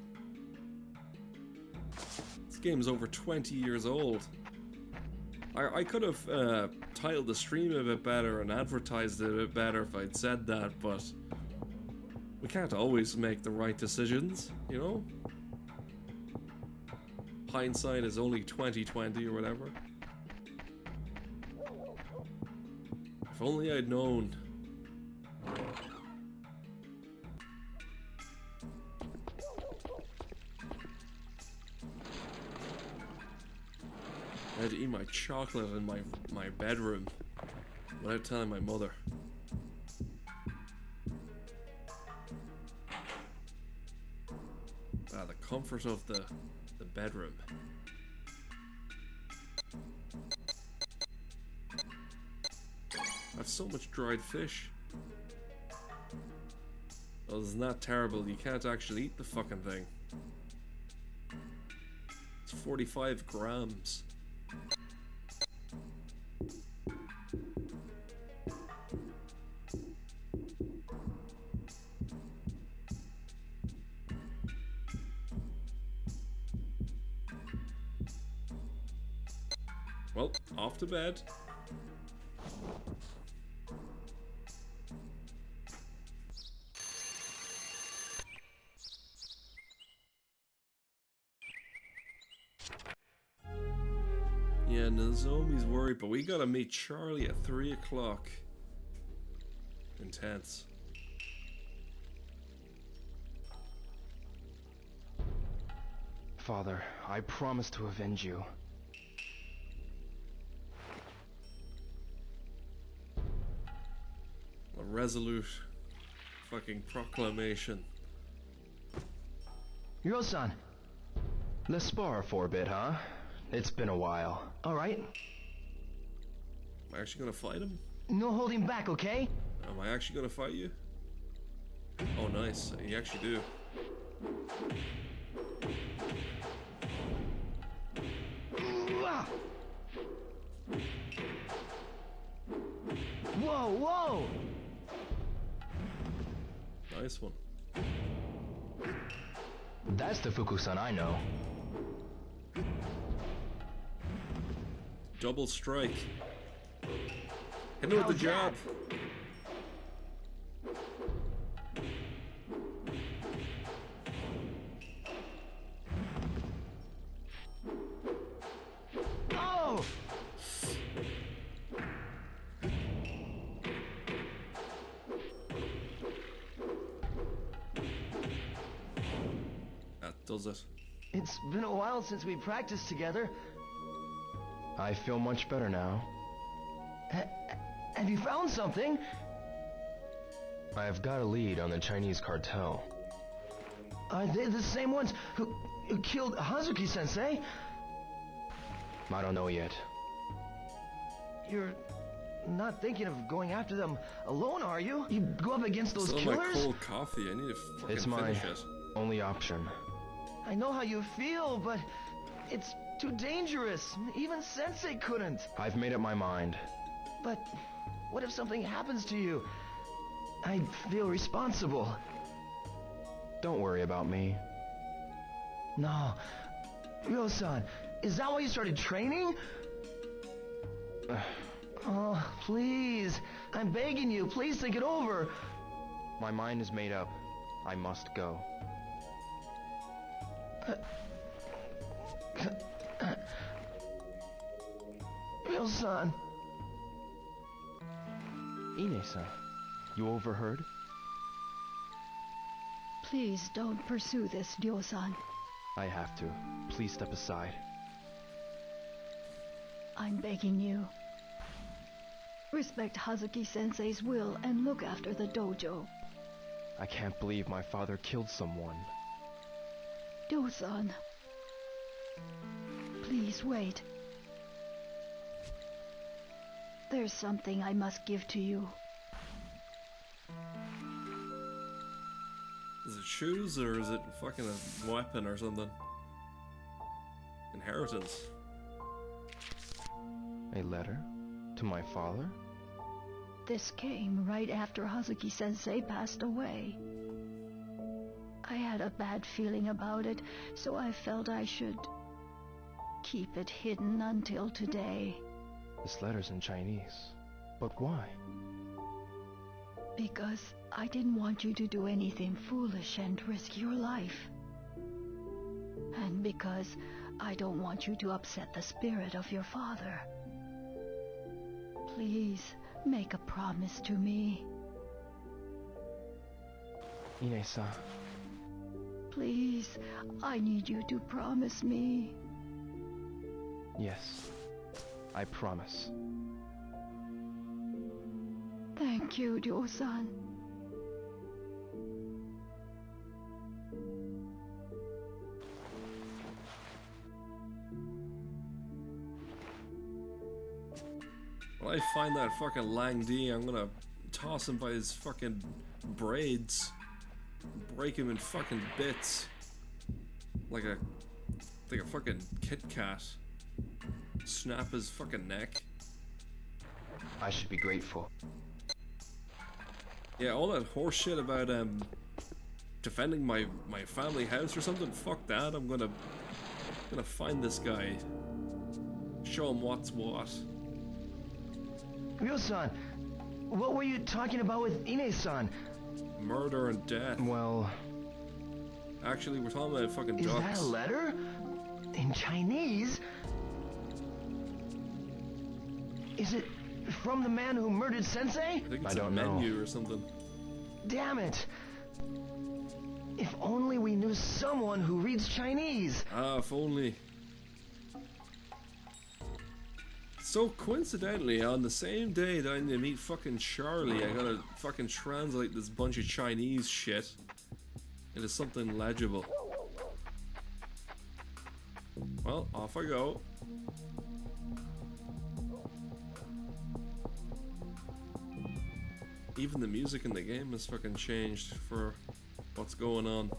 This game's over 20 years old. I could have titled the stream a bit better and advertised it a bit better if I'd said that, but we can't always make the right decisions, you know? Hindsight is only 20/20 or whatever. If only I'd known. I had to eat my chocolate in my bedroom without telling my mother. Ah, the comfort of the bedroom. I have so much dried fish. Well, isn't that terrible? You can't actually eat the fucking thing. It's 45 grams. Well, off to bed. Yeah, Nozomi's worried, but we gotta meet Charlie at 3 o'clock. Intense. Father, I promise to avenge you. A resolute fucking proclamation. Yo-san, let's spar for a bit, huh? It's been a while. Alright? Am I actually gonna fight him? No holding back, okay? Am I actually gonna fight you? Oh, nice. You actually do. Whoa, whoa! Nice one. That's the Fuku-san I know. Double strike. Hit him with the jab. Oh! does it. It's been a while since we practiced together. I feel much better now. Have you found something? I've got a lead on the Chinese cartel. Are they the same ones who killed Hazuki-sensei? I don't know yet. You're not thinking of going after them alone, are you? You go up against those Still killers? my cold coffee. I need to fucking It's my finish it. only option. I know how you feel, but it's too dangerous. Even Sensei couldn't. I've made up my mind. But what if something happens to you? I'd feel responsible. Don't worry about me. No. Ryo-san, is that why you started training? Oh, please. I'm begging you. Please think it over. My mind is made up. I must go. Ryo-san. Ine-san, you overheard? Please don't pursue this, Ryo-san. I have to. Please step aside. I'm begging you. Respect Hazuki-sensei's will and look after the dojo. I can't believe my father killed someone. Ryo-san. Please wait. There's something I must give to you. Is it shoes or is it fucking a weapon or something? Inheritance. A letter? To my father? This came right after Hazuki-sensei passed away. I had a bad feeling about it, so I felt I should keep it hidden until today. This letter's in Chinese. But why? Because I didn't want you to do anything foolish and risk your life. And because I don't want you to upset the spirit of your father. Please, make a promise to me. Ine-san. Please, I need you to promise me. Yes, I promise. Thank you, Ryo-san. When I find that fucking Lang D, I'm gonna toss him by his fucking braids. Break him in fucking bits. Like a fucking Kit Kat. Snap his fucking neck. I should be grateful. Yeah, all that horse shit about defending my family house or something, fuck that. I'm gonna find this guy. Show him what's what. Ryo-san, what were you talking about with Ine-san? Murder and death. Well... Actually, we're talking about fucking ducks. Is that a letter? In Chinese? Is it from the man who murdered Sensei? I think it's a menu or something. Damn it! If only we knew someone who reads Chinese. Ah, if only. So coincidentally, on the same day that I need to meet fucking Charlie, I gotta fucking translate this bunch of Chinese shit into something legible. Well, off I go. Even the music in the game has fucking changed for what's going on.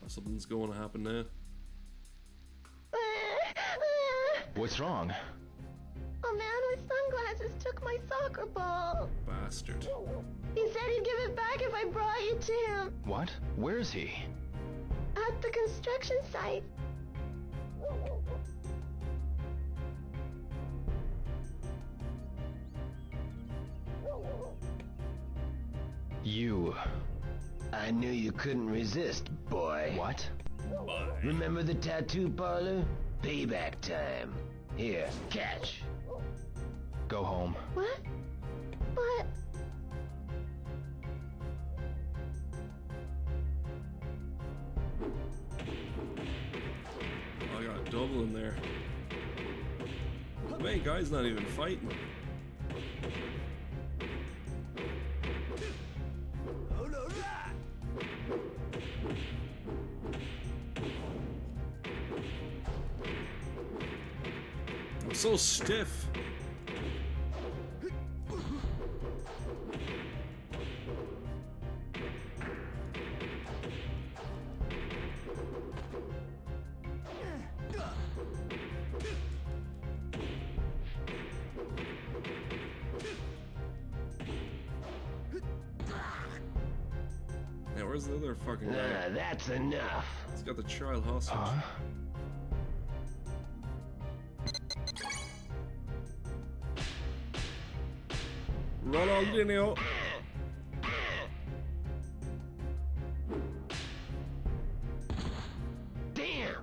Something's going to happen now. What's wrong? A man with sunglasses took my soccer ball. Bastard. He said he'd give it back if I brought you to him. What? Where is he? At the construction site. You. I knew you couldn't resist, boy. What? Boy. Remember the tattoo parlor? Payback time. Here, catch. Go home. What? But... trouble in there. The main guy's not even fighting. I'm so stiff. Now, where's the other fucking guy? That's enough. He's got the child hostage. Ronaldinho. Damn!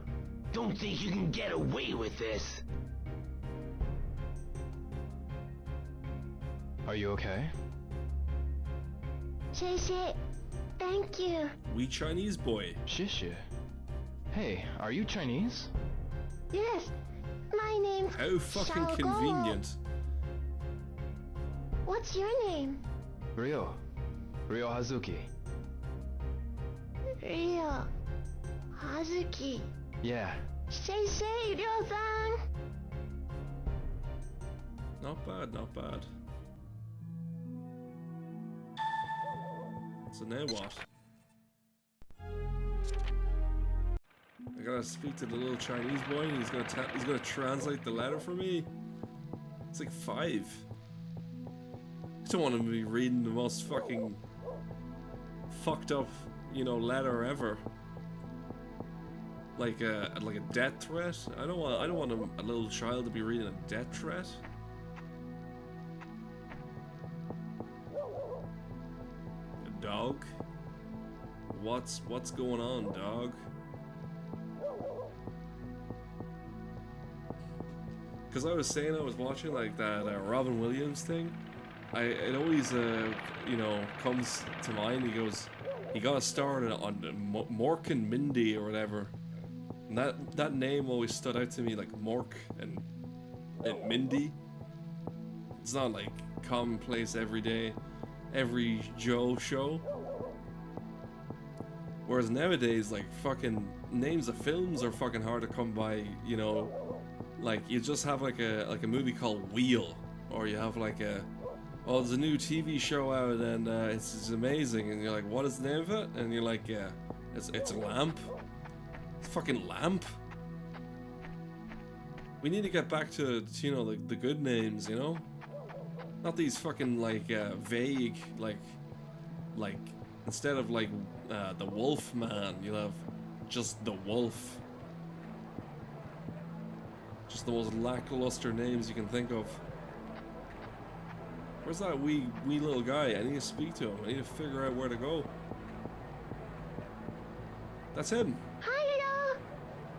Don't think you can get away with this. Are you okay? Xie, thank you. Wee Chinese boy. Shishie. Hey, are you Chinese? Yes, my name's How fucking Xiao convenient. What's your name? Ryo. Ryo Hazuki. Ryo Hazuki. Yeah. Xie, Ryo-san. Not bad, not bad. So now what? I gotta speak to the little Chinese boy and he's gonna translate the letter for me. It's like 5. I don't want him to be reading the most fucking fucked up, you know, letter ever. Like a death threat. I don't want a little child to be reading a death threat. A dog? What's going on, dog? Because I was saying I was watching like that Robin Williams thing. It always you know, comes to mind. He goes, he got a start on Mork and Mindy or whatever. And that name always stood out to me, like Mork and Mindy. It's not like commonplace every Joe show. Whereas nowadays, like fucking names of films are fucking hard to come by. You know, like you just have like a movie called Wheel, or you have like oh, there's a new TV show out and it's amazing, and you're like, what is the name of it? And you're like, yeah, it's Lamp. It's fucking Lamp. We need to get back to you know, like the good names, you know, not these fucking like vague like instead of like the Wolf Man, you'll have just the Wolf. Just the most lackluster names you can think of. Where's that wee little guy? I need to speak to him. I need to figure out where to go. That's him. Hi,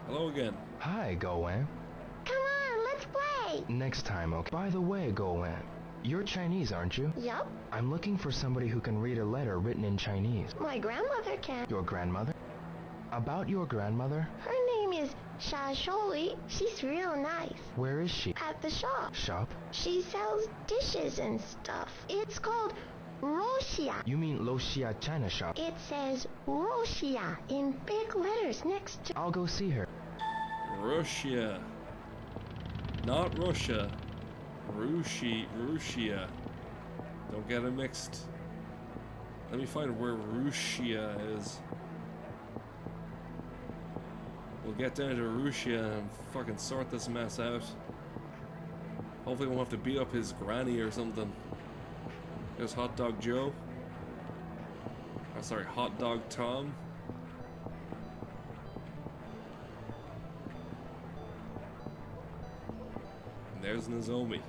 Hello again. Hi, Go-Wan. Come on, let's play. Next time, okay? By the way, Go-Wan, you're Chinese, aren't you? Yup. I'm looking for somebody who can read a letter written in Chinese. My grandmother can. Your grandmother? About your grandmother? Her name is Shasholi. She's real nice. Where is she? At the shop. Shop? She sells dishes and stuff. It's called Roshia. You mean Loxia China Shop? It says Roshia in big letters next to... I'll go see her. Russia. Not Russia. Russia. Don't get it mixed. Let me find where Russia is. We'll get down to Russia and fucking sort this mess out. Hopefully we won't have to beat up his granny or something. There's Hot Dog Joe. Oh, sorry, Hot Dog Tom. And there's Nozomi.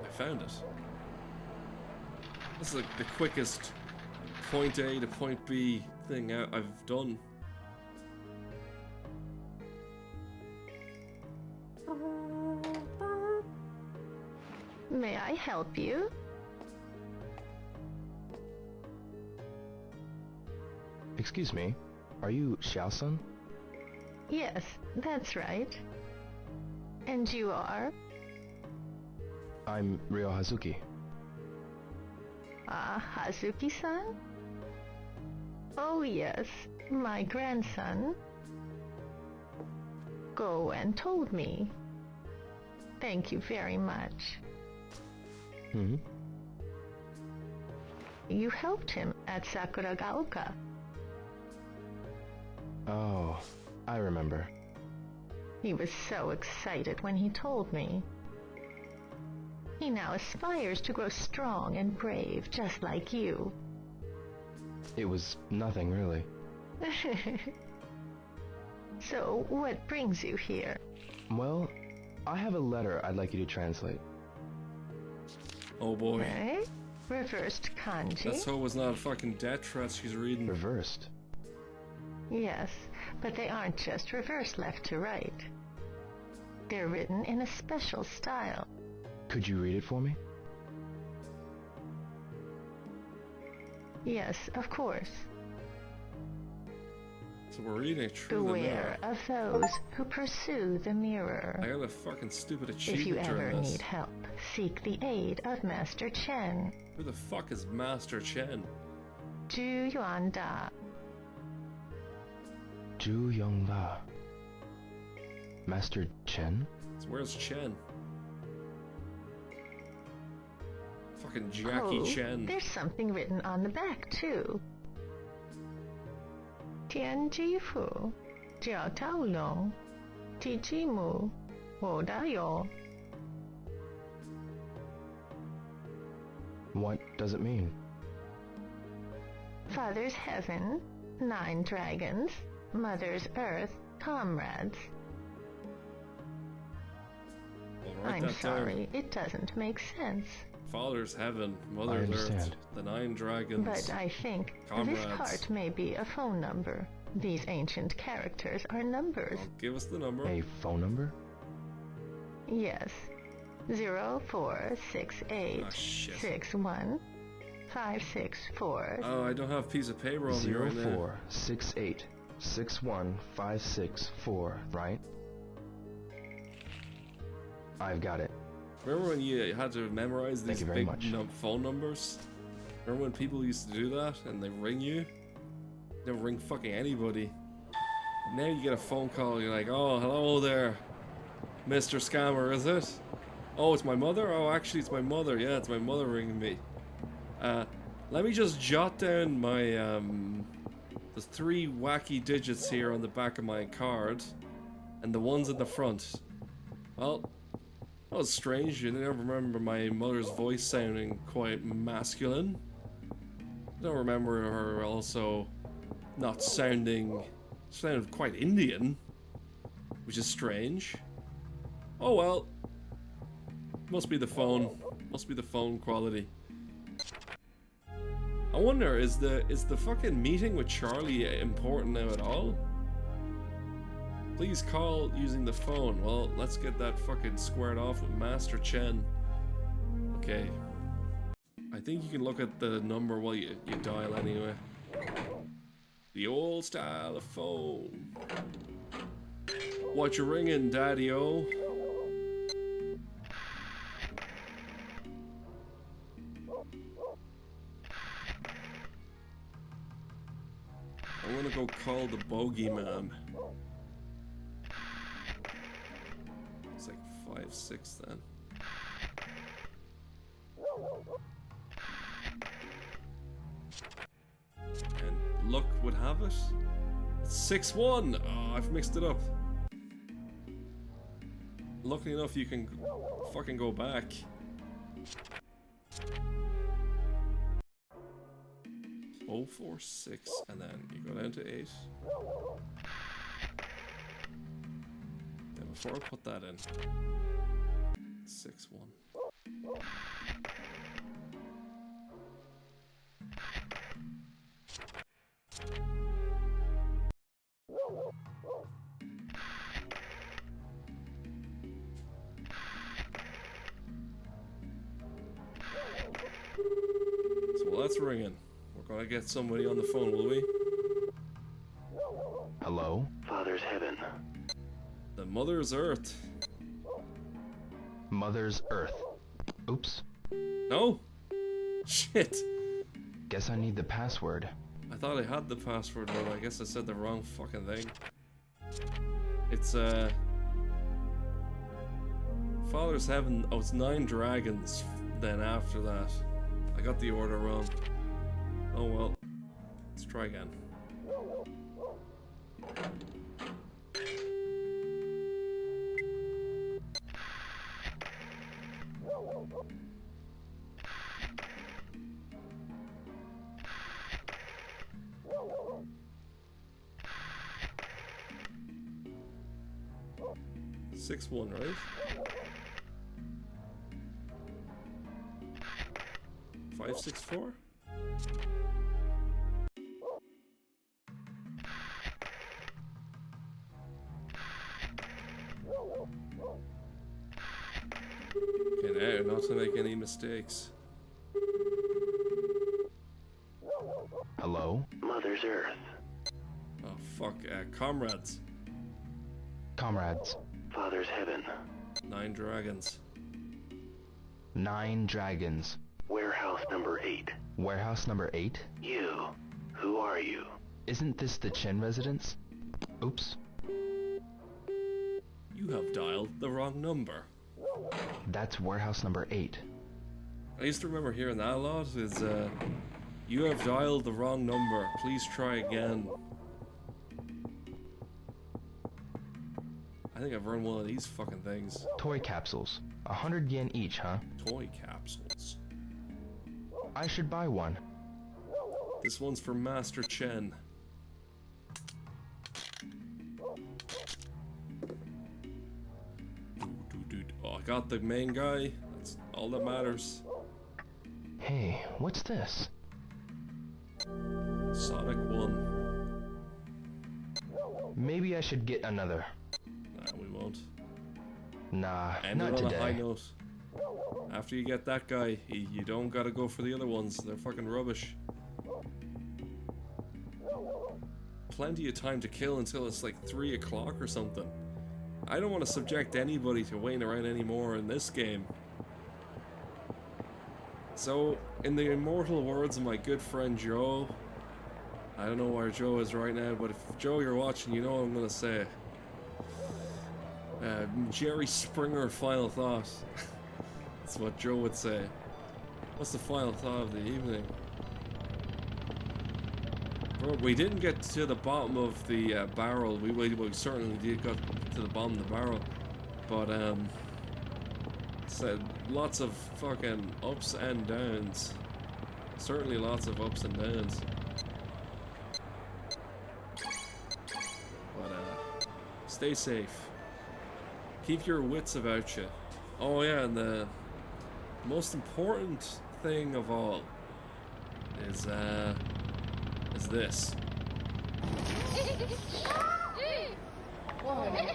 I found it. This is like the quickest point A to point B thing I've done. May I help you? Excuse me, are you Xiao-sun? Yes, that's right. And you are? I'm Ryo Hazuki. Hazuki-san? Oh yes, my grandson. Go-en told me. Thank you very much. Hmm? You helped him at Sakuragaoka. Oh, I remember. He was so excited when he told me. He now aspires to grow strong and brave, just like you. It was nothing, really. So, what brings you here? Well, I have a letter I'd like you to translate. Oh boy. Eh? Reversed kanji? Let's hope it's not a fucking death threat she's reading. Reversed? Yes, but they aren't just reversed left to right. They're written in a special style. Could you read it for me? Yes, of course. So we're reading it through Beware the mirror. of those who pursue the mirror. I got a fucking stupid achievement If you ever during this. need help, seek the aid of Master Chen. Who the fuck is Master Chen? Zhu Yuanda. Zhu Yongla. Master Chen? So where's Chen? Fucking Jackie Chen. There's something written on the back, too. Tianji Fu, Jiao Tao Long, Ti Mu, Wo Da Yo. What does it mean? Father's heaven, 9 dragons, Mother's earth, comrades. Well, I'm sorry, it doesn't make sense. Father's heaven, Mother's earth, the 9 dragons. But I think comrades. this part may be a phone number. These ancient characters are numbers. Well, give us the number. A phone number? Yes. 0468 61 564. Oh, I don't have a piece of paper on me right now. 0468 61 564, right? I've got it. Remember when you had to memorize these big phone numbers? Remember when people used to do that and they ring you? They don't ring fucking anybody. Now you get a phone call, you're like, oh, hello there, Mr. Scammer, is it? Oh, it's my mother? Oh, actually, it's my mother. Yeah, it's my mother ringing me. Let me just jot down my, the 3 wacky digits here on the back of my card, and the ones in the front. Well, that was strange. I don't remember my mother's voice sounding quite masculine. I don't remember her also not sounded quite Indian, which is strange. Oh well. Must be the phone. Must be the phone quality. I wonder, is the fucking meeting with Charlie important now at all? Please call using the phone. Well, let's get that fucking squared off with Master Chen. Okay. I think you can look at the number while you dial anyway. The old style of phone. What you ringing, Daddy-o? I'm gonna go call the bogeyman. It's like 5-6 then. And luck would have it. It's 6-1. Oh, I've mixed it up. Luckily enough, you can fucking go back. Oh, 4, 6, and then you go down to 8. Then before I put that in, 6-1. So while that's ringing, we're gonna get somebody on the phone, will we? Hello? Father's heaven. The Mother's Earth. Mother's Earth. Oops. No? Shit. Guess I need the password. I thought I had the password, but I guess I said the wrong fucking thing. It's, Father's Heaven. Oh, it's 9 dragons then after that. I got the order wrong. Oh well. Let's try again. Six one, right? 564? Okay, now not to make any mistakes. Hello? Mother's Earth. Oh fuck, comrades. Comrades. Father's heaven. 9 dragons. 9 dragons. Warehouse number 8. Warehouse number 8? You. Who are you? Isn't this the Chen residence? Oops. You have dialed the wrong number. That's warehouse number 8. I used to remember hearing that a lot. Is you have dialed the wrong number. Please try again. I think I've run one of these fucking things. Toy capsules. 100 yen each, huh? Toy capsules. I should buy one. This one's for Master Chen. Oh, I got the main guy. That's all that matters. Hey, what's this? Sonic 1. Maybe I should get another. Nah, we won't. Nah, End not it on today. a high note. After you get that guy, you don't gotta go for the other ones. They're fucking rubbish. Plenty of time to kill until it's like 3 o'clock or something. I don't want to subject anybody to waiting around anymore in this game. So, in the immortal words of my good friend Joe, I don't know where Joe is right now, but if Joe you're watching, you know what I'm gonna say. Jerry Springer final thought. That's what Joe would say. What's the final thought of the evening? Bro, we didn't get to the bottom of the barrel. We certainly did get to the bottom of the barrel, but said lots of fucking ups and downs. Certainly lots of ups and downs. But stay safe. Keep your wits about you. Oh yeah, and the most important thing of all is this.